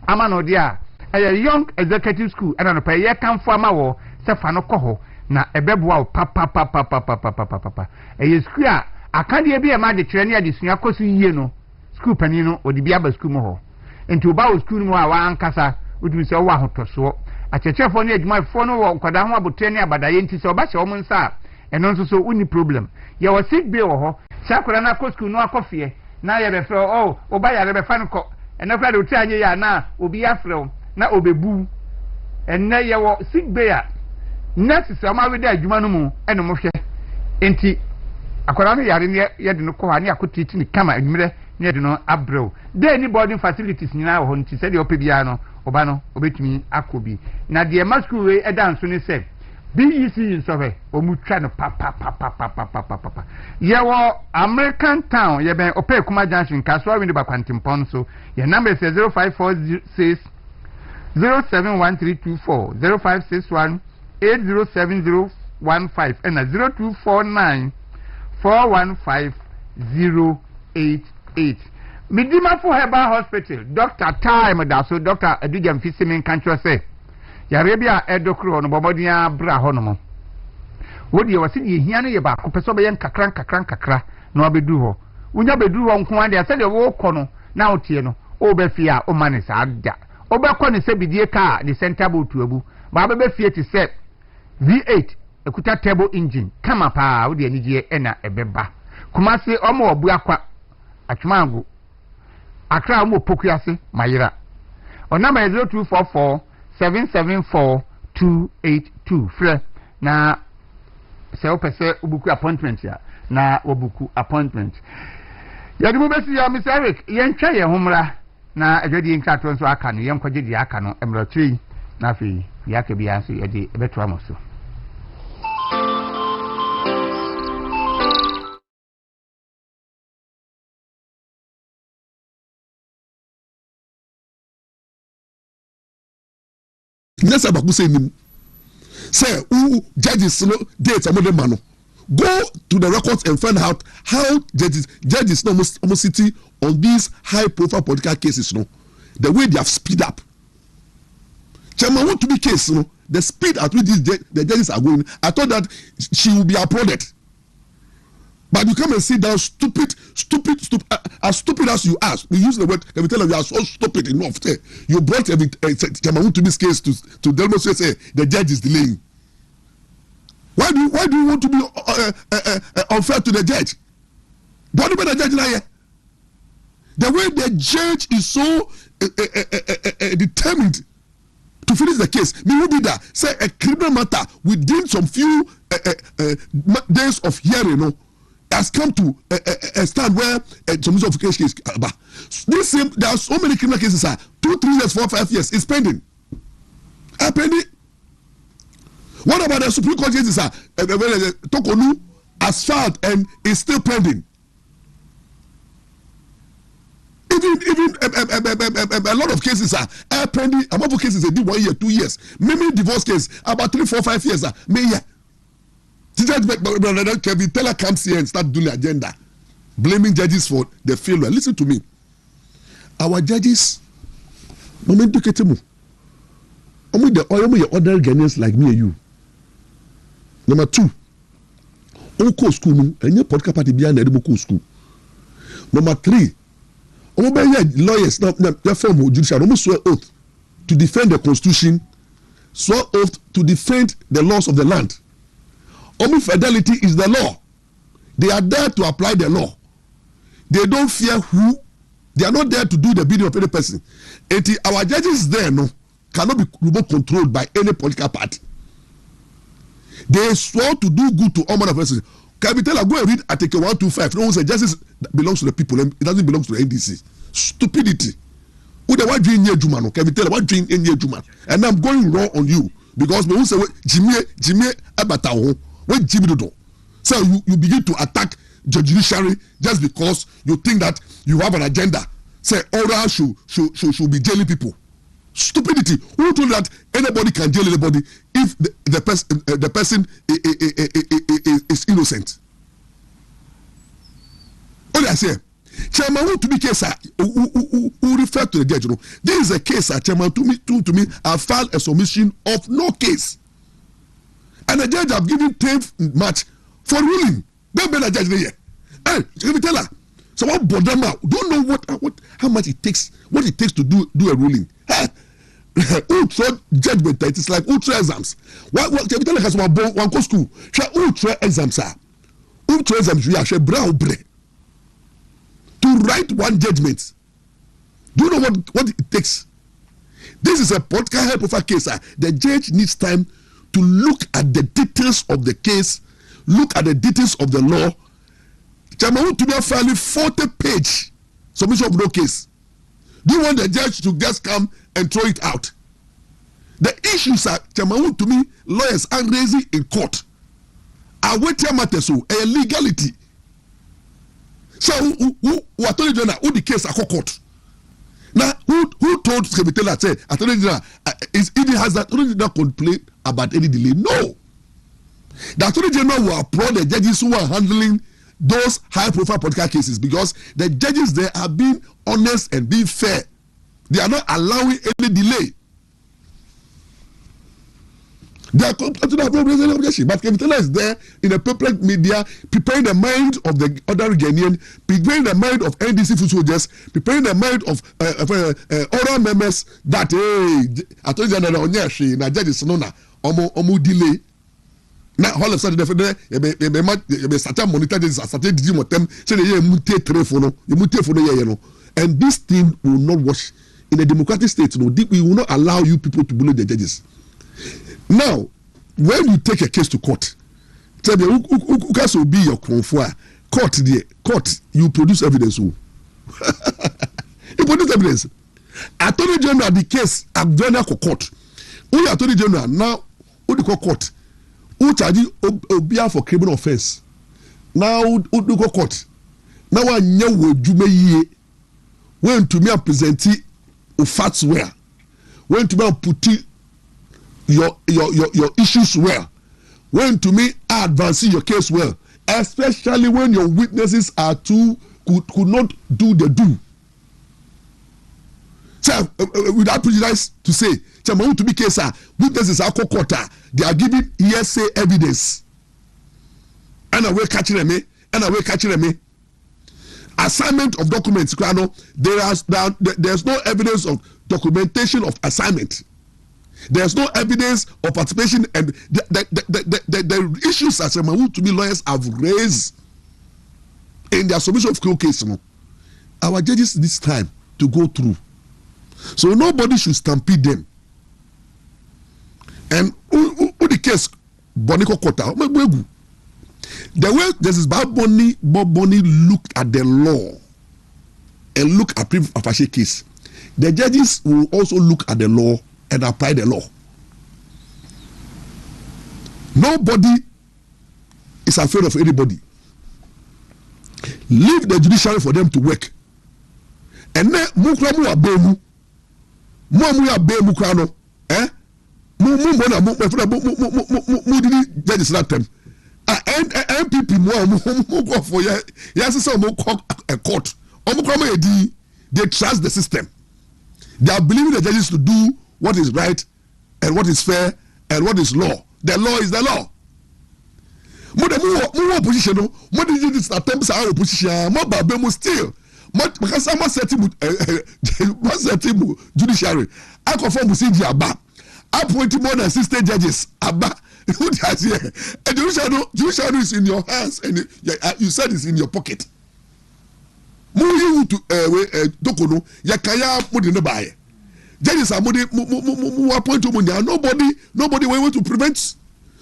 ama no dia young executive school and no pay ye kan fo ama wo se fa no kɔ hɔ na ebeboa wo papa school a akade bi e ma de twere ne adesua koso yie no school pani no odi bi aba school mo hɔ enti oba wo school mo a wa ankasa odumi se wo ahotoso achechefo ne adwumafo no wo nkwada ho abotre ne abadaye enti se oba hye wo nsa eno nso so uni problem ye wo sick bay wo hɔ sakura na ko school no akɔfie na ye be frɛ oba yare be fa no kɔ eno kra de otu anye ya na obi afrɛ na obebu enne ye wo sick bay a nurse se ma we da adwuma no mu eno mo hwɛ enti akwara no yare ne ye de no kɔ ha ne akotiti ni kama adwumre ne de no abrɛw dey ni boarding facilities nyina wo hɔ nti se de opɛ bia no oba no obetumi akobi na de ma school we edan so ne se BEC nsofe omutwa no papa ye wo American town ye ben opɛ kuma junction kaswa we ne bakwantimpon so ye number is 0546 071324 0561 807015 and 0249 415 088. Midima for Herbal Hospital, Dr. Time Daso, Dr. Adujam Fisimin Kancho say, Yarabia Edokro no Bobodia Bra Honomo. Would you see ye hiana yaba, Kupesobayan kakra, no abeduho. Unya bedu on Kwanda said the war kono, now tieno, Obefia, O manis ada. Obakon is a bidia car, the centable to abu, Baba Befia to set V8, a kuta table engine, come up, with the Nidia ena ebeba. Kumasi Omo Buakwa, Achmangu. Akra mo pokuase mayira. On number 0244 774 282. Fre na se opese obuku appointment ya na obuku appointment. Yadi mo besi ya Mr. Eric yentwa ye homra na adwadi nka to nso aka no yenkwaje di aka no emratwi na afi yake bia so yadi ebeto amoso. Nessa Bakuse nim. Say, who judges dates a modern man. Go to the records and find out how judges almost city on these high profile political cases, no. The way they have speed up. Chairman want to be case, no. The speed at which the judges are going, I thought that she will be applauded. But you come and sit down, stupid. As stupid as you are, we use the word. Let me tell you, you are so stupid enough. You brought Chairman to this case to demonstrate say the judge is delaying. Why do you want to be unfair to the judge? What about the judge now? The way the judge is so determined to finish the case, me will be that say a criminal matter within some few days of hearing, no. Has come to a stand where some of the cases this same there are so many criminal cases 2, 3 years, 4, 5 years is pending. Pending. What about the Supreme Court cases Tokonu has filed and is still pending? Even a lot of cases are pending. Among cases they did 1 year, 2 years. Many divorce cases about 3, 4, 5 years Kevin Teller comes here and start doing the agenda, blaming judges for the failure. Listen to me. Our judges, moment to ketemu. The ordinary Ghanaians like me and you. Number 2, Oko school, and your podcast party behind the school. Number 3, lawyers, their form of judicial, almost swear oath to defend the constitution, swear oath to defend the laws of the land. Fidelity is the law. They are there to apply the law. They don't fear who. They are not there to do the bidding of any person. Our judges there cannot be remote controlled by any political party. They swore to do good to all manner of persons. Can we tell her, go and read Article 125. No one says justice belongs to the people. It doesn't belong to the NDC. Stupidity. Who the what dream near Juma? Can we tell her what dream in near Juma? And I'm going wrong on you because we say Jimmy Abataho. When Jimmy do so you begin to attack the judiciary just because you think that you have an agenda. Say oral should be jailing people. Stupidity. Who told that anybody can jail anybody if the person is innocent? What I say, Chairman who to be case who refer to the judge. No, this is a case Chairman to me I filed a submission of no case, and the judge have given 10th March for ruling. Don't be a judge there. Hey, let me tell her. Someone bodama don't know what how much it takes, what it takes to do a ruling. Hey, ultra judgment that is like ultra exams. What let me tell her has one go school. Ultra exams are ultra exams we are brown bre to write one judgment. Do you know what it takes? This is a podcast help of a case. The judge needs time to look at the details of the case, look at the details of the law. Chairman to be a fairly 40-page submission of no case. Do you want the judge to just come and throw it out? The issues are Chairman to me lawyers are raising in court. I wait here matter so a legality. So who attorney general who the case at court? Now who told Sekretariat say attorney general it has that attorney general complain about any delay? No. The attorney general will applaud the judges who are handling those high-profile political cases because the judges there are being honest and being fair. They are not allowing any delay. They are but Kevitela is there in a public media, preparing the mind of the other Ghanaian, preparing the mind of NDC food soldiers, preparing the mind of oral members that Attorney General Onyeshi na judges no na omo delay. Now all of a sudden be certain monitor this certain did motem say the mute telephone no and this thing will not wash in a democratic state. No, we will not allow you people to bully the judges. Now, when you take a case to court, tell me who can be your confoy court there. Court, you produce evidence. You produce evidence. Attorney General the case Abdona court. Who Attorney General now? Who the court? Who charge Obia for criminal offense? Now who do court? Now I know Jume ye when to me a present facts well. When to me put your issues well. When to me advancing your case well, especially when your witnesses are too could not do the do. So without prejudice to say, Chairman to be case witnesses are court, they are giving hearsay evidence. And away catching me, assignment of documents, there's no evidence of documentation of assignment. There's no evidence of participation, and the issues as to be lawyers have raised in their submission of criminal case. Our judges this time to go through, so nobody should stampede them. And who the case Boniko Kota, the way this is Bob Bonnie looked at the law and look at proof of a case, the judges will also look at the law and apply the law. Nobody is afraid of anybody. Leave the judiciary for them to work. And then mukramu abemu, muamu abemu krano, judges that time. And MPP mu go for yes say mu a court. They trust the system. They are believing the judges to do what is right and what is fair and what is law. The law is the law. More opposition, more this attempts are opposition, more babemu still. Because I'm setting judiciary. I confirm with Abba. Appointing more than 60 judges. Abba. And judiciary is in your hands and you said it's in your pocket. Mu to dokono yakaya mudi no bae. Judges are appointed nobody will to prevent.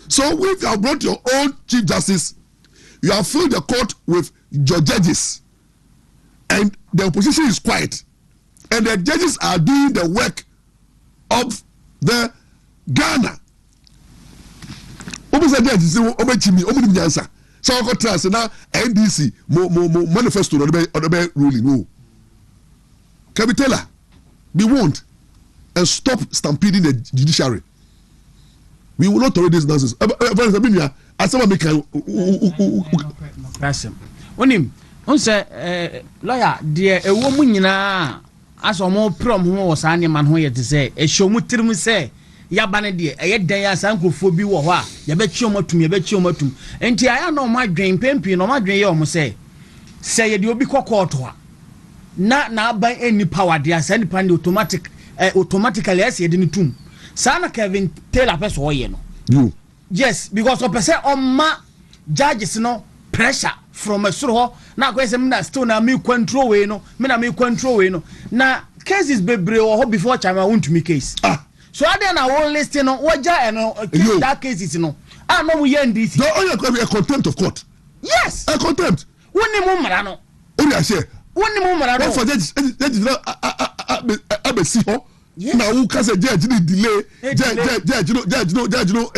So if you have brought your own chief justice, you have filled the court with your judges, and the opposition is quiet, and the judges are doing the work of the Ghana. So I got trust now NDC manifesto on the ruling. No. Can we tell her? Be warned and stop stampeding the judiciary. We will not tolerate this nonsense. I said, make on say lawyer dear a woman nyina as omo prom ho wo sa ne man ho yete say e show mu tirim say ya bane de e den ya san krofo bi wo ho a ya be chi omatum enti aya no ma dwen pempi no ma dwen ye omo say ye de obi kokoto a na ban any power de asa ni pan automatically as ye de tum sana Kevin Taylor person wo ye no you yes because of person on ma judges no pressure from a soro na go say me still na me control we no na cases bebre or before chama want to me case so I na won listen no waja that cases no no we ndc no only a contempt of court yes a contempt woni mu mara no only I say woni mu mara no for judge abesi ho na who can say judge ni delay judge no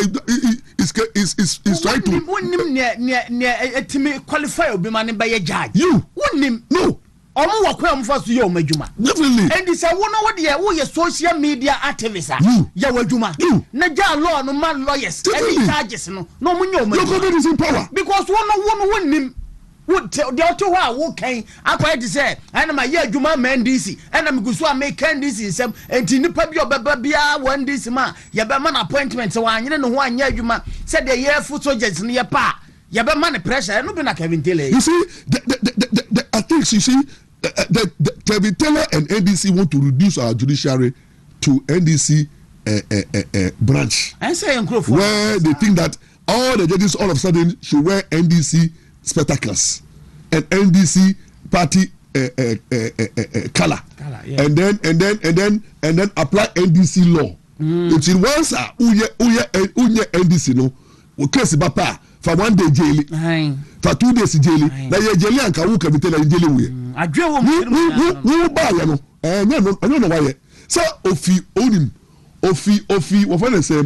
is trying to wonnim ne etimi qualify obi ma ne be judge you wonnim no omo wakwa mfa so ye omadwuma definitely and this wo ye social media activist ya wadwuma na ja law no man lawyers any charges no munye omadwuma your government is in power because wonnim would the auto wo kan akwa de say ana ma ye adwuma ma ndc ana migusu a make ndc nsem enti nipa bi obeba bia one ndc ma ye be man appointment wa anyene no ho anya adwuma say the year foot soldiers no ye pa ye be man pressure no be na Kevin Taylor you see the I think you see Kevin Taylor and NDC want to reduce our judiciary to NDC branch. I say where they think that all the judges all of a sudden should wear NDC spectacles and NDC party color, yeah. and then apply NDC law. Until once unye NDC no case bapa for 1 day jail, for 2 days jail. Na ye jail anka wu Kevin Taylor jail we. Adwe wo ba ya no no why. So ofi onim ofi wo fa say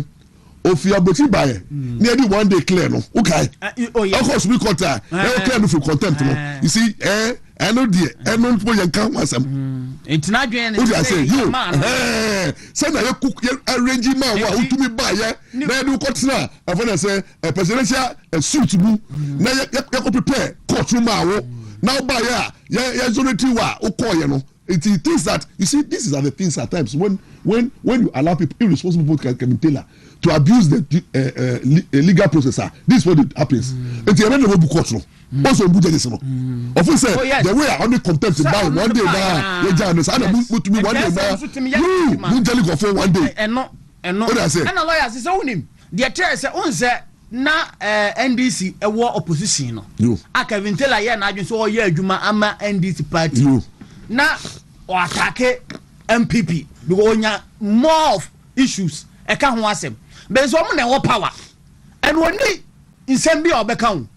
ofi aboti bae na di 1 day clear no okay of course we contact clear no for contempt no you see I know there no for yan kan wasam entina adwen na say you say na you arrange man wa utumi bae na do kotena afana say presidential suit bu na you prepare courtroom awo now bae ya zonati wa ukoye no it thinks that you see this is the things at times when you allow people irresponsible people can Taylor to abuse the legal process this is what happens and you never book court no also book this no of say the way I only contempt by 1 day now you just and to me 1 day now you tell go for 1 day and no what I say and lawyer say unim the tell say on say na NDC e war opposition no Kevin Taylor here na adwen so o ye adwuma ama NDC party na o attack MPP because onya more of issues e ka ho asem but so mo na wo power and woni insem bi obeka ho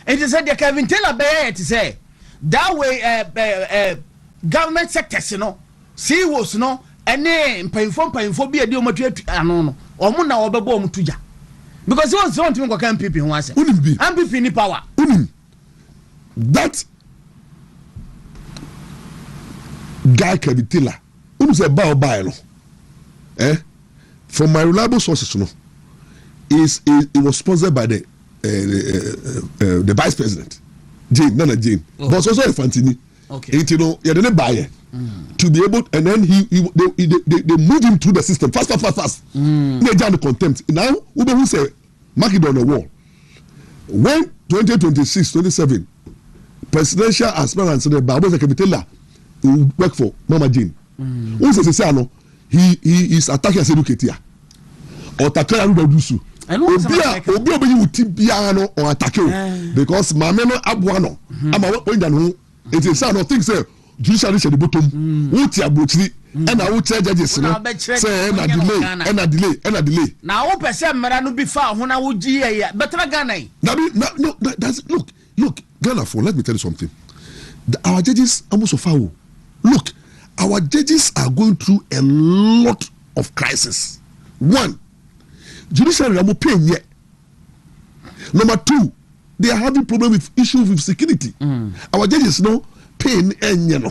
it is said the Kevin Taylor be it say that way government sectors no CEOs no ene mpanyfo bi ade o matu ano no o mo na obebo o mutuja because he wants to go MPP ho asem MPP ni power that guy Kevin Taylor say buy no from my reliable sources no it was sponsored by the vice president Nana Jane but also Fantini okay you know you didn't buy it to be able and then they moved him through the system fast they down the contempt now who say mark it on the wall when 2026-27 presidential aspirants the Bible Kevin Taylor will work for Mama Jane who says he is attacking as educator or takara rudusu obi you tibia no or attack because mama no abua no ama when dan it is no things say judiciary should the bottom who ti abrochiri and I will tell judges no say na delay na wo pese mera no bi fa ho na wo gi better Ghana no that's look Ghana for let me tell you something our judges almost so far look our judges are going through a lot of crisis. One, judiciary are paying yet. Number two, they are having problem with issues with security. Our judges no paying and you know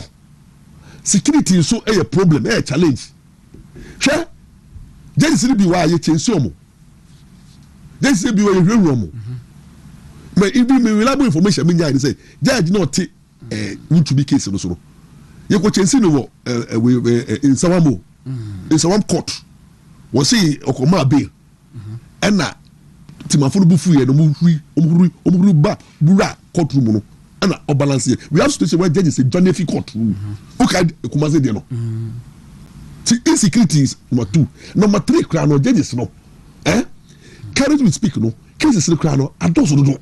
security is so a problem, a challenge. Sure, judges be why you change some. Judges be why you run. But if you reliable information, mean say judge not want to be case no so you go chensi no in Sawamo in Sawam court was say okoma bail and na timafo no bufu ye no omhuri ba bura courtroom no and na balance we have situation where judges say John F courtroom okay kumase de no insecurities number 2 number 3 crown no judges no carry to speak no cases no crown no adoso do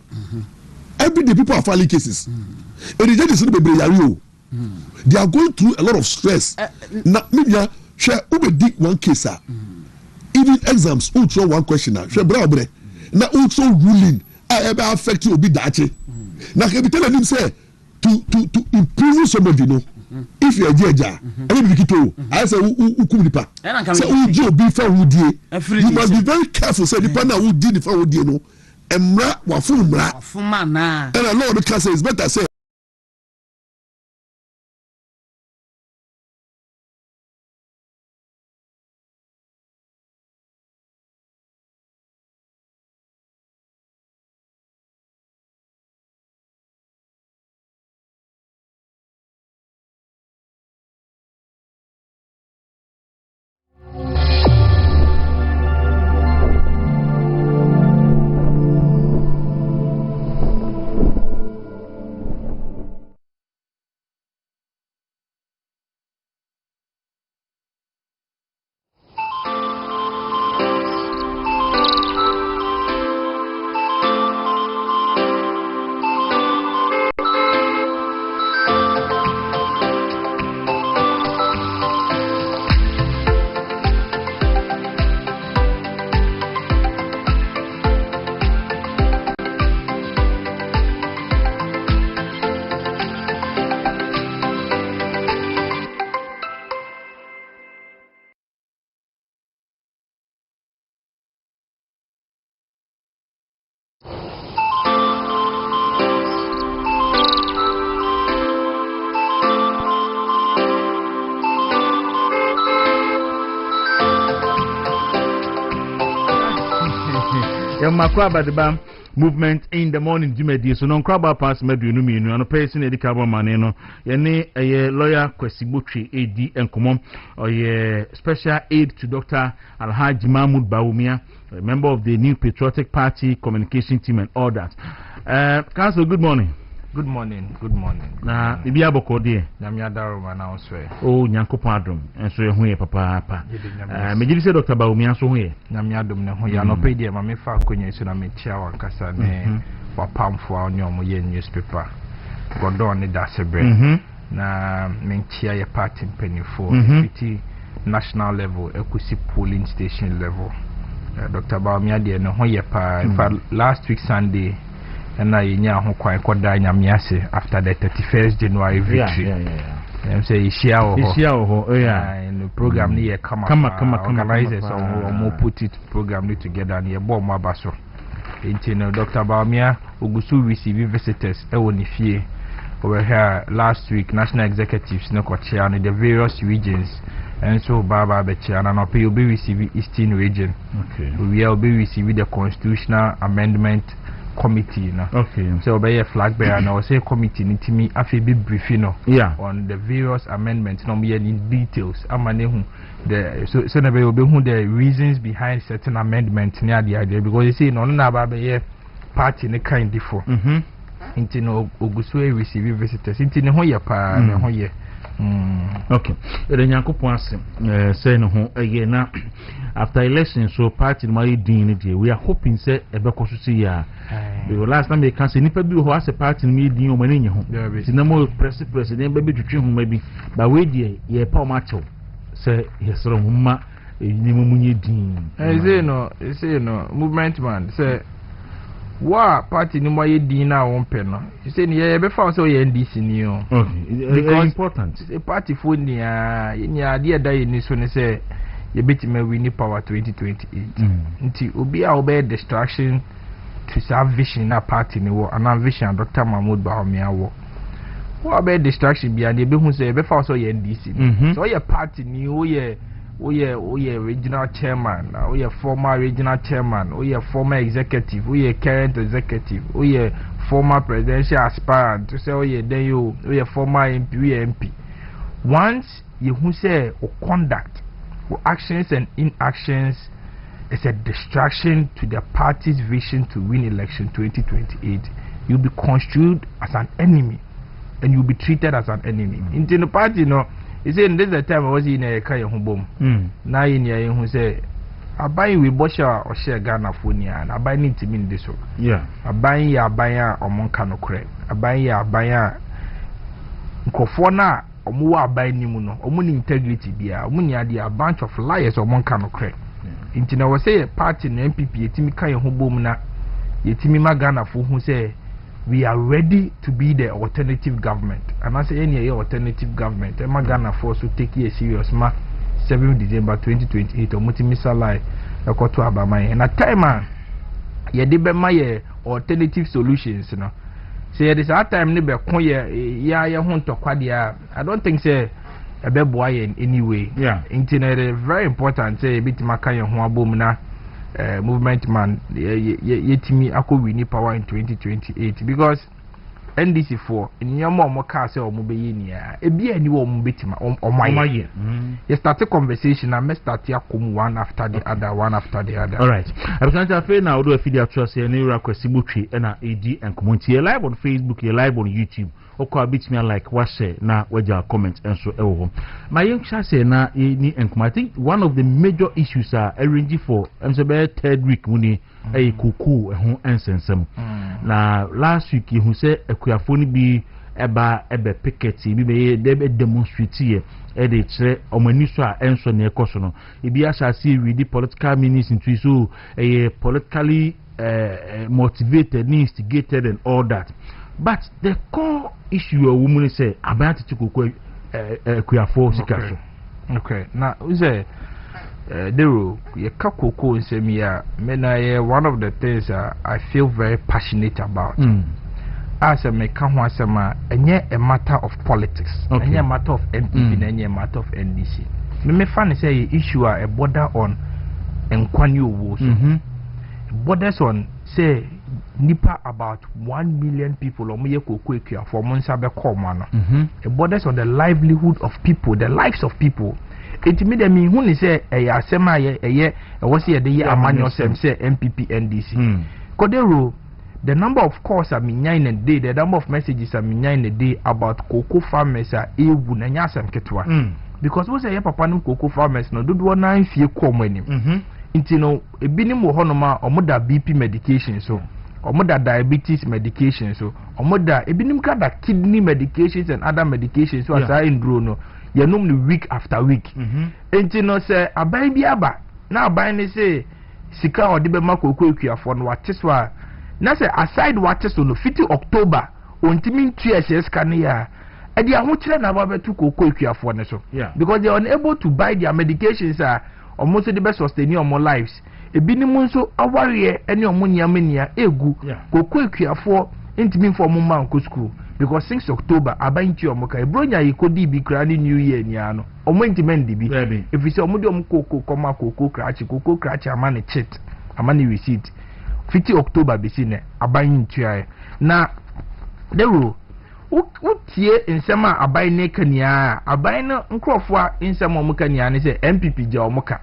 every day people are filing cases and the judges no be yari they are going through a lot of stress na media share ubedi one case even exams who throw one question share bra na also ruling ever affect you be dache na ke be tell him say to imprison somebody no if you are jeja any be kito I say who kum nipa say who jo be fa who die you must be very careful say nipa na who di nipa who die no emra wa fu na and a lot of cases better say Makwaba movement in the morning Jumedi so non craba pass medu no mi no person e dikabo mane no ye ne lawyer Kwesibotwe edi enkomom or ye special aid to Dr. Alhaji Mahmoud Bawumia, a member of the New Patriotic Party communication team and all that. Council, good morning. Good morning, good morning. Na bibi aboko de nyamia Dawuro na oswe. Oh nyankopon adom enso ye hu ye papa me gidi se Dr. Bawumia so hu ye nyamia adom ne hu ya no pe de ma me fa akonya so na me tia wankasa ne wapamfo a onye omo ye newspaper godon ne da sebre na me tia ye party penifo fiti national level ekusi polling station level. Dr. Bawumia de ne hu ye pa in fact last week Sunday and I know quite after the 31st January victory. I'm saying in the program near come organizers or more put it program together near Bomba Basso. Dr. Bawumia Ugusu received visitors over here last week, national executives in the various regions. And so Baba Bechiana and will be receiving Eastern region. We will be receiving the constitutional amendment committee so by a flag bearer and I will say committee need me afi be briefing on the various amendments no be in details amane the so na be the reasons behind certain amendments near the idea because you see no na ba be party ne kind differ into no ogusu receive visitors into ne ho ye pa ne ho ye okay the nyankopon asem say no ho na after election so party my din we are hoping say ebeko so see ya because last time they can say nipa bi ho as a party me din o mane nye ho tinamo president be twetwe ho ma bi ba we die ye pa o ma chew say yesro ho ma ni munye din say no movement man say wa party ni mo ye din na won pe no you say ni ye be fa so ye NDC ni o because important a party for ni ade da ye ni so ni say you bet me we need power 2028 nti obi a obey distraction to serve vision na party ni wo ana vision Dr. Mahmoud Bawumia wo what about distraction bia na be hu say be fa so ye NDC so your party ni wo ye Oye regional chairman, oye former regional chairman, oye former executive, oye current executive, oye former presidential aspirant. To say oye then oye former MP, oye MP. Once you who say or conduct, or actions and inactions is a distraction to the party's vision to win election 2028, you'll be construed as an enemy, and you'll be treated as an enemy. In the party, you know. He said, this is the time I was in a Kaya home. Now, in your who say, I buy with Bosha or share Ghana Funia, and I buy need to mean this. Yeah, I buy ya or Moncano crack. I buy ya Kofona or Mua buy Nimuno, or Muni integrity beer, Munia, a bunch of liars or Moncano crack. Into now, say a party in MPP, Yetimi Kaya Hobomna, Yetimi Magana for who say, we are ready to be the alternative government. And I say any alternative government. Emma Ghana force to take it serious. 7 December 2028 or multi-missile to Abama. And at time, ye debe my alternative solutions. You know, say this at time nebe konye ya hunto kwadia. I don't think say a beboy in any way. Yeah, internet is very important. Say bit makaya huabumna. Movement man yetimi akowini power in 2028 because NDC for in your mom car say omubeyi nia ebi ani wo omubetima omaye you start a conversation and me start yakom one after the other. All right, I was going to now do a video trust here new request butchi na AG and community live on Facebook, you live on YouTube. Oko bit me like what say na waja comment and so ewo my young say na ni I think one of the major issues are arranging for so be third week muni kuku ho ensensem na last week he say ekuafo ni bi ebe picket bi be demonstrate here e dey kire omani so a enso na ekoso no e bi asase with the political meanings into so politically motivated, instigated and all that. But the core issue of women say about to okay. Now we say Dawuro ye kakoko nsemia mena one of the things I feel very passionate about. As a meka ho asema enye a matter of politics. Enye a matter of NPP enye a matter of NDC. Me fan say issue a border on enkwanyo wo so. Borders on say nipa about 1 million people omoye kokwekia for monsa be come no borders on the livelihood of people, the lives of people. It me dem hu ni say asema ye wo say de ye amanyo sem say MPP NDC Kodero the number of calls are minyan a day, the number of messages are minyan a day about cocoa farmers are ewu na nyasem ketwa because we say papa no cocoa farmers no do na fie komani nti no ebinim wo honoma omoda BP medication so omoda diabetes medication so omoda ebinim kada kidney medications and other medications so asa indro no yenum ni week after week nti no say aban bi aba na aban ni say sika odi be makoko ekuafo no wateso a na say aside wateso no 50 October ontimi ntuases kan ya edi ahokire na ba betu kokoko ekuafo ne so because they are unable to buy their medications almost the best sustain our lives. A binimum so a warrior any omunia mania egu go quick for intimate for mumma school because since October I bind you moka bronya ye kodi be cranny new year niano or mentiment be if you say omudium cocoa comma cocoa cratch a money chit a money receipt 50 October be seen a bind you now the rule Utie in sema abai nekania abai no nkrofo in sema omukania ne se MPP ja omuka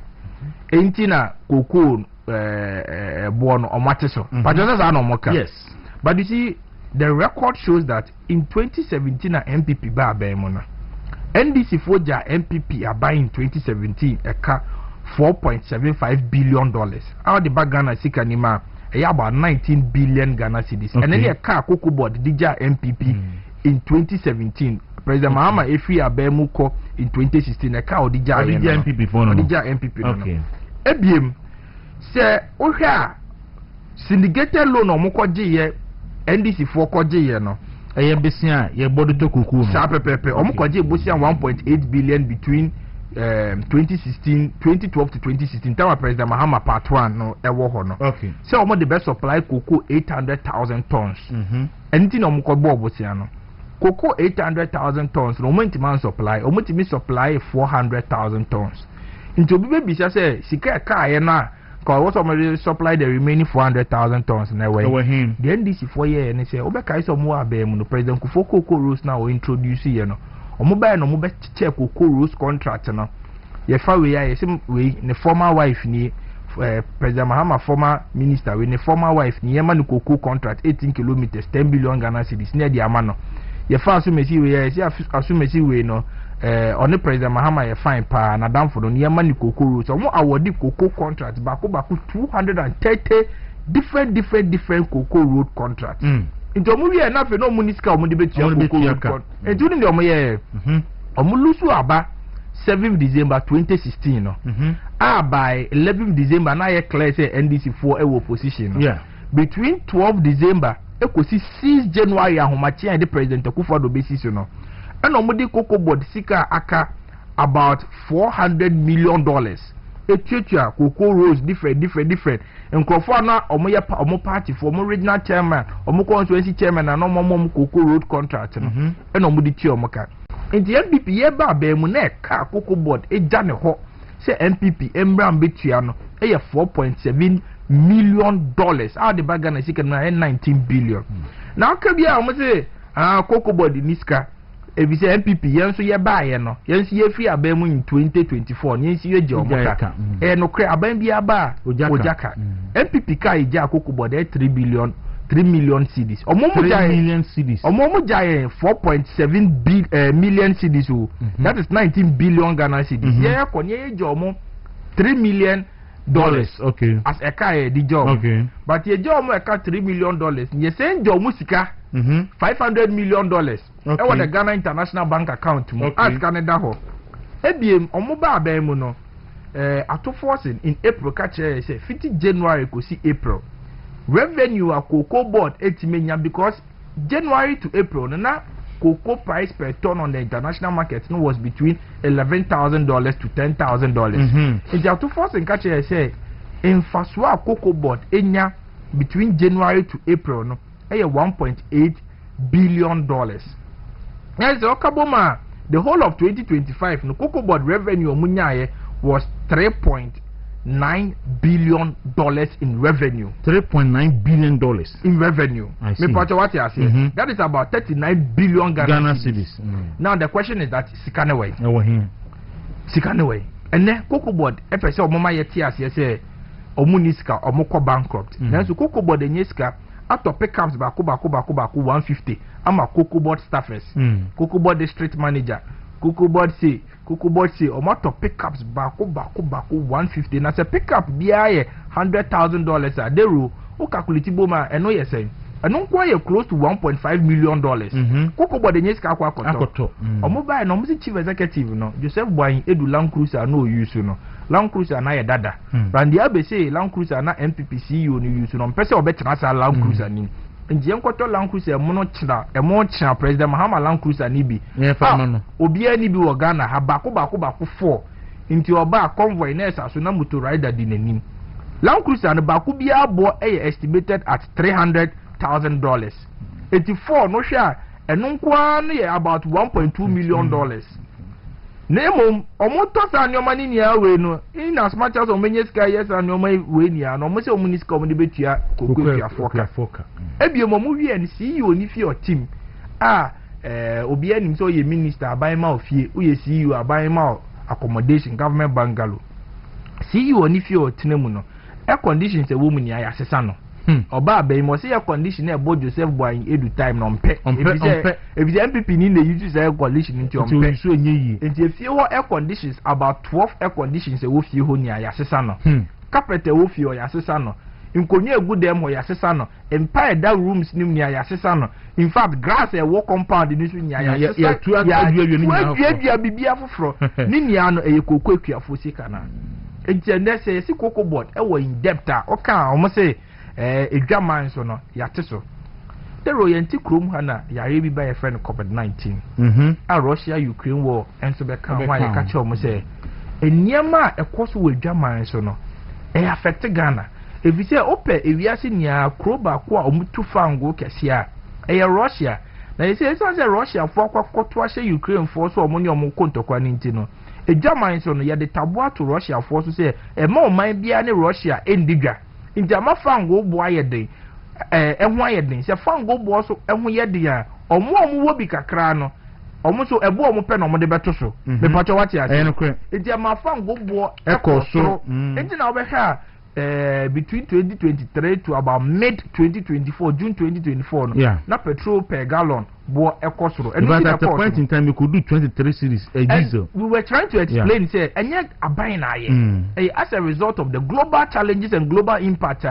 enti na koko bo no omateso but just an omuka yes but you see the record shows that in 2017 na MPP ba abai mo na NDC foja MPP abai in 2017 eka $4.75 billion out the bagana sika nima about 19 billion Ghana cedis and then a car cocoa board dija MPP in 2017, President Mahama Efi Abemuko in 2016, a cow dija MPP for no dija MPP. Okay. Ebiem say oha syndicated loan omoko je NDC for koje no. Eye besia ye bodo to kuku. Sa pepepe omoko je bosia 1.8 billion between 2012 to 2016. Time President Mahama part 1 no ewo ho no. Okay. So omo the best supply cocoa 800,000 tons. Anything omoko bo bosia no. Cocoa 800,000 tons. No moment man supply. Omotimi supply 400,000 tons. Into baby say sika car na cause what somebody supply the remaining 400,000 tons na way. Him. The NDC 4 year and say obeka so mo abem no President Kufoko rules now introduce you know. Omo buy no mo be check Koko rules contract no. Ye fa we ya say we the former wife ni President Mahama former minister we the former wife ni yema no Koko contract 18 kilometers 10 billion Ghana cedis near the amano. Ye fa asu mesi we ya say asu mesi we no on the President Mahama ye fine pa na dam for no yema ni Koko rules. Omo award Koko contract back 230 different Koko road contracts. Into omo we na fe no municipal omo de betua Koko road contract. Into ni omo ye omo lusu aba 7th December 2016 no. By 11th December na ye clear say NDC 4 opposition no. Yeah. Between 12th December ekosi 6 January ahomachi and the President Akufo-Addo basis no. And omo de Koko board sika aka about $400 million. Etuatua Koko roads different. Nkrofo na omo party for omo regional chairman, omo constituency chairman and omo Koko road contract no. And omo de ti omo ka. Enti MPP ye ba mu na ka Koko board eja ne ho say MPP embram betua no e $4.7 million out the bag na sika na 19 billion. Now ka bia omo say Koko board niska e bi say MPP yen so ye ba ye no yen so ye fi abem in 2024 yen so ye je omo ka e no kre abem bia ba ojaka MPP ka eja Koko board 3 million cedis. $3 million cedis. Omo 4.7 million cedis. That is 19 billion Ghana cedis. Yeah, konye jomo $3 million. Okay. As a car the job. Okay. But ye jomo eka $3 million. Ye saying jomo sika $500 million. Okay. E wa the Ghana International Bank account mo. As Canada ho. Ebiem omo ba abem no. Ato forcing in April catch say 50 January go see April. Revenue a Koko board etimenya because January to April na Koko price per ton on the international market no was between $11,000 to $10,000. If you to force and catch say in Faswa Koko board enya between January to April no $1.8 billion. Yes, Okaboma the whole of 2025 no Koko board revenue munya was $3.9 billion in revenue. $3.9 billion in revenue. I see. What you are saying. That is about 39 billion Ghana cedis. Now the question is that Sikaneway. Sikaneway. And then Koko board, if I say Omoma Yetias, say Omuniska or Moko bankrupt. Then so Koko board and Yeska after pickups baku 150. I'm a Koko board staffers. Koko board district manager. Koko board say omoto pickups baku 150 na say pickup bia $100,000 a dero o calculate boma eno ye say eno kwa ye close to $1.5 million. Koko board nye ska kwa akoto omo buy no mo chief executive no Joseph Boyin edu Land Cruiser no use no Land Cruiser na ye dada brand ya be say Land Cruiser na MPP CEO no use no mpese obetena sa Land Cruiser ni nje nkoto Land Cruiser mo china President Mahama Land Cruiser ni bi obi ani bi wo Ghana ha baako 4 nti oba convoy na esa so na motor rider di nanim Land Cruiser no baako bi abo estimated at $300,000 84 no hwa eno nkwa no ye about $1.2 million. Nemo omoto sa nyoma ni nia we no in as much as omenye sky yes and nyoma we nia no mo se omuniska omo de betua kokokua foka ebie mo mu wie ni CEO ni fi o team obi anim so ye minister aban ma ofie o ye CEO aban ma accommodation government bungalow CEO ni fi o tenemu no air conditions e wo mu nia ya sesa no oba abai mo say air condition e bo Joseph Boyin edu time no mpe ebi MPP ni na use air condition nti ompe so enye yi nti efie ho air conditions about 12 air conditions e wo fie ho nia ya sesa no carpet e wo fie o ya sesa no nkonye egu dem ho ya sesa no empire that rooms nim nia ya sesa no in fact grass e wo compound ni so nia ya sesa ya bibia foforo ni nia no e kokko akuafo sika na nti ene say si Koko board e wo in debt a o kan o mo say edwaman so no yate so the royalty krom ha na yare bi ba ye friend COVID-19 a Russia Ukraine war enso be kan wa ye ka che o mo say eniema ekoso wo edwaman so no e affect Ghana if you say ope ewiase nia kroba ko a omutu fango kese a e Russia na you say so say Russia for kwakoto ahye Ukraine for so omo ni omo kontokwa ni nti no e German so no ye de tabua to Russia for so say e ma o man bia ne Russia endigwa nti ama fango bo aye den ho aye den se fango bo so ho ye den a omo wo bi kakra no omo so ebo omo pe no omo de beto so me pacho wati ase nti ama fango bo ekoso nti na obehwa between 2023 to about mid 2024 June 2024 no na petrol per gallon bo ekosoro and at the point in time we could do 23 series a diesel. We were trying to explain say enye aban na ye as a result of the global challenges and global impact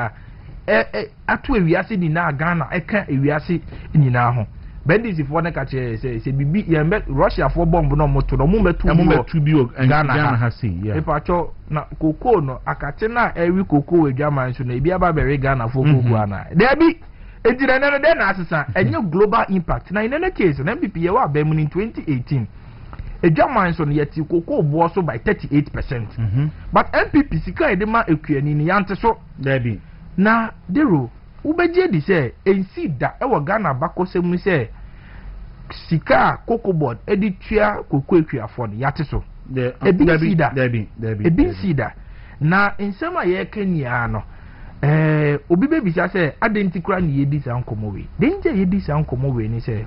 atu ewiase di na Ghana eka ewiase nyina ho but this if one catch say bibi ye Russia for bomb no moto no mo metu bi Ghana ha see e pacho na cocoa no akate na ewi cocoa we German so na ebi aba be Ghana for cocoa ana there be ejire na de na asesa enye global impact na in any case na MPP ye wa ba mu in 2018 a German so yet cocoa bo so by 38%. But MPP sika edema ekuani ni yante so there be na dero ubeje di say ensi da e wo Ghana bakose mu say sika cocoa board editua cocoa ekuafo no yate so ebi sida na nsema ye kania no obi bebisa say identikura ni yedi sa nkomo we denje yedi sa nkomo we ni say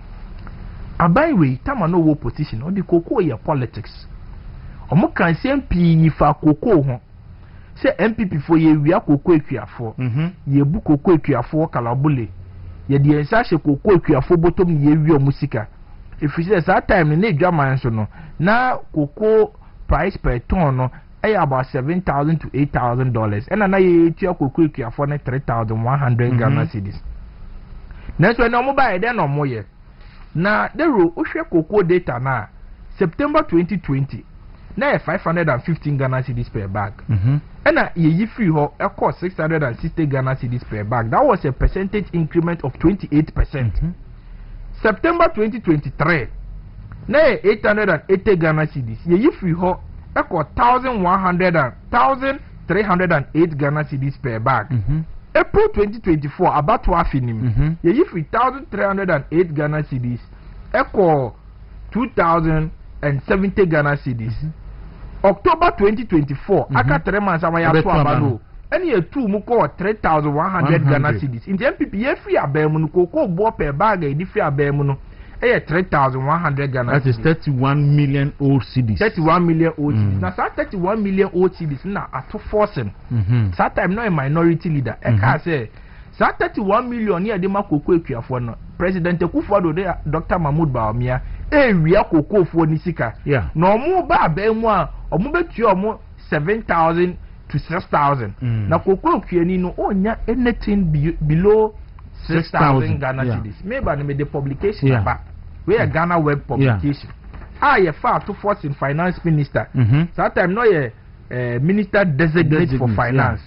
abai we tama no wo position o di cocoa ya politics omo kan CMP fa cocoa ho say MPP for ye wia cocoa ekuafo ye bu cocoa ekuafo kalabule ye di ensa hye cocoa ekuafo botom ni ye wi omusika if you say that time ni German so no na cocoa price per ton no about $7,000 to $8,000 and na ye tia cocoa ekuafo na 3,100 Ghana cedis next when no buy then no mo ye na the ro ohwe cocoa data na September 2020 na 515 Ghana cedis per bag and ye free ho e cost 660 Ghana cedis per bag. That was a percentage increment of 28%. September 2023 na 880 Ghana cedis ye free ho e cost 1,308 Ghana cedis per bag. April 2024 about to afinim ye free 1,308 Ghana cedis e cost 2,070 Ghana cedis. October 2024 aka 3 months ama ya to abalo eni e tu mu ko 3,100 Ghana cedis in the MPP ye free abemu no koko bo per bag e di free abemu no e 3,100 Ghana cedis. That is 31 million old cedis. 31 million old cedis. Na sa 31 million old cedis na ato forcing that time no a minority leader e ka say sa 31 million ye de makoko ekuafo no President Akufo-Addo de Dr. Mahmoud Bawumia wia kokofo ni sika na omo ba abemu a omo betua omo 7,000 to 6,000 na kokoko kuani no onya anything below 6,000 Ghana cedis maybe me the publication ba we a Ghana web publication ye fa to force in finance minister that time no ye minister designate for finance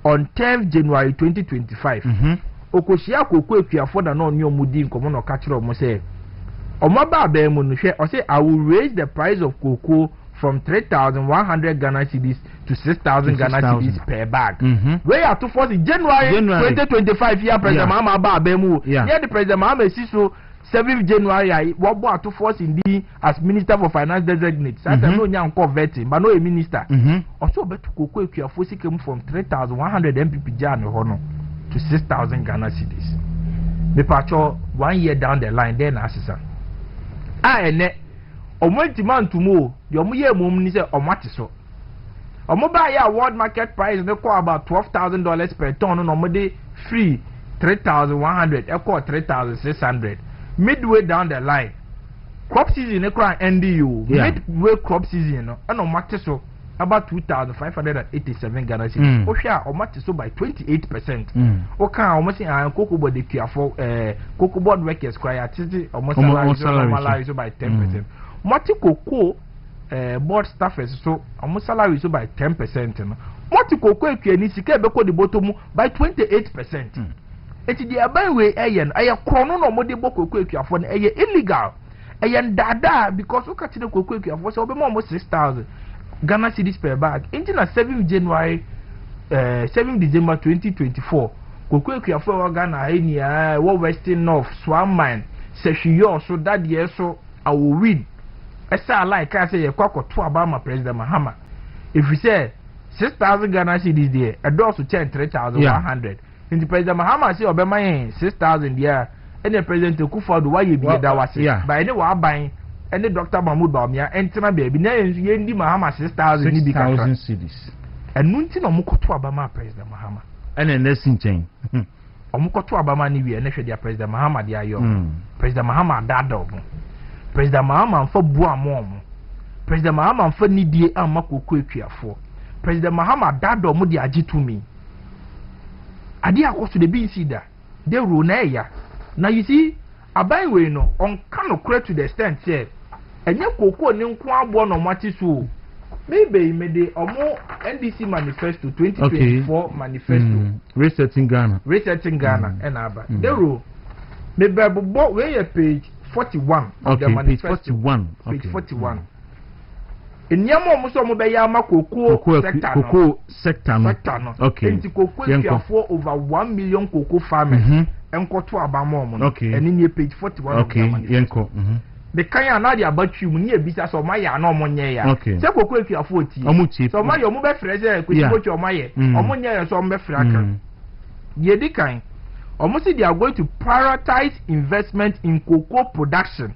on 10th January 2025 okoshia kokoko ekuafo da no onyo mudi nkomo no ka kire omo say omo ba abemu no hwe o say I will raise the price of cocoa from 3,100 Ghana cedis to 6,000 Ghana cedis per bag. We are to force in January 2025 year President Mahama ba abemu here the President Mahama see so 7th January what bo to force in the as Minister for Finance designate that time no nya nko vetting but no a minister also betu cocoa ekuafo sikem from 3,100 MPP jan ho no to 6,000 Ghana cedis. Me pacho 1 year down the line then asisa ene omontiman tumo the omoye mum ni say omate so omo ba ya world market price they call about $12,000 per ton no omo dey free 3,100 e call 3,600 midway down the line crop season e cry NDU midway crop season no and omate so about 2,587 Ghana cedis. Ohia omate so by 28%. Oka almost cocoa board cocoa board workers kwaya titi almost salary so by 10%. Mati cocoa board staffers so almost salary so by 10%. No. Mati cocoa ekuani sika beko di bottom by 28%. Eti di abai we eyen aya krono no mode bo cocoa ekuafo no eye illegal. Eyen dada because oka tine cocoa ekuafo so be more almost 6,000 Ghana cedis per bag. Until 7 January 7 December 2024 cocoa ekuafo Ghana any Western North Swan Mine Seshiyo so that year so I will win esa like I say ye kwakọ to Obama President Mahama if you say 6,000 Ghana cedis there a dollar to 3,100 in the President Mahama say obema yen 6,000 there and the President Kufuor why you be that was by any wa ban any Dr. Mahmoud Bawumia entina baby na ye ndi Mahama 6,000 ni bi ka 6,000 cedis enunti na omukoto Obama President Mahama and nursing chain omukoto Obama ni wi na hwe dia President Mahama dia yo President Mahama dada omo President Mahama mfa bu amom President Mahama mfa nidie amakoko etwiafo President Mahama dada omo dia agitumi ade akoso de bi sida de ro na ya na you see aban we no on can to the extent say enye koko ni nko abo no mati so maybe me de omo NDC manifesto 2024 manifesto resetting Ghana and aba de ro me bebo we page 41 of the manifesto page 41 enyama omo so mo be ya makoko sector no okay enti koko efiafo over 1 million koko farmers enkoto abamo mo eni ni page 41 of the manifesto the kanya na dia batwi mu ni ebisa so ma ya na omo nye ya se koko efiafo oti so ma yo mo be freze kwetiboti omo ye omo nye ya so mo be fraka ye di kan omo say they are going to prioritize investment in cocoa production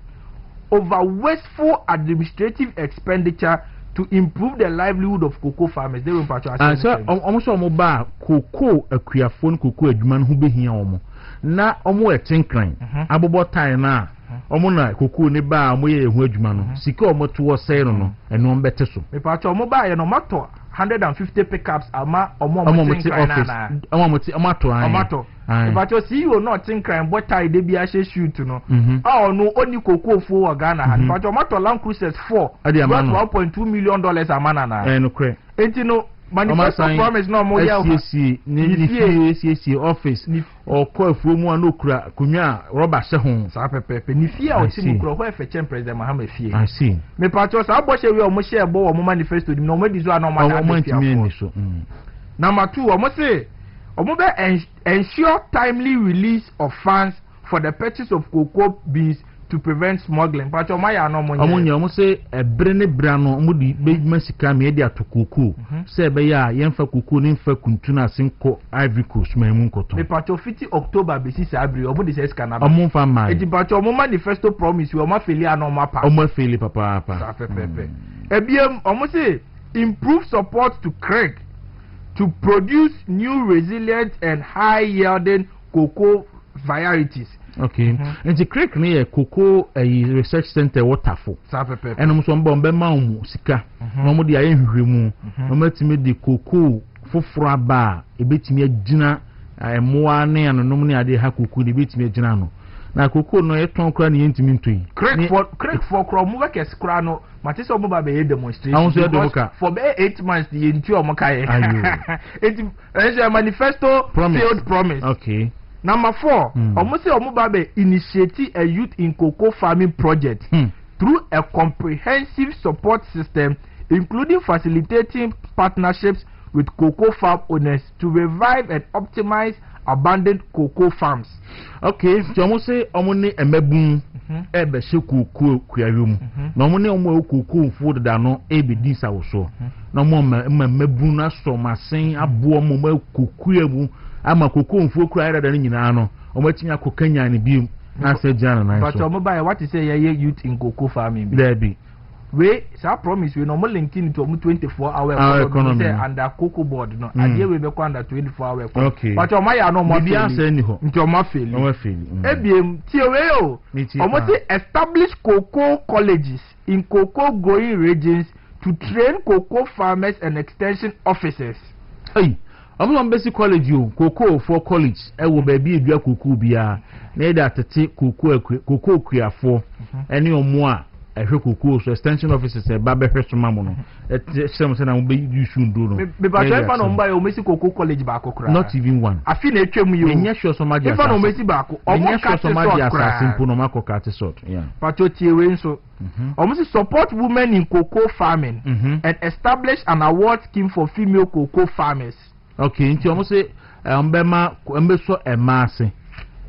over wasteful administrative expenditure to improve the livelihood of cocoa farmers. They will patronize. So, almost almost ba cocoa akuafo cocoa adwuma no ho behia omo. Na omo etenkran. Abobo time na omo na cocoa ne ba omo ye ehu adwuma no. Sika omo to wo sei no eno mbete so. Me patro omo ba ye no mato 150 pickups ama omo etenkran na. Omo to an. Omo but you see you not think crime but I dey be a shoot no oh no only cocoa for Ghana but you matter Land Cruisers 4 $1.2 million amana na no cre enti no manifesto promise no mo ya CC office or call for mu anokura kunwa rubber she ho sa pepepe ni fie o ti mu kro ho efe President Mahama fie I see me patro sa bo she we o mo share bo o mo manifesto no mo di so na mo na number 2 o mo say ensure timely release of funds for the purchase of cocoa beans to prevent smuggling. But omo say ebrene brano omo di be masika me dia to cocoa say be ya yemfa cocoa ni mfa kuntuna senko Ivory Coast memu nkoto me pato 50 October basis abri omo di say scanner omo mfa mai eti pato omo manifesto promise we omo feli anoma pa omo feli papa ebiem omo say improve support to Craig to produce new resilient and high yielding cocoa varieties. Okay. And the Craig near cocoa research center waterfall. And I'm some bombe maum sika. No dia enhwemu. No metime di cocoa foforo aba e betime agina moa ne anonom ne ade ha cocoa de betime agina no. Na cocoa no eton kra ne yentimi ntoi. Craig for kra mu weke skra no matese omo ba be demonstration for be 8 months the enti omo kai it manifesto failed promise. Okay. Number 4 omo say omo ba be initiate a youth in cocoa farming project through a comprehensive support system including facilitating partnerships with cocoa farm owners to revive and optimize abandoned cocoa farms. Okay, so omo say omo ne emebun ebe she cocoa kuayum na omo ne omo cocoa food da no ebe disa wo so na omo emebun na so masen abo omo ma cocoa mu ama cocoa mfuo kura da nyina no omo atinya kokanya ne bium na se jana na so but omo buy what is say ye youth in cocoa farming there be we sa promise we no mo linking to 24-hour economy under cocoa board no ade we be under 24-hour economy okay. But o ma ya no mo bi answer ni ho nti o ma fail ebiem tie we o mo say establish cocoa colleges in cocoa growing regions to train cocoa farmers and extension officers. Hey, I'm basic college you cocoa for college e wo ba bi edua cocoa bia na e da tete cocoa kuafo ene omo a ehwe cocoa so extension officers e ba be hwe so mamu no e sem se na mo be use ndo no me ba try fa no mba yo mesi cocoa college ba akokra not even one afi na etwem yo enye sure so magia fa no mesi ba ko omo ka so magia simple no makoka te sort yeah patriotie we nso omo si support women in cocoa farming and establish an award scheme for female cocoa farmers. Okay, nti omo se mbema mbeso emase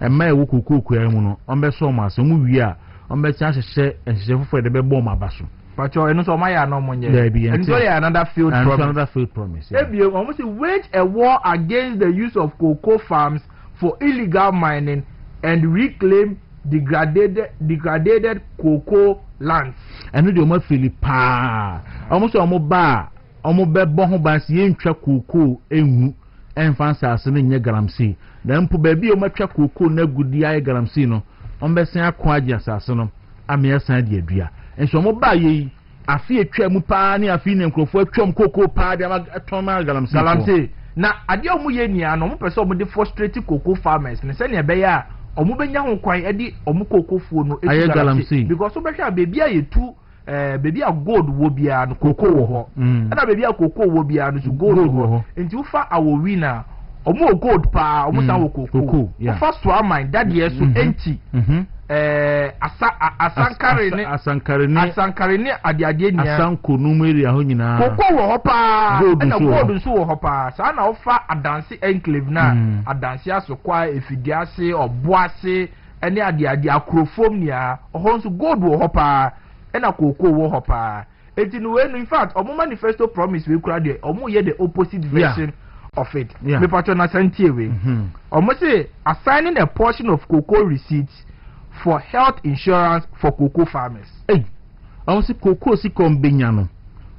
ema ewo cocoa kuamu no mbeso omase mu wi a on be chance share and share for the bomb abaso. But you know, so my no money. And so another field promise. Another field promise. You almost wage a war against the use of cocoa farms for illegal mining and reclaim degraded cocoa lands. And we do more Philippa. Almost almost bar, almost be bon bas yen twa cocoa enu en fancy asene nye galamsi. Then pu baby o matwa cocoa na gudi aye galamsi no. On be sen akwa agya asase no. Ame asan de adua. En so mo ba ye afi etwa mu pa ni afi ne nkrofo atwam cocoa pa de atoma galamsi. Na ade o mu ye nia no mo pese o mo de frustrate cocoa farmers ne se ne be ya omu benya ho kwan edi omu kokofuo no etu galamsi because so behwa baby ayetu baby a gold wo bia no koko wo ho na baby a koko wo bia no so gold wo enti ufa awowi na omu gold pa omu san wo koko ufa so amine that year so enti asankare ne ade nia asanko numeri aho nyina koko wo ho pa na gold so wo ho pa sa na ufa adanse enclave na adanse asokwa efidiase oboase ene ade akrofom nia oho nso gold wo ho pa na koko wo ho pa enti no we no in fact omo manifesto promise we kura de omo ye the opposite version of it me patcho na santie we omo say assigning a portion of cocoa receipts for health insurance for cocoa farmers. Hey, I say cocoa si kombenya no.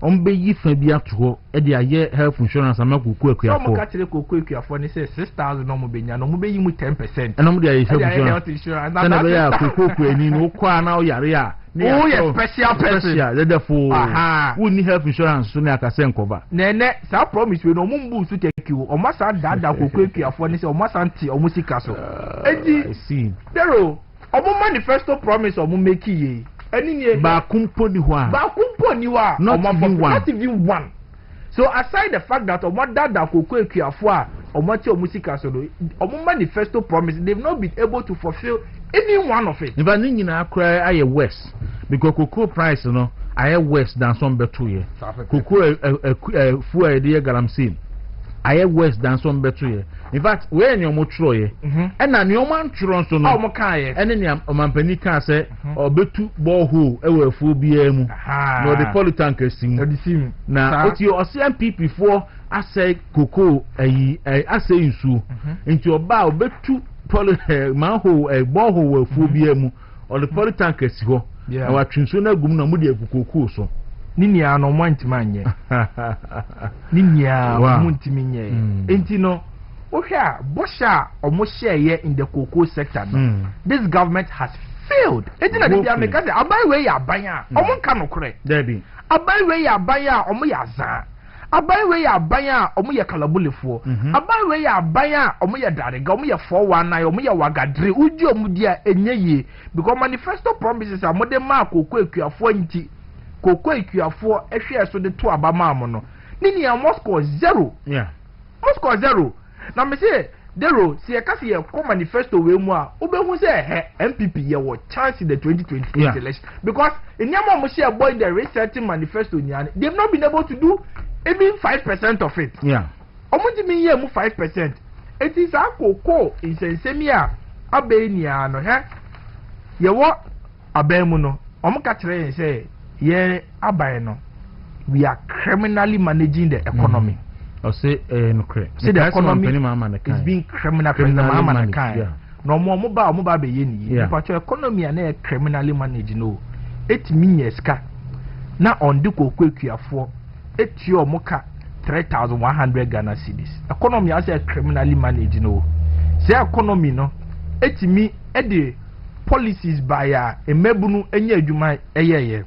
Ombe yi fa bi ato e de aye health insurance ama cocoa akuafo. So mo ka tire cocoa akuafo ni say 6,000 no mo benya no mo be yi mu 10%. And mo de aye health insurance. Na be ya cocoa ku eni no kwa na o yare a. Oh yes, special person. Therefore, who need health insurance so na akase nkoba. Nene, sa promise we no mo mbu su take you. O ma sa dada cocoa akuafo ni say o ma santi o mo sika so. I see. Pero omo manifesto promise omo make ye eni ni ba kumpo ni ho a not even one. So aside the fact that omo dada koko ekuafo a omo che omo sika so do omo manifesto promise they've not been able to fulfill any one of it. If ani nyina akra aye west because cocoa price no aye west than some better ye cocoa fu e de galamsin aye west than some better ye. In fact, where any omo tro ye and na omo antro so no omo kan ye ene ni omampani kan say obetu borehole ewe afu bia mu no the polytank esim na oti o MPP for asay cocoa asay nsu nti oba obetu manhole borehole afu bia mu o the polytank esi ho na watwinso na gum na mu de cocoa so ninia no mwantimanye ninia mwantiminye enti no ohia bosha omosheye in the cocoa sector this government has failed ejina de bia meka say abai we ya banya omo nka no kore debi abai we ya banya omo ya za abai we ya banya omo ya kalabulefo abai we ya banya omo ya darega omo ya 419 omo ya wagadre uji omo dia enyeye because manifesto promises are modern ma cocoa ekuafo nti cocoa ekuafo ehwe so de to abama mo no nini ya Moscow 0 Moscow 0 na me say Dawuro si e kasi ye ko manifesto we mu a obehu say MPP ye wo chance in the 2028 election because enyama mo share boy the resetting manifesto nya they've not been able to do even 5% of it omuji mi ye mu 5% it is akoko insensemi a abe nia no ye wo aban mu no omuka kire say ye aban no we are criminally managing the economy. Or say the economy is being criminally managed. No more mobile be yeni. But your economy are criminally managed. No, 8 million ska. Now on the cocoa for 8 your mocha 3,100 Ghana cedis. Economy as a criminally managed. No, say economy no 8 me the policies by a mebunu enye adwuma eye.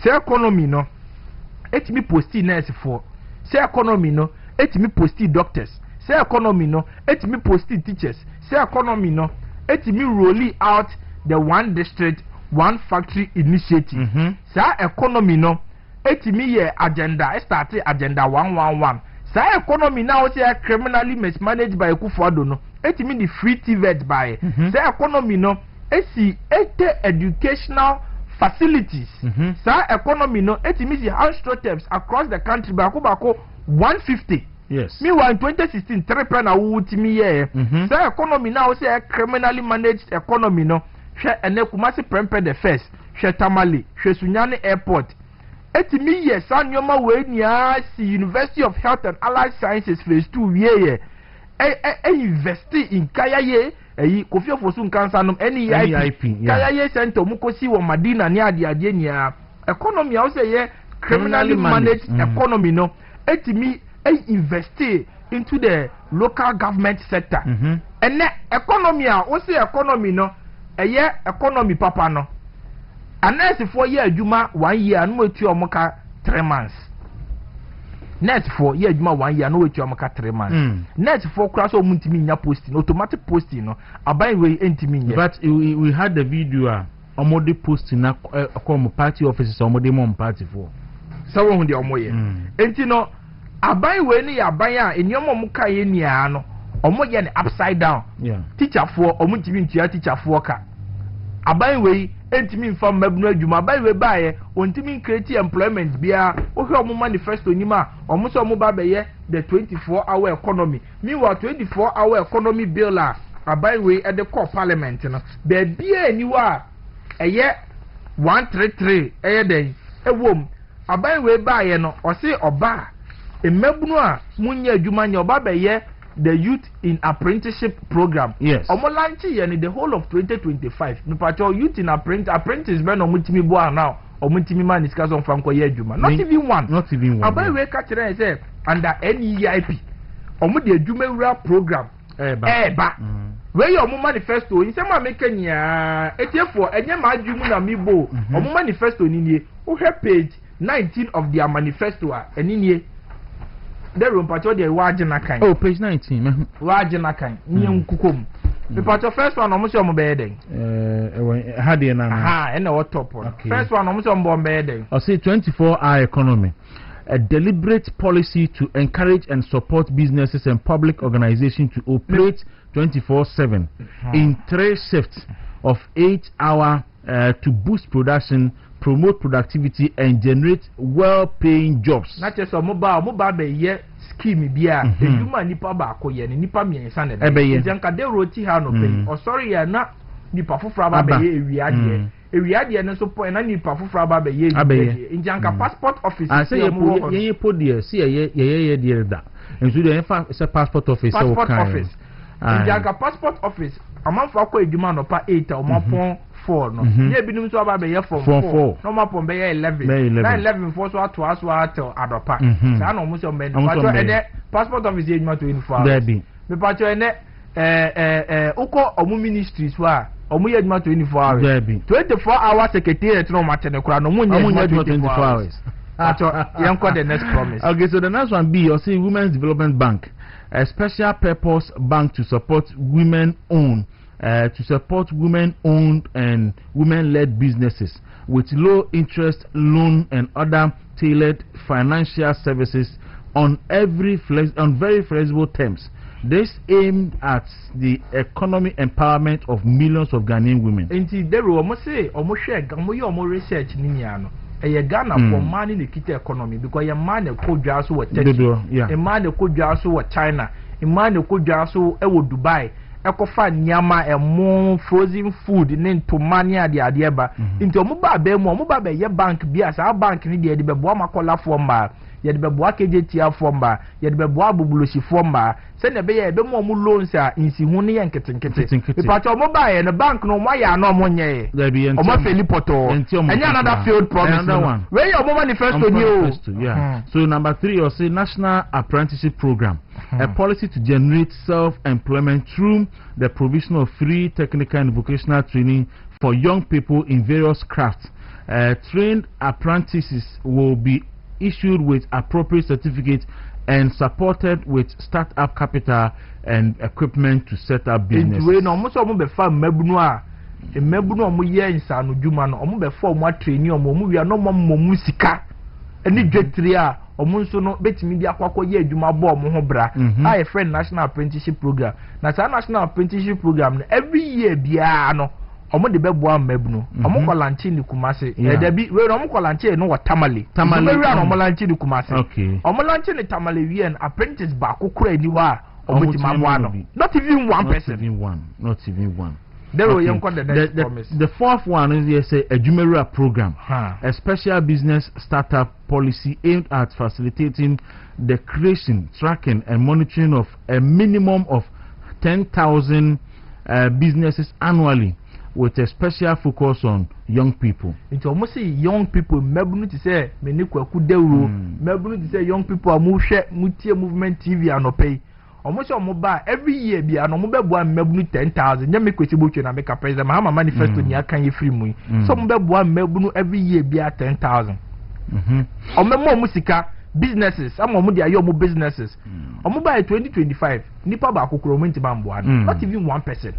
Say economy no 8 me posti nurse for. Say economy no. It me posti doctors. Say economy no. It me posti teachers. Say economy no. It me rolling out the one district, one factory initiative. Say economy no. It me ye agenda. I started agenda 111. Say economy now say criminally mismanaged by Kufuado no. It me the free TVET by. Say economy no. It see educational facilities. Say economy no. It me the house across the country by Kubako 150. Yes. Meanwhile, in 2016, 3 pen a wood me here. Say economy now say criminally managed economy no. hwe ene Kumasi Prempeh the first hwe Tamale hwe Sunyani airport etimi ye sanyoma we nia si University of Health and Allied Sciences phase 2 wie invest in kayaye Kofi Ofosu Nkansa nom NEIP kayaye center mukosi wo Madina ni ade nia economy a say ye criminally managed economy no etimi invest into the local government sector ene economy a o say economy no economy papa no anese for year adwuma 1 year no etu omoka 3 months net for year adwuma 1 year no etu omoka 3 months net for kura so muntimi nya posting automatic posting no abai we entimi nya but we had the video omode posting na akom party offices omode mom party for so wo hu de omoye enti no abai we ni abai a enyomo muka ye nia no omoye ne upside down teacher for omuntimi ntua teacher for ka abai we entimi mfa mabunu adwuma abai we baaye ontimi create employment bia ohwe omo manifesto nima omo so omo ba beye the 24-hour economy meanwhile 24-hour economy bill abai we at the core parliament no be bia aniwa eye 133 eye den ewom abai we baaye no o se oba emabunu a munya adwuma nya oba beye the youth in apprenticeship program. Yes. Omo lanchi ye ni the whole of 2025. Me pacho youth in apprentice ben omo timi bo now. Omo timi man discuss on franco ye adwuma. Not even one. Not even one. Abai we ka kire say under NEIP. Omo de adwuma wura program. Ba. We your manifesto. In say ma make nya etiefo enye ma adwuma na mi bo. Omo manifesto ni nie. O page 19 of their manifesto eni nie. There room pacho de wajina kan. Oh, page 19. Wajina kan. Ni nkukom. The pacho first one omo se omo be den. Had na. Aha, and what top one. Okay. First one omo se omo be den. I say 24-hour economy. A deliberate policy to encourage and support businesses and public organizations to operate 24/7 in 3 shifts of 8 hours to boost production, promote productivity and generate well-paying jobs. Not just a mobile be ye scheme bia eduma nipa ba ko ye nipa miensa na be janka de roti ha no pay o sorry ya na nipa foforo ba be ye ewiade no so po na nipa foforo ba be ye janka passport office say ye podie see ye de da enso de say passport office janka passport office amanfo akọ eduma no pa 8 o mapon 4 no ye binum so aba be ye from 4 no mapon be ye 11 na 11 for so ato aso ato adopa sa na omuso me pacho ene passport office ye 24 hours me pacho ene uko omu ministries wa omu ye 24 hours 24 hours secretariat no matene kura no munye 24 hours pacho yanko the next promise. Okay, so the next one B, you're saying Women's Development Bank, a special purpose bank to support women-owned and women-led businesses with low-interest loan and other tailored financial services on very flexible terms. This aimed at the economic empowerment of millions of Ghanaian women. Indeed, there were almost research niniano. A Ghana for money in the kita economy because a man could just what a man could just what China, a man could just what Dubai. Ekofa nyama e mo frozen food into mania de adeba into omuba be mo omuba be ye bank bia sa bank ni de be boa makola forma ye de be boa kejetia forma ye de be boa bubuloshi forma se ne be ye be mo loans a insi hu ne ye nketenkete be pacho omuba ye no bank no mo ya no mo nye omo feli poto enya another failed promise one where your manifesto ni o. So number 3 you say National Apprenticeship Program, a policy to generate self-employment through the provision of free technical and vocational training for young people in various crafts. Trained apprentices will be issued with appropriate certificates and supported with start-up capital and equipment to set up business. Any jetria omunso no betimi bi akwakọ ye adwuma bo omo ho bra a friend National Apprenticeship Program na sa National Apprenticeship Program every year bia no omo de bebo amabunu omo kwalanche ni Kumasi da bi we omo kwalanche no Tamale we omo lanche ni Kumasi omo lanche ni Tamale wi an apprentice ba kokura ni wa omo ti mamu ano not even one person not even one The fourth one is a Jumera program, a special business startup policy aimed at facilitating the creation, tracking, and monitoring of a minimum of 10,000 businesses annually, with a special focus on young people. It's almost young people. Maybe to say, many Kwaku Dawuro. Maybe to say young people are movement TV and no pay. Almost on mobile every year. Be an mobile one maybe 10,000. You make question and make a president. Mahama manifesto ni akanyi free money. So mobile one maybe every year be at 10,000. Or more musika businesses. Some of them are your businesses. Or mobile 2025. Nipa ba kukuromenti bambo. Not even 1%.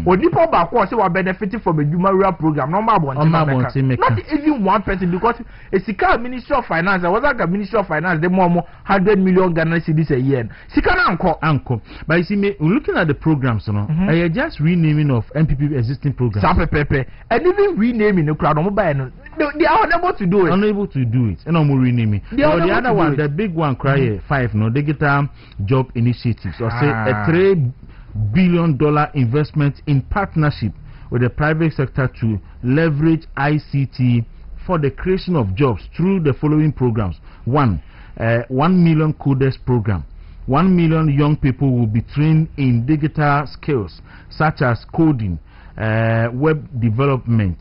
Or people back say we benefiting from a Jumera program. Not even 1% because it's the Ministry of Finance. I was like a Ministry of Finance. They more 100 million Ghana cedis a year. Uncle. But you see, me looking at the programs, you know, I just renaming of MPP existing programs. And even renaming the crowd they are unable to do it. Unable to do it. And I'm renaming. The other one, the big one, cry 5. No, they get job initiatives or say a $3 billion investment in partnership with the private sector to leverage ICT for the creation of jobs through the following programs. 1 million coders program. 1 million young people will be trained in digital skills such as coding, web development,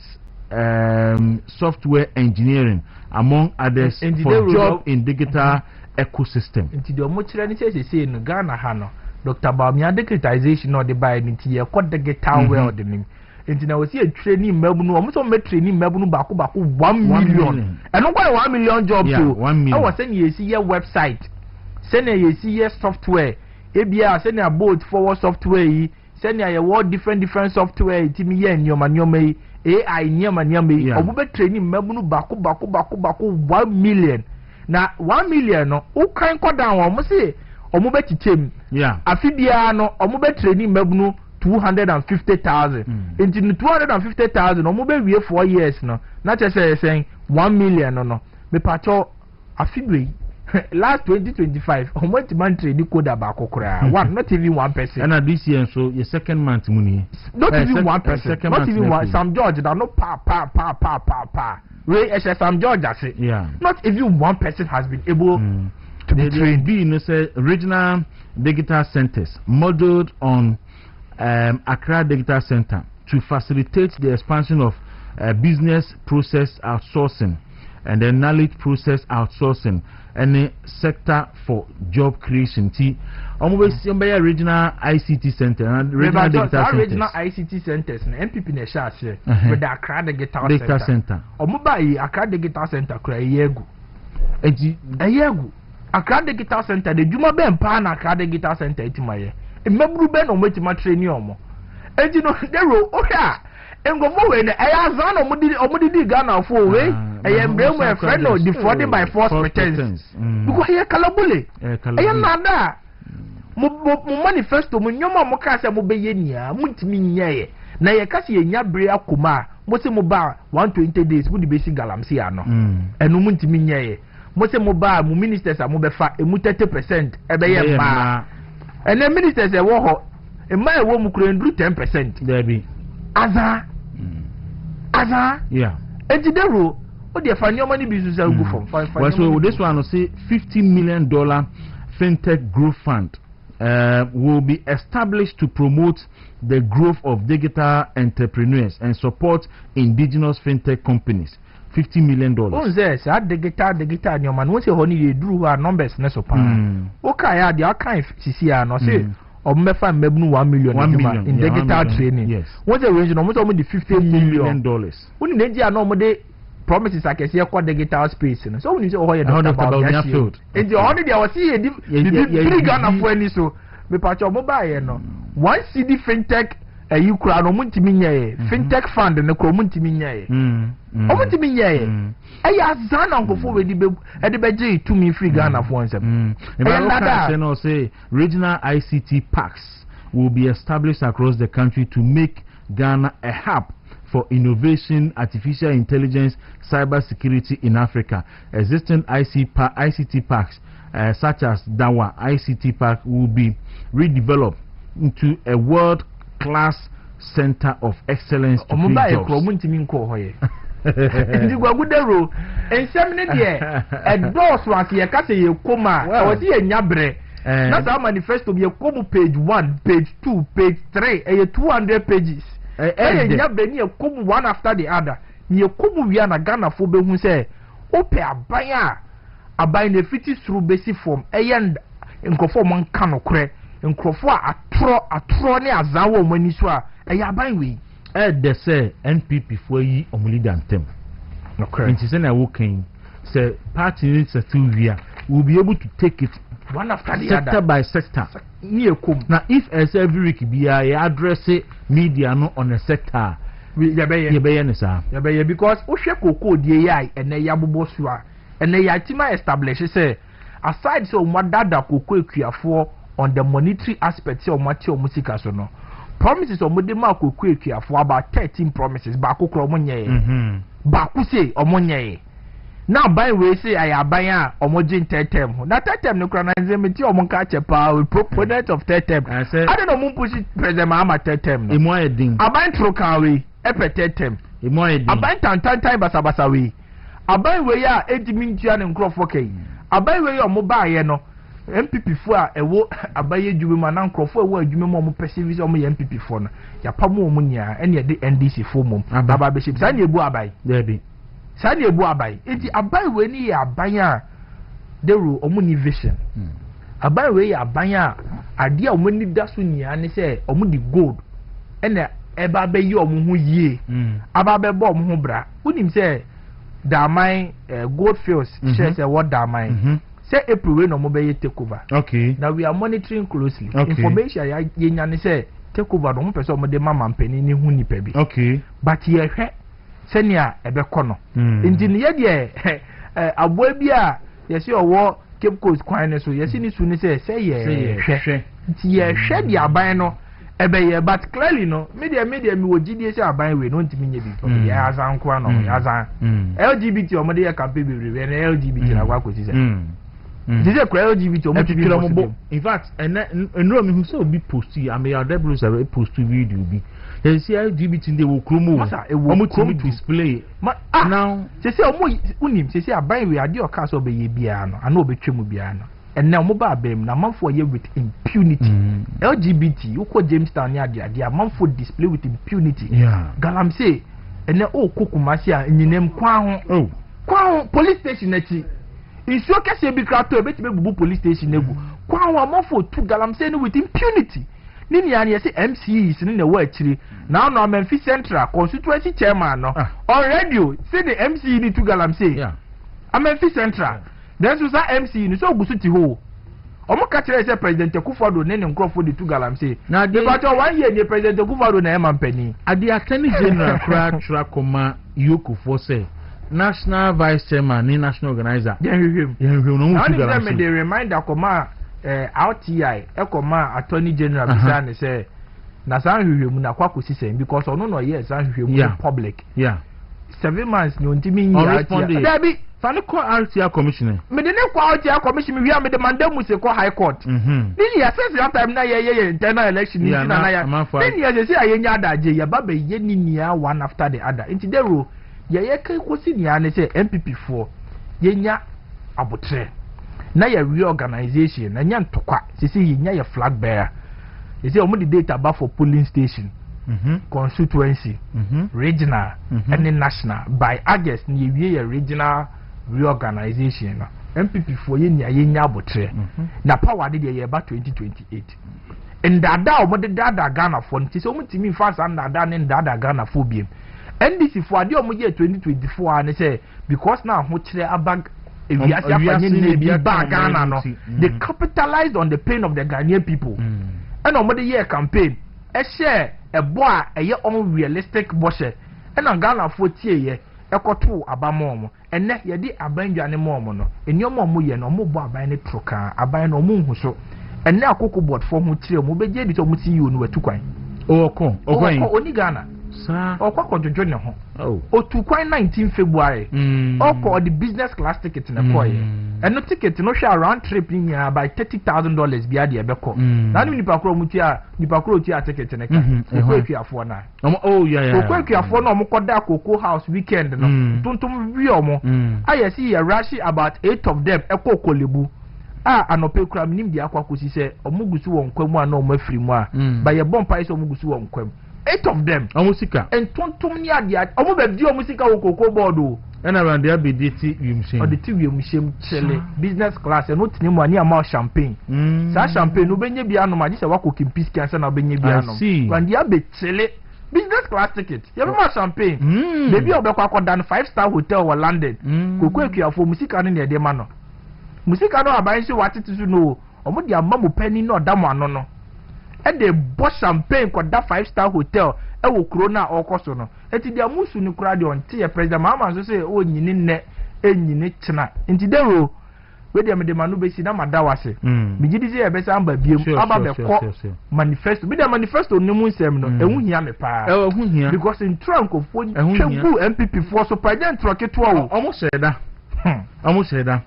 software engineering, among others, for job in digital ecosystem. Dr. Bamia digitization or the buy into your quad digital well the name. And now we see a training Melbourne, almost on training Melbourne Baku 1 million. And not 1 million jobs too. 1 million. I was saying you see your website, send you see your software, ABR, send a boat forward software, send your different software, Timmy and your man, AI, Nyama, or training Melbourne Baku 1 million. Now 1 million, no, who can go down almost say. Omubeti chem afibia no omube training mabunu 250,000 into 250,000 omube wie 4 years no na chese saying 1 million no me pacho afibwe last 2025 omwenti man training code ba kokora one not even 1%. And this year so your second month money not even 1%, not even one. Some George that no pa we some George I say not even 1% has been able to be trained. Regional digital centers modeled on Accra Digital Center to facilitate the expansion of business process outsourcing and then knowledge process outsourcing and a sector for job creation. Almost regional ICT center and regional digital centers. Regional ICT centers and MPP ne share with the Accra Digital Center. Omubai Accra Digital Center kura yegu. Accra Digital Center, the Juma Ben Pan Accra Digital Center, Timaye. A Mabru Ben or Metima training omo. And you know, there were, oh yeah, and go forward. I have Zan or Mudi Ghana for way. I am a friend of defrauded by false pretense. Because here, Calabule. I am not there. Manifesto, Munyama Mokasa Mobeyenia, Muntiminia. Na yakasi yenya brea kuma mose moba 120 days wo di basic galamsi ano enu muntimi nyeye mose moba mu ministers a mo befa emu 30% ebeye ma ene ministers e wo ho e ma e wo mu kuro ndru 10% there be aza yeah ejidero o de fa nyoma ni bizu sa go from so this one will say $50 million fintech growth fund will be established to promote the growth of digital entrepreneurs and support indigenous fintech companies. $50 million. Oh, yes, digital, your man. Once you honey, drew our numbers, Nesopan. Okay, I had your kind CCR, no say, or Mefa Mebnu 1 million in digital training. Yes. What's the range? Almost only $50 million. When Nigeria normally promises I can see a digital space. So when you say, oh, you're not about field. And the only day I was seeing the Ghana for any so. Me patch your mobile, no. One CD fintech, you crown on Muntiminye, fintech fund, and the Cromuntiminye. Omuntiminye. I asked Zan Uncle for the budget to me free Ghana for once. And say regional ICT parks will be established across the country to make Ghana a hub for innovation, artificial intelligence, cyber security in Africa. Existing ICT parks such as Dawuro ICT Park will be redeveloped into a world-class Center of Excellence to free jobs. Ndi gwagudero ensem ne de e dose wan ye ka se ye koma o se ye nyabre na sa manifesto ye komu page 1 page 2 page 3 e 200 pages e nyabre ni ye komu one after the other ni ye komu wi na Ghana fo be hu se ope aban ne fiti suru besi form e ye nkofo mo nka no kre nkofo atro ne azawo mo ni so a e ye aban we they say NPP for ye leader them. Okay. And she said, I walking. Say party needs a 2 year. We'll be able to take it one after the sector other. by sector. Now, if as every week be I address it media no on a sector, because Osheko DI and a Yabubosua and a Yatima established say aside so what dada koko for on the monetary aspects of Matthew Musikasono. Promises of Modema Kukweki for about 13 promises. Baku Kromonye. Baku say Omonye. Now by way say I abaya Omojin Tetem. Now Tetem no cronizemity or Monkache power proponent of Tetem. I don't know Mumpushi President Mama Tetem. Imoeding. Aban Trokawi, Epe Tetem. Imoeding. Aban Tantan Basabasawi. Aban way ya Edmintian and Crawford. Aban way or mobile no. MPP for ewo abaye djuma na nkrofo ewo adwuma mo perceive so mo MPP for no ya pamo mo nya ene de NDC for mom baba be ship sa na ebu abai there sa na ebu abai enti abai we ni ya aban a deru omo ni vision abai we ya aban a ade a omo ni daso nya ne se omo di gold ene eba be yi omo ho yie aba be bo omo ho bra unim se daman gold fields share say what daman say April we no mo be take over. Okay. Now we are monitoring closely. Okay. Information ya nyane say take over no mo pese mo de mama mpani ni hu nipa bi. Okay. But ye hwe senia ebe kono. Injin ye de aboa bi a ye se owo Cape Coast kwan ne so ye se ni su ni say ye hwe. Ye hwe di aban no ebe ye but clearly no media mi wo gidi say aban we no ntimi nye bi. Ye azan kwa no ye azan. LGBT o mo de ye campaign bi we na LGBT na kwa ko si say. This is a LGBT. In fact, and no, me who so be posted. I mean, our debuts are post to video be. They see LGBT they will chromo. Almost display. Now, they say unim. They say I buy we are your cars over ye biano. I know be chemu biano. And now mobile bem na man for ye with impunity. LGBT. You call Jamestown ya dia man for display with impunity. Yeah. Galam say, and now oh kukumasia in name Kwaku. Oh, Kwaku police station eti. Isu kese bi krato ebeti be bubu police station egu kwa amofo tu galam say with impunity nini ya say MCs ni na wa akiri now no Memphis Central constituency chairman no on radio say the MC ni tu galam say yeah Memphis Central then so say MC ni so ogusu ti ho omo ka kire say President Akufo-Addo ne nkrofo di tu galam say na the but 1 year ni President Akufo-Addo na emampani ade attorney general kra trakoma yoku for say National Vice Chairman, National Organizer. Yeah, no. They remind Akoma, RTI, Ekoma, Attorney General, Bisane say, Nasan Muna Kwaku system because I don't know yes, public. Yeah. 7 months, no Timmy. Debbie, Fanny call RTI Commissioner. Me the name call RTI Commissioner, we are the mandem we say call High Court. Then he assess that time na internal election. Then he say Ayenya J, Yababe Yeninia one after the other. Into the rule. Ye kai kosi ni ane say MPP for yenya abotre na ya reorganization na nya ntokwa sisi yenya ya flag bearer you say omo the data ba for polling station constituency regional and national by August ni ye ya regional reorganization na MPP for yenya abotre na power de ye ba 2028 and dada omo de dada Ghana for nti say omo timi fast and dada ne dada Ghana for biem NDC for adi omo year 2024 and say because now ho kire abag ewiase afanye ne bi Ghana no they capitalized on the pain of the Ghanaian people and omo the year campaign e share e bo a eye unrealistic boshe and Ghana for tie ye ekoto abamo omo enne ye di abandwane mo omo no eni omo ye no omo bo aban ne troka aban no omo hu so enne akoko board for ho kire omo beje di so omo ti yi onu watukwan okon oni Ghana Sir. Or Kwaku join ho. Oh. O to quite 19 February. Or the business class ticket in a coy. And no ticket no share round trip in by $30,000 be adi ebeko. Na ni pakro mutia ticket in a car. Kwaku afo na. Oh yeah. Kwaku afo na omokoda Cocoa House weekend no. Tuntum wi omo. I see a rush about 8 of them eko kolebu. Anope kura minim dia Kwaku si se omugusu won kwam a na omafiri mu a. Ba ye bomb price omugusu won kwam. 8 of them. Omusika. And tontom ni adia. Omo be di omusika wo Cocoa board o. And around there be DT Wimshem. Or the TV Wimshem chele business class and not name one amount champagne. Sa champagne no benye bia no ma ji se wa ko kimpiski ansa na benye bia no. When dia be chele business class ticket. You be ma champagne. Baby obekwa kwa dan 5-star hotel wa London. Kwaku afo musika no ne de ma no. Musika no aban se watete no. Omo dia mamu penny no da mo ano no. And they bought champagne for that 5-star hotel. E wo krona okoso no. Eti dia musu ni kura de on tie president mama so say o nyini ne enyini chena. Enti Dawuro we dem de manu be si na madawase. Mi gidi say e be say amba biem aba be ko manifesto. Be the manifesto ni mu nsem no. Ehu hia me pa. Ehu hia. Because in trunk of twegu MPP for so president troke to o. Omo sheda. Omo sheda.